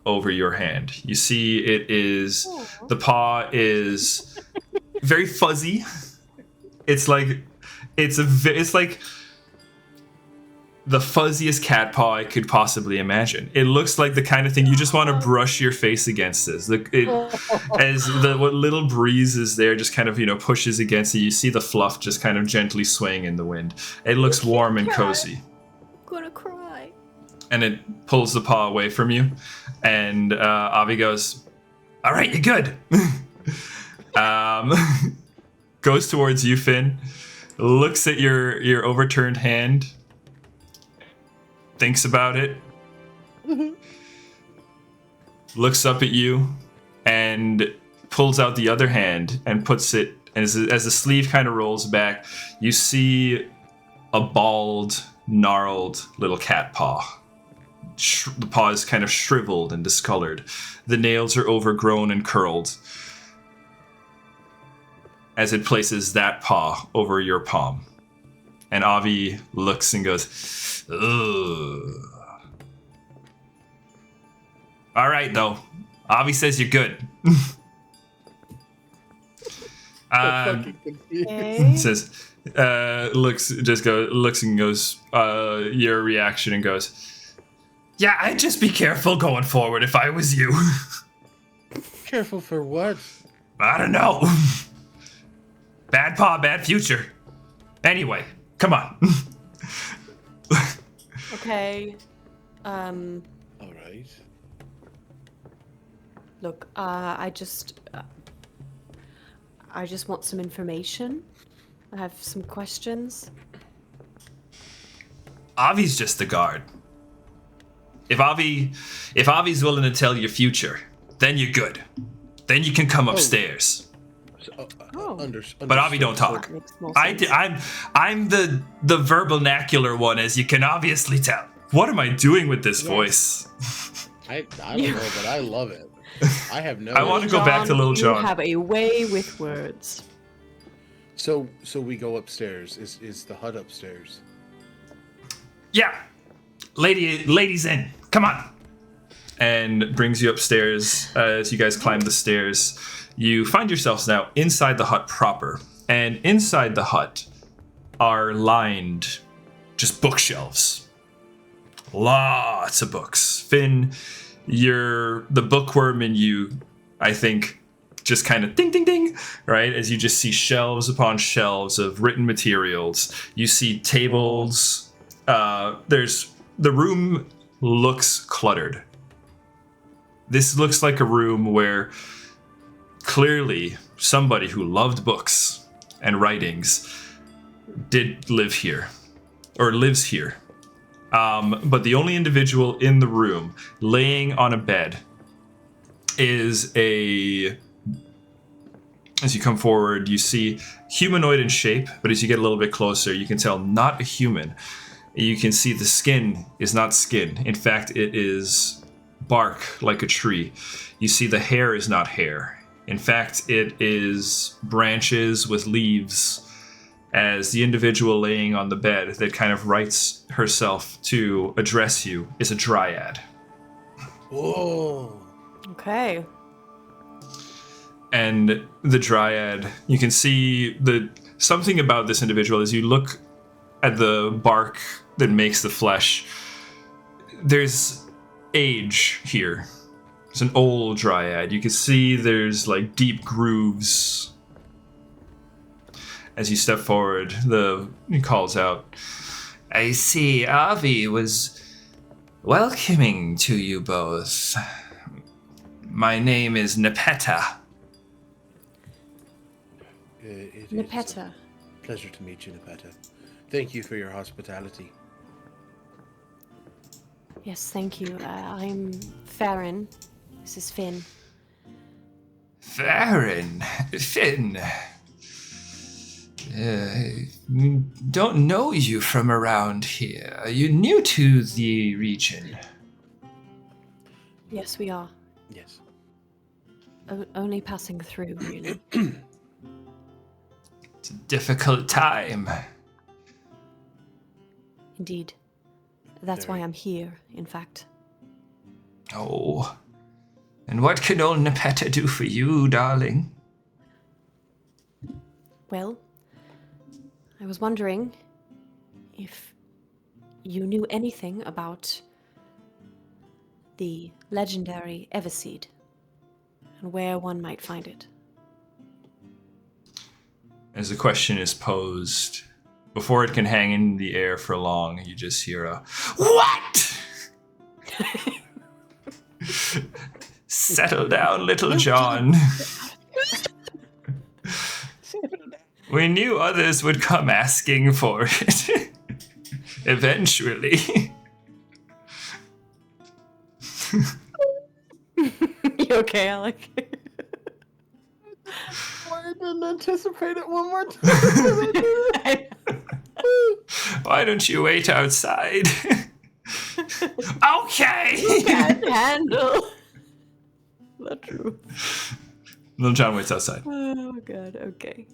over your hand. You see the paw is very fuzzy. It's like the fuzziest cat paw I could possibly imagine. It looks like the kind of thing you just want to brush your face against this. What little breeze is there just kind of, pushes against it. You see the fluff just kind of gently swaying in the wind. It looks warm and cozy. I'm gonna cry. And it pulls the paw away from you. And Avi goes, all right, you're good. Goes towards you, Finn. Looks at your overturned hand. Thinks about it. Looks up at you. And pulls out the other hand and puts it, as the sleeve kind of rolls back, you see a bald, gnarled little cat paw. The paw is kind of shriveled and discolored. The nails are overgrown and curled. As it places that paw over your palm. And Avi looks and goes, ugh. All right, though. Avi says you're good. Says, looks and goes, your reaction and goes, yeah, I'd just be careful going forward if I was you. Careful for what? I don't know. Bad paw, bad future. Anyway, come on. Okay. All right. Look, I just want some information. I have some questions. Avi's just the guard. If Avi's willing to tell your future, then you're good. Then you can come upstairs. But Avi don't talk. I'm the verbalnacular one, as you can obviously tell. What am I doing with this voice? I don't know, but I love it. I have no. I want to go back to Lil John. You have a way with words. So we go upstairs. Is the hut upstairs? Yeah, ladies in. Come on. And brings you upstairs. As you guys climb the stairs, you find yourselves now inside the hut proper. And inside the hut are lined just bookshelves. Lots of books. Finn, the bookworm in you, I think, just kind of ding, ding, ding, right? As you just see shelves upon shelves of written materials. You see tables. The room looks cluttered. This looks like a room where clearly somebody who loved books and writings did live here, or lives here. But the only individual in the room laying on a bed is as you come forward, you see humanoid in shape, but as you get a little bit closer, you can tell not a human. You can see the skin is not skin. In fact, it is bark like a tree. You see the hair is not hair. In fact, it is branches with leaves, as the individual laying on the bed that kind of writes herself to address you is a dryad. Whoa. Okay. And the dryad, you can see something about this individual as you look at the bark that makes the flesh. There's age here. It's an old dryad. You can see there's like deep grooves. As you step forward, he calls out, I see Avi was welcoming to you both. My name is Nepeta. It Nepeta. is a pleasure to meet you, Nepeta. Thank you for your hospitality. Yes, thank you. I'm Farryn. This is Finn. Farryn, Finn. Don't know you from around here. Are you new to the region? Yes, we are. Yes. Only passing through, really. It's a difficult time. Indeed. That's why I'm here, in fact. Oh, And what can old Nepeta do for you, darling? Well, I was wondering if you knew anything about the legendary Everseed and where one might find it. As the question is posed, before it can hang in the air for long, you just hear a, "What?" Settle down, Little John. We knew others would come asking for it. Eventually. You okay, Alec? I didn't anticipate it one more time. Why don't you wait outside? Okay. Can't handle the truth. Little John waits outside. Oh god, okay.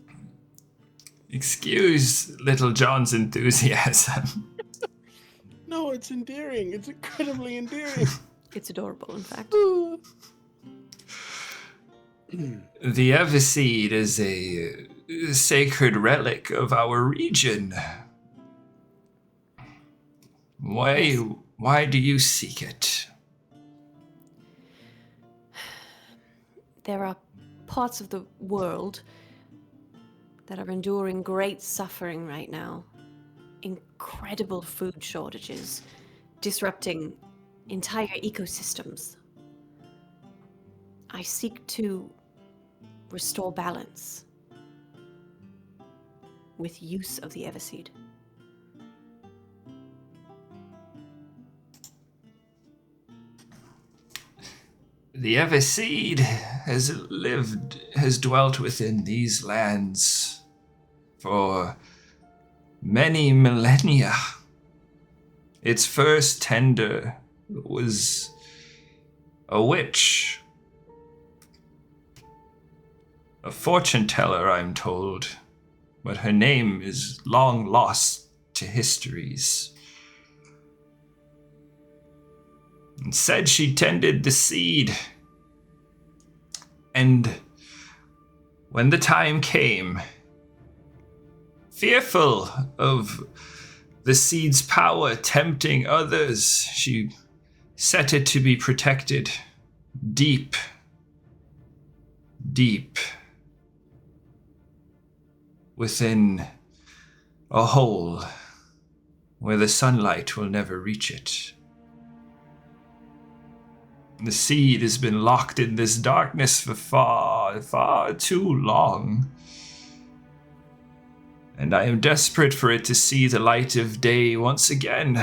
Excuse Little John's enthusiasm. No, it's endearing. It's incredibly endearing. It's adorable, in fact. The Everseed is a sacred relic of our region. Why do you seek it? There are parts of the world that are enduring great suffering right now. Incredible food shortages, disrupting entire ecosystems. I seek to restore balance with use of the Everseed. The Everseed has dwelt within these lands for many millennia. Its first tender was a witch. A fortune teller, I'm told, but her name is long lost to histories. And said she tended the seed. And when the time came, fearful of the seed's power tempting others, she set it to be protected deep within a hole where the sunlight will never reach it. The seed has been locked in this darkness for far, far too long. And I am desperate for it to see the light of day once again.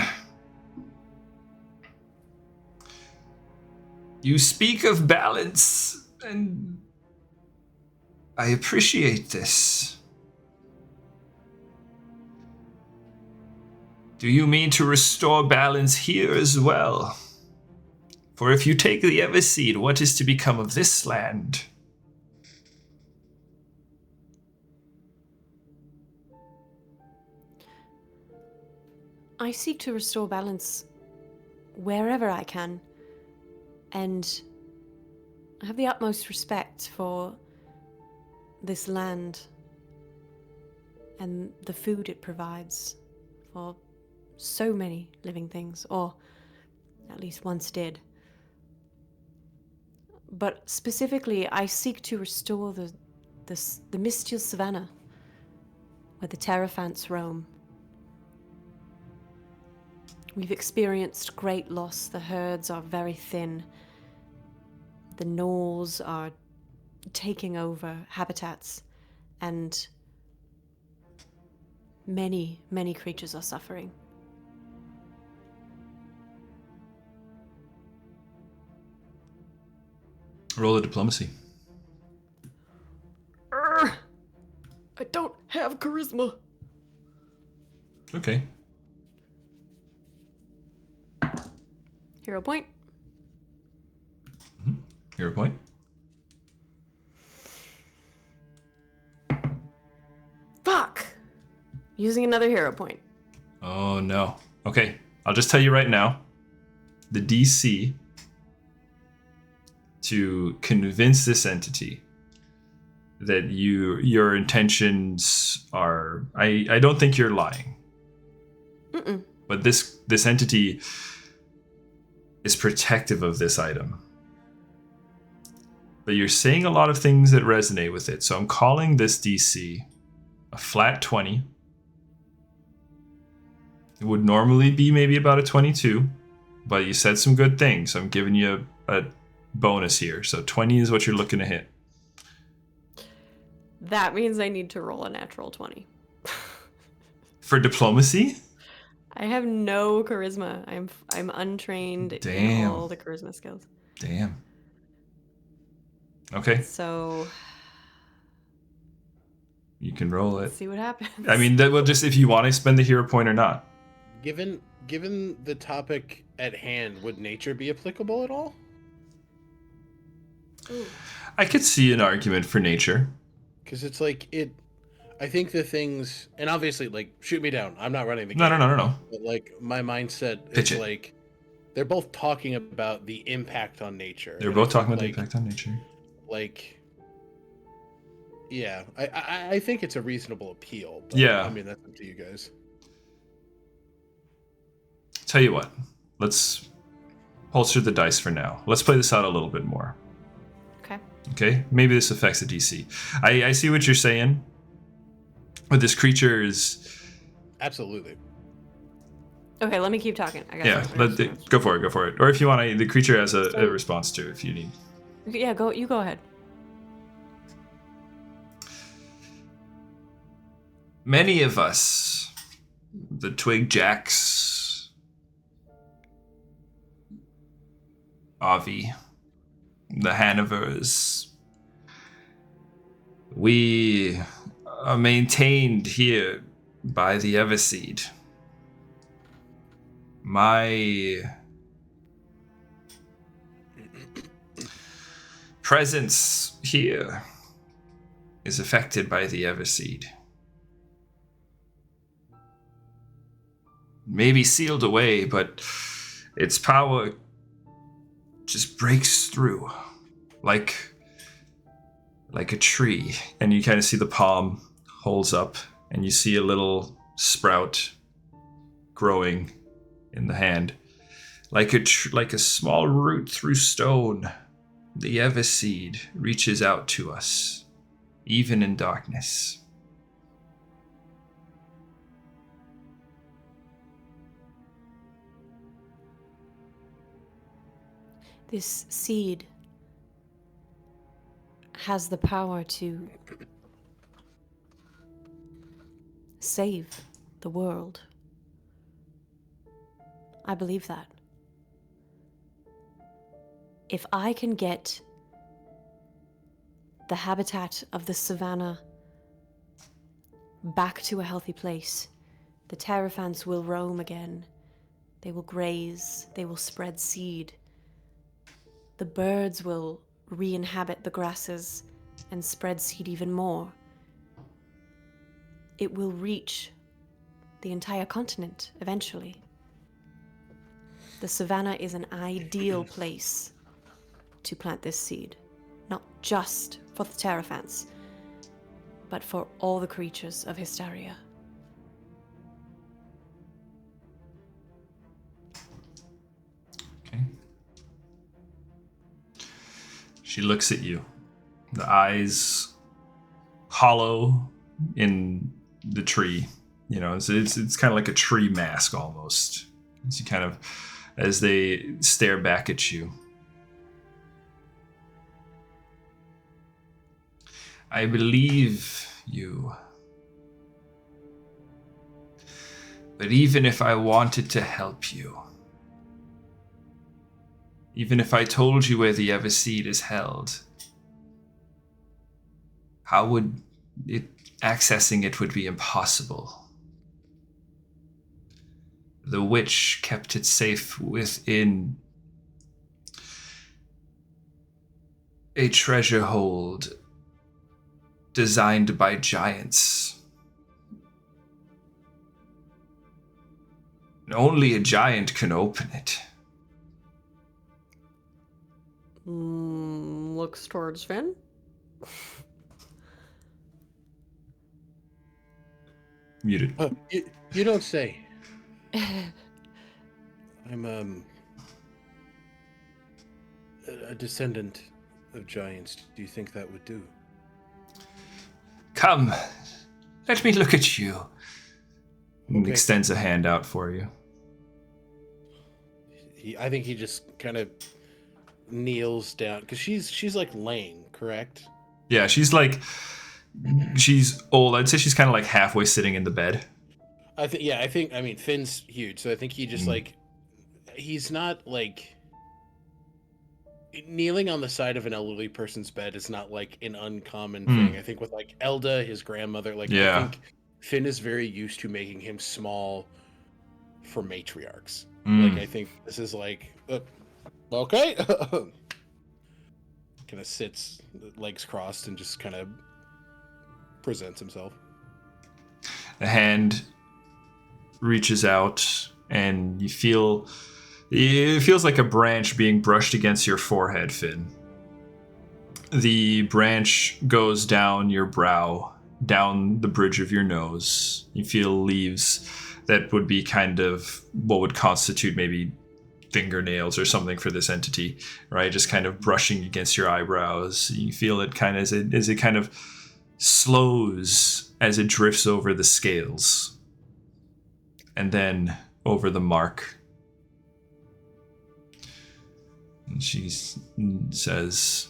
You speak of balance, and I appreciate this. Do you mean to restore balance here as well? For if you take the Everseed, what is to become of this land? I seek to restore balance wherever I can, and I have the utmost respect for this land and the food it provides for so many living things, or at least once did. But specifically, I seek to restore the mystial savannah where the Terraphants roam. We've experienced great loss. The herds are very thin. The gnolls are taking over habitats, and many, many creatures are suffering. Roll a diplomacy. I don't have charisma. Okay. Hero point. Hero point. Fuck! Using another hero point. Oh no. Okay, I'll just tell you right now. The DC to convince this entity that your intentions are. I don't think you're lying. Mm-mm. But this entity is protective of this item. But you're saying a lot of things that resonate with it. So I'm calling this DC a flat 20. It would normally be maybe about a 22, but you said some good things. So I'm giving you a bonus here. So 20 is what you're looking to hit. That means I need to roll a natural 20. For diplomacy? I have no charisma. I'm untrained in all the charisma skills. Damn. Okay. So You can roll it. let's see what happens. I mean, that will just if you want to spend the hero point or not. Given the topic at hand, would nature be applicable at all? Ooh. I could see an argument for nature. Because it's like it. I think the things, and obviously, like, shoot me down. I'm not running the game. No. But like, my mindset Pitch is it. like, they're both talking about the impact on nature. They're And both I talking think, about the like, impact on nature. Like, yeah, I think it's a reasonable appeal. But, Yeah. I mean, that's up to you guys. Tell you what, let's holster the dice for now. Let's play this out a little bit more. Okay. Okay? Maybe this affects the DC. I see what you're saying. But this creature is... Absolutely. Okay, let me keep talking. I got Yeah, something. go for it. Or if you want to, the creature has a response to it if you need. Yeah, go. You go ahead. Many of us, the Twig Jacks, Avi, the Hanovers, we are maintained here by the Everseed. My presence here is affected by the Everseed. Maybe sealed away, but its power just breaks through like a tree. And you kind of see the palm holds up, and you see a little sprout growing in the hand, like a small root through stone. The Everseed reaches out to us, even in darkness. This seed has the power to save the world. I believe that. If I can get the habitat of the savannah back to a healthy place, the Terraphants will roam again. They will graze. They will spread seed. The birds will re-inhabit the grasses and spread seed even more. It will reach the entire continent eventually. The savannah is an ideal place to plant this seed, not just for the Terraphants, but for all the creatures of Histaeria. Okay. She looks at you. The eyes hollow in the tree. You know, it's kind of like a tree mask almost. As they stare back at you. I believe you. But even if I wanted to help you, even if I told you where the Everseed is held, how would accessing it would be impossible. The witch kept it safe within a treasure hold designed by giants. Only a giant can open it. Looks towards Finn. Muted. You don't say. I'm a descendant of giants. Do you think that would do? Come, let me look at you. And Okay. extends a hand out for you. I think he just kind of kneels down because she's like laying, correct? Yeah, she's old. I'd say she's kind of like halfway sitting in the bed. I mean Finn's huge, so I think he just like he's not like kneeling on the side of an elderly person's bed is not like an uncommon thing. I think with like Elda, his grandmother, like Yeah. I think Finn is very used to making him small for matriarchs. Like I think this is like okay. Kind of sits, legs crossed, and just kind of presents himself. The hand reaches out, and it feels like a branch being brushed against your forehead, Finn. The branch goes down your brow, down the bridge of your nose. You feel leaves that would be kind of what would constitute maybe fingernails or something for this entity, right? Just kind of brushing against your eyebrows. You feel it kind of as it kind of slows as it drifts over the scales and then over the mark. And she says,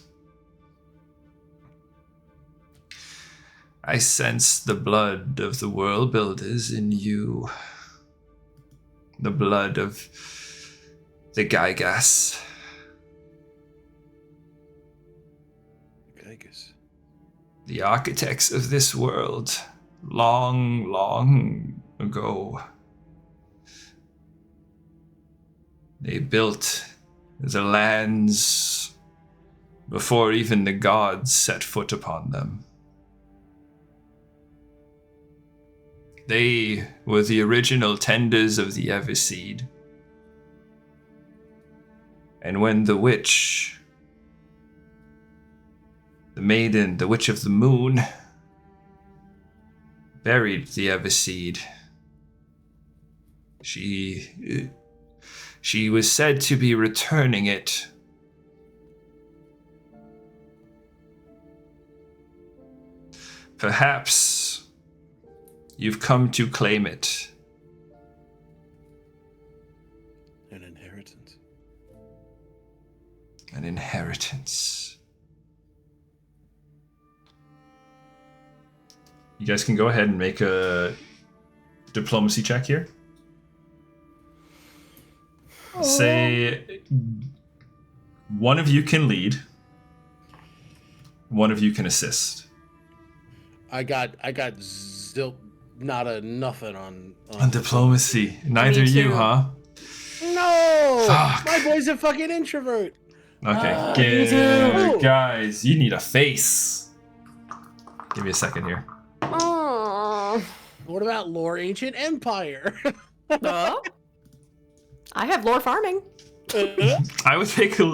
I sense the blood of the world builders in you. The blood of the Gygas. Gygas. The architects of this world, long, long ago. They built the lands before even the gods set foot upon them. They were the original tenders of the Everseed. And when the witch, the maiden, the witch of the moon, buried the Everseed, she was said to be returning it. Perhaps you've come to claim it. An inheritance. An inheritance. You guys can go ahead and make a diplomacy check here. Say one of you can lead, one of you can assist. I got not nothing on Diplomacy. Neither Me you, too. huh? No, Fuck. my boy's a fucking introvert. Okay, me too. guys, you need a face. Give me a second here. Oh. What about lore ancient empire? I have lore farming. I would take a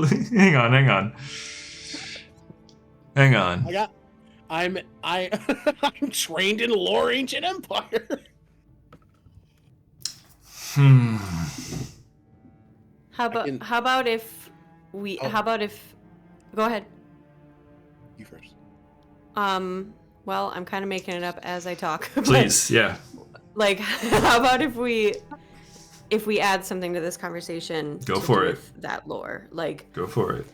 hang on. I'm trained in lore ancient empire. How about if go ahead. You first. Well, I'm kind of making it up as I talk. but, Please, yeah. Like, how about if we add something to this conversation? Go to for do it. with that lore, like, Go for it.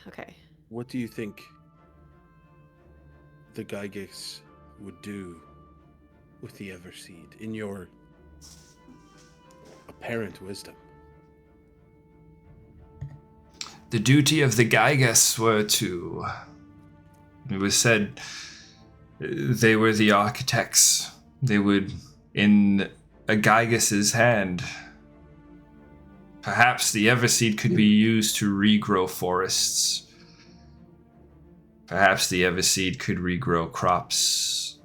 Okay. What do you think the Gygas would do with the Everseed, in your apparent wisdom? The duty of the Gygas were to... It was said they were the architects. They would, in a Gygas's hand, perhaps the Everseed could be used to regrow forests. Perhaps the Everseed could regrow crops.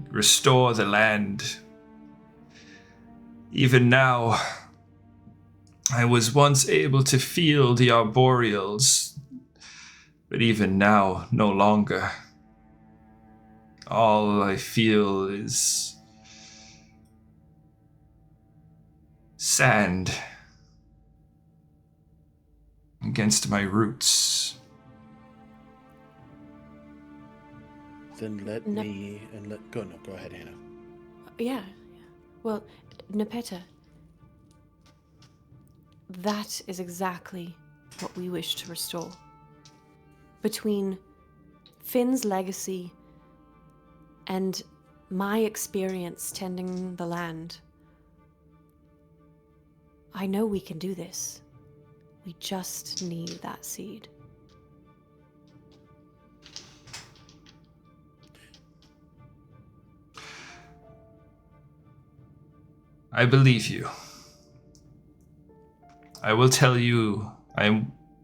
Restore the land. Even now, I was once able to feel the arboreals, but even now, no longer. All I feel is sand against my roots. Then let me and let go. No, go ahead, Hannah. Yeah. Well, Nepeta, that is exactly what we wish to restore. Between Finn's legacy and my experience tending the land, I know we can do this. We just need that seed. I believe you. I will tell you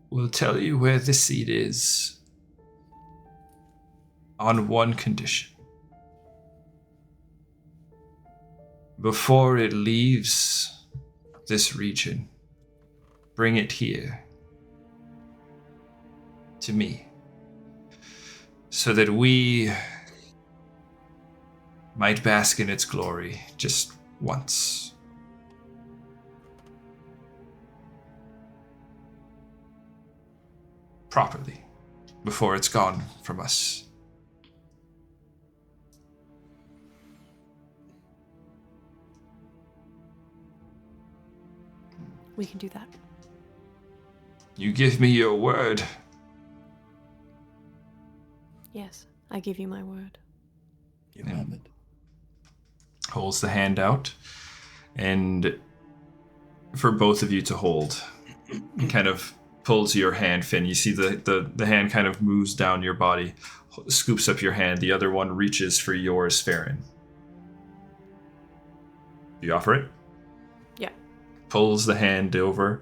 where the seed is. On one condition. Before it leaves this region, bring it here. To me. So that we might bask in its glory just once. Properly. Before it's gone from us. We can do that. You give me your word. Yes, I give you my word. You have it. Holds the hand out, and for both of you to hold, kind of pulls your hand, Finn. You see the hand kind of moves down your body, scoops up your hand. The other one reaches for yours, Farryn. You offer it? Yeah. Pulls the hand over.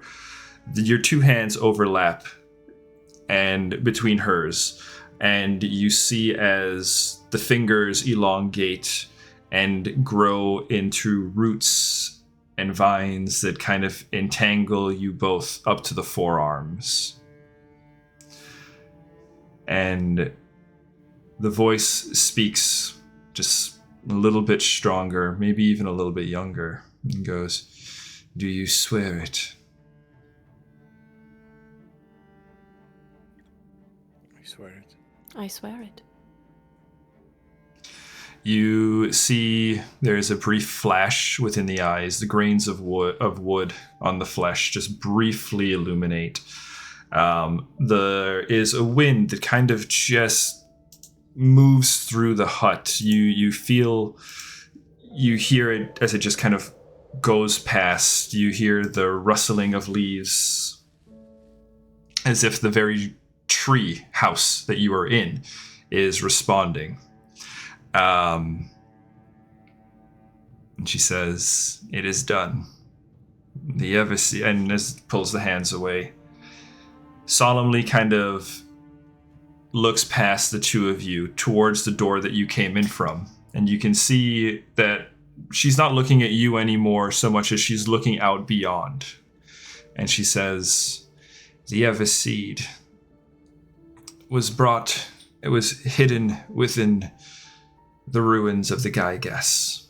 Your two hands overlap, and between hers, and you see as the fingers elongate and grow into roots and vines that kind of entangle you both up to the forearms. And the voice speaks just a little bit stronger, maybe even a little bit younger, and goes, "Do you swear it?" I swear it. I swear it. You see there's a brief flash within the eyes. The grains of wood on the flesh just briefly illuminate. There is a wind that kind of just moves through the hut. You hear it as it just kind of goes past. You hear the rustling of leaves, as if the very tree house that you are in is responding. And she says, "It is done." The Everseed, and as pulls the hands away, solemnly kind of looks past the two of you towards the door that you came in from. And you can see that she's not looking at you anymore so much as she's looking out beyond. And she says, "The Everseed it was hidden within the ruins of the Gyges,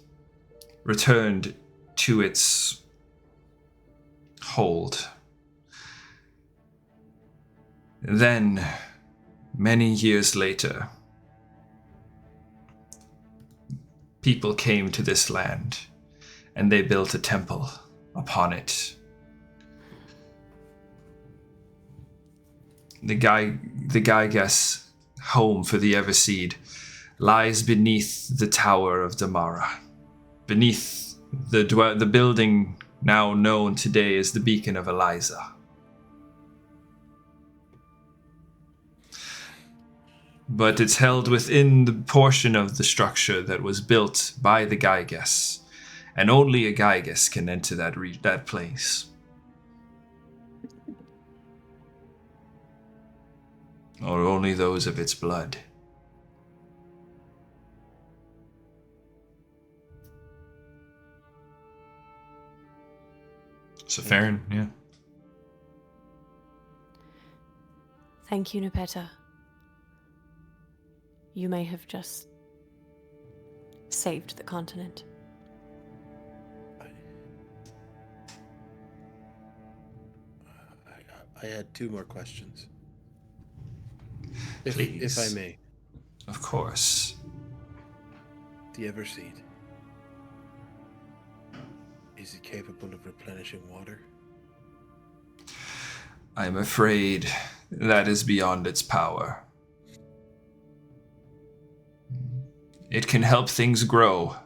returned to its hold. Then, many years later, people came to this land, and they built a temple upon it. The Gyges home for the Everseed lies beneath the Tower of Damara, beneath the building now known today as the Beacon of Eliza. But it's held within the portion of the structure that was built by the Gyges, and only a Gyges can enter that place. Or only those of its blood. So Farryn, yeah. Thank you, Nepeta. You may have just saved the continent. I had 2 more questions. Please. If I may. Of course. The Everseed. Is it capable of replenishing water? I'm afraid that is beyond its power. It can help things grow,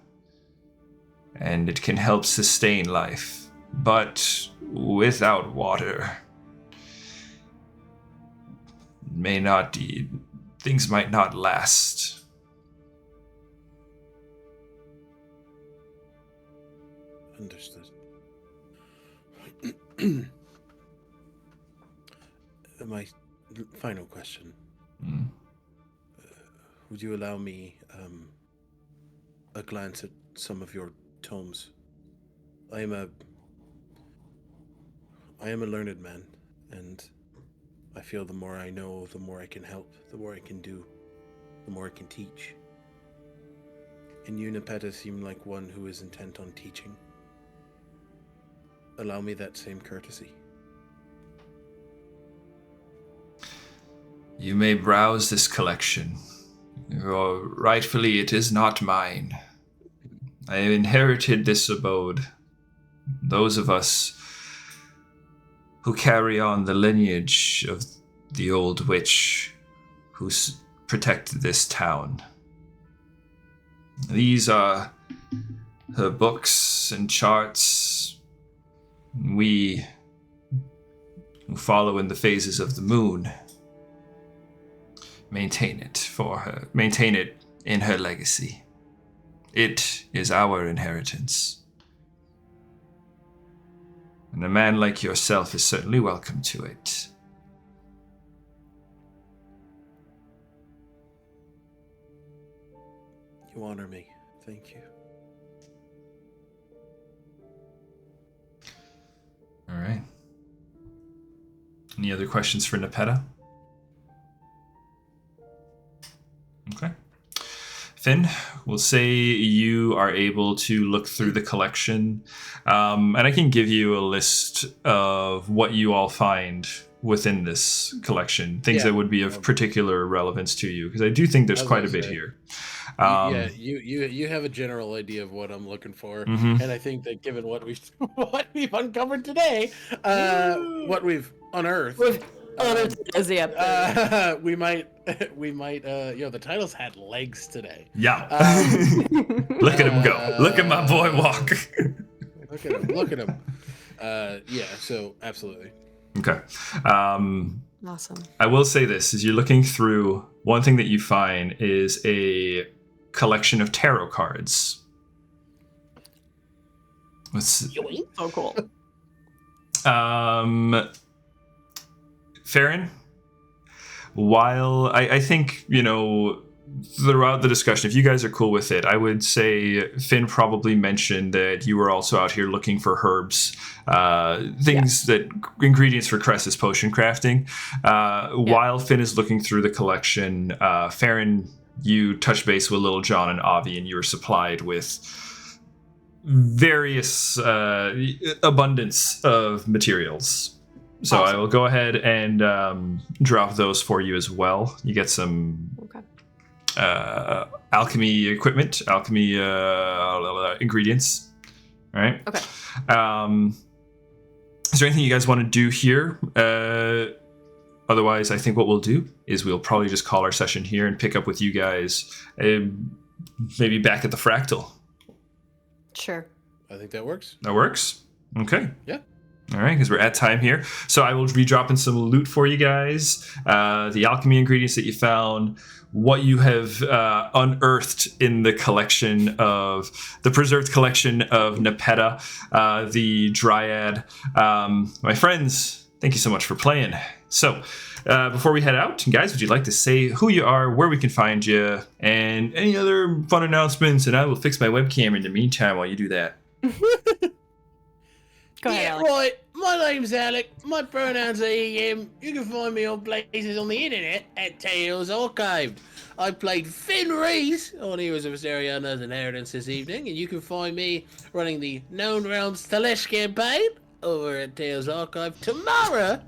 and it can help sustain life, but without water, things might not last. Understood. My final question. Would you allow me a glance at some of your tomes? I am a learned man, and I feel the more I know, the more I can help, the more I can do, the more I can teach. And you, Nepeta, seem like one who is intent on teaching. Allow me that same courtesy. You may browse this collection. Rightfully, it is not mine. I inherited this abode. Those of us who carry on the lineage of the old witch who protected this town. These are her books and charts. We who follow in the phases of the moon maintain it in her legacy. It is our inheritance. And a man like yourself is certainly welcome to it. You honor me. Thank you. All right. Any other questions for Nepeta? Okay. Finn, we'll say you are able to look through the collection, and I can give you a list of what you all find within this collection, things that would be of particular relevance to you, because I do think there's quite a bit here. You have a general idea of what I'm looking for, and I think that given what we've uncovered today, what we've unearthed. We might, the titles had legs today. Yeah. Look at him go. Look at my boy walk. Look at him. Yeah, so absolutely. Okay. Awesome. I will say this, as you're looking through, one thing that you find is a collection of tarot cards. So cool. Farryn, while I think, throughout the discussion, if you guys are cool with it, I would say Finn probably mentioned that you were also out here looking for herbs, ingredients for Cress's potion crafting. While Finn is looking through the collection, Farryn, you touched base with Lil John and Avi, and you were supplied with various abundance of materials. So awesome. I will go ahead and drop those for you as well. You get some alchemy equipment, alchemy ingredients. All right. Okay. Is there anything you guys want to do here? Otherwise, I think what we'll do is we'll probably just call our session here and pick up with you guys maybe back at the Fractal. Sure. I think that works. That works? Okay. Yeah. All right, because we're at time here. So I will be dropping some loot for you guys. The alchemy ingredients that you found, what you have unearthed in the collection of, the preserved collection of Nepeta, the Dryad. My friends, thank you so much for playing. So before we head out, guys, would you like to say who you are, where we can find you, and any other fun announcements? And I will fix my webcam in the meantime while you do that. Go ahead, Yeah, Alex. right. My name's Alec. My pronouns are him. You can find me on places on the internet at Tales Archived. I played Finn Reese on Heroes of Histaeria and Unearthed this evening, and you can find me running the Known Realms Telesh campaign over at Tales Archive tomorrow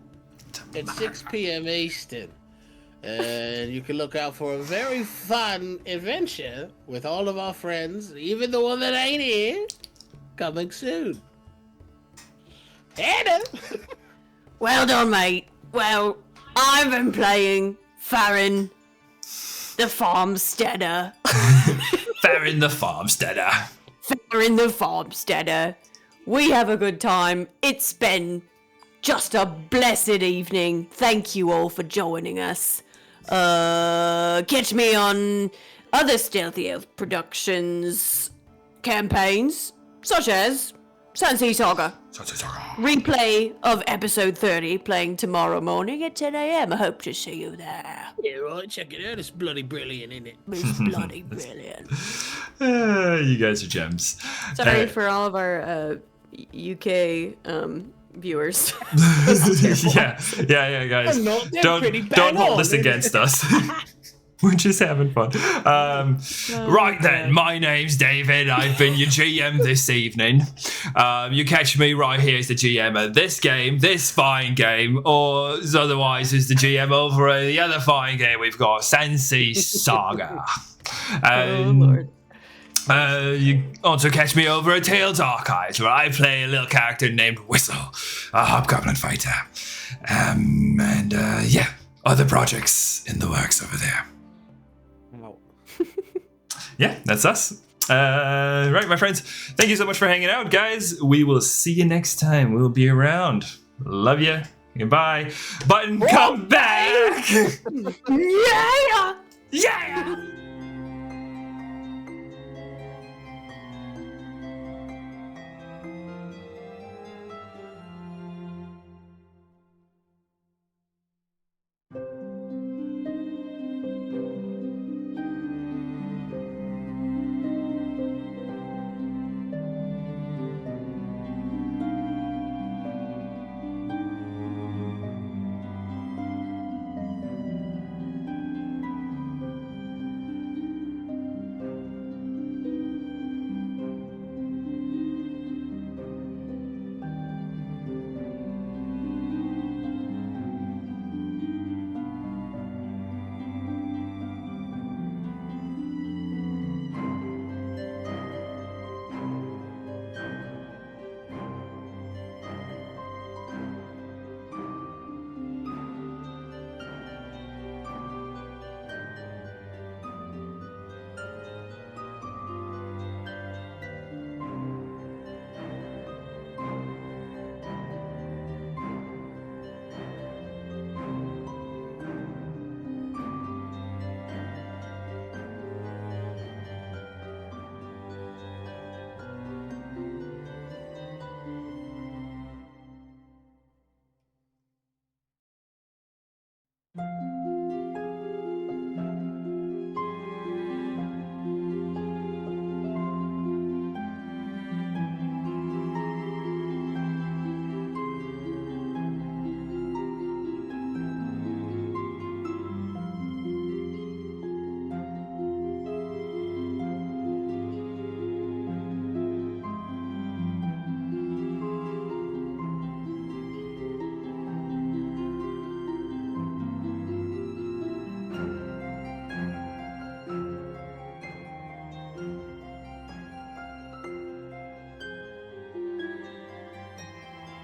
at 6 p.m. Eastern. And you can look out for a very fun adventure with all of our friends, even the one that ain't here, coming soon. Hannah! Well done, mate. Well, I've been playing Farryn the Farmsteader. Farryn the Farmsteader. Farryn the Farmsteader. We have a good time. It's been just a blessed evening. Thank you all for joining us. Catch me on other Stealthy Elf Productions campaigns, such as Sunset Saga. Replay of episode 30 playing tomorrow morning at 10 a.m. I hope to see you there. Yeah, right, check it out. It's bloody brilliant, isn't it? It's bloody brilliant. You guys are gems. Sorry for all of our UK viewers. yeah, guys. I'm not. They're pretty bang Don't hold on, this isn't against it? us. We're just having fun. Right then, my name's David. I've been your GM this evening. You catch me right here as the GM of this game, this fine game, or otherwise as the GM over the other fine game we've got, Sansi Saga. Oh, Lord. You also catch me over at Tales Archives, where I play a little character named Whistle, a hobgoblin fighter. Other projects in the works over there. Yeah, that's us. Right, my friends. Thank you so much for hanging out, guys. We will see you next time. We'll be around. Love you. Goodbye. Button, come back. Yeah! Yeah.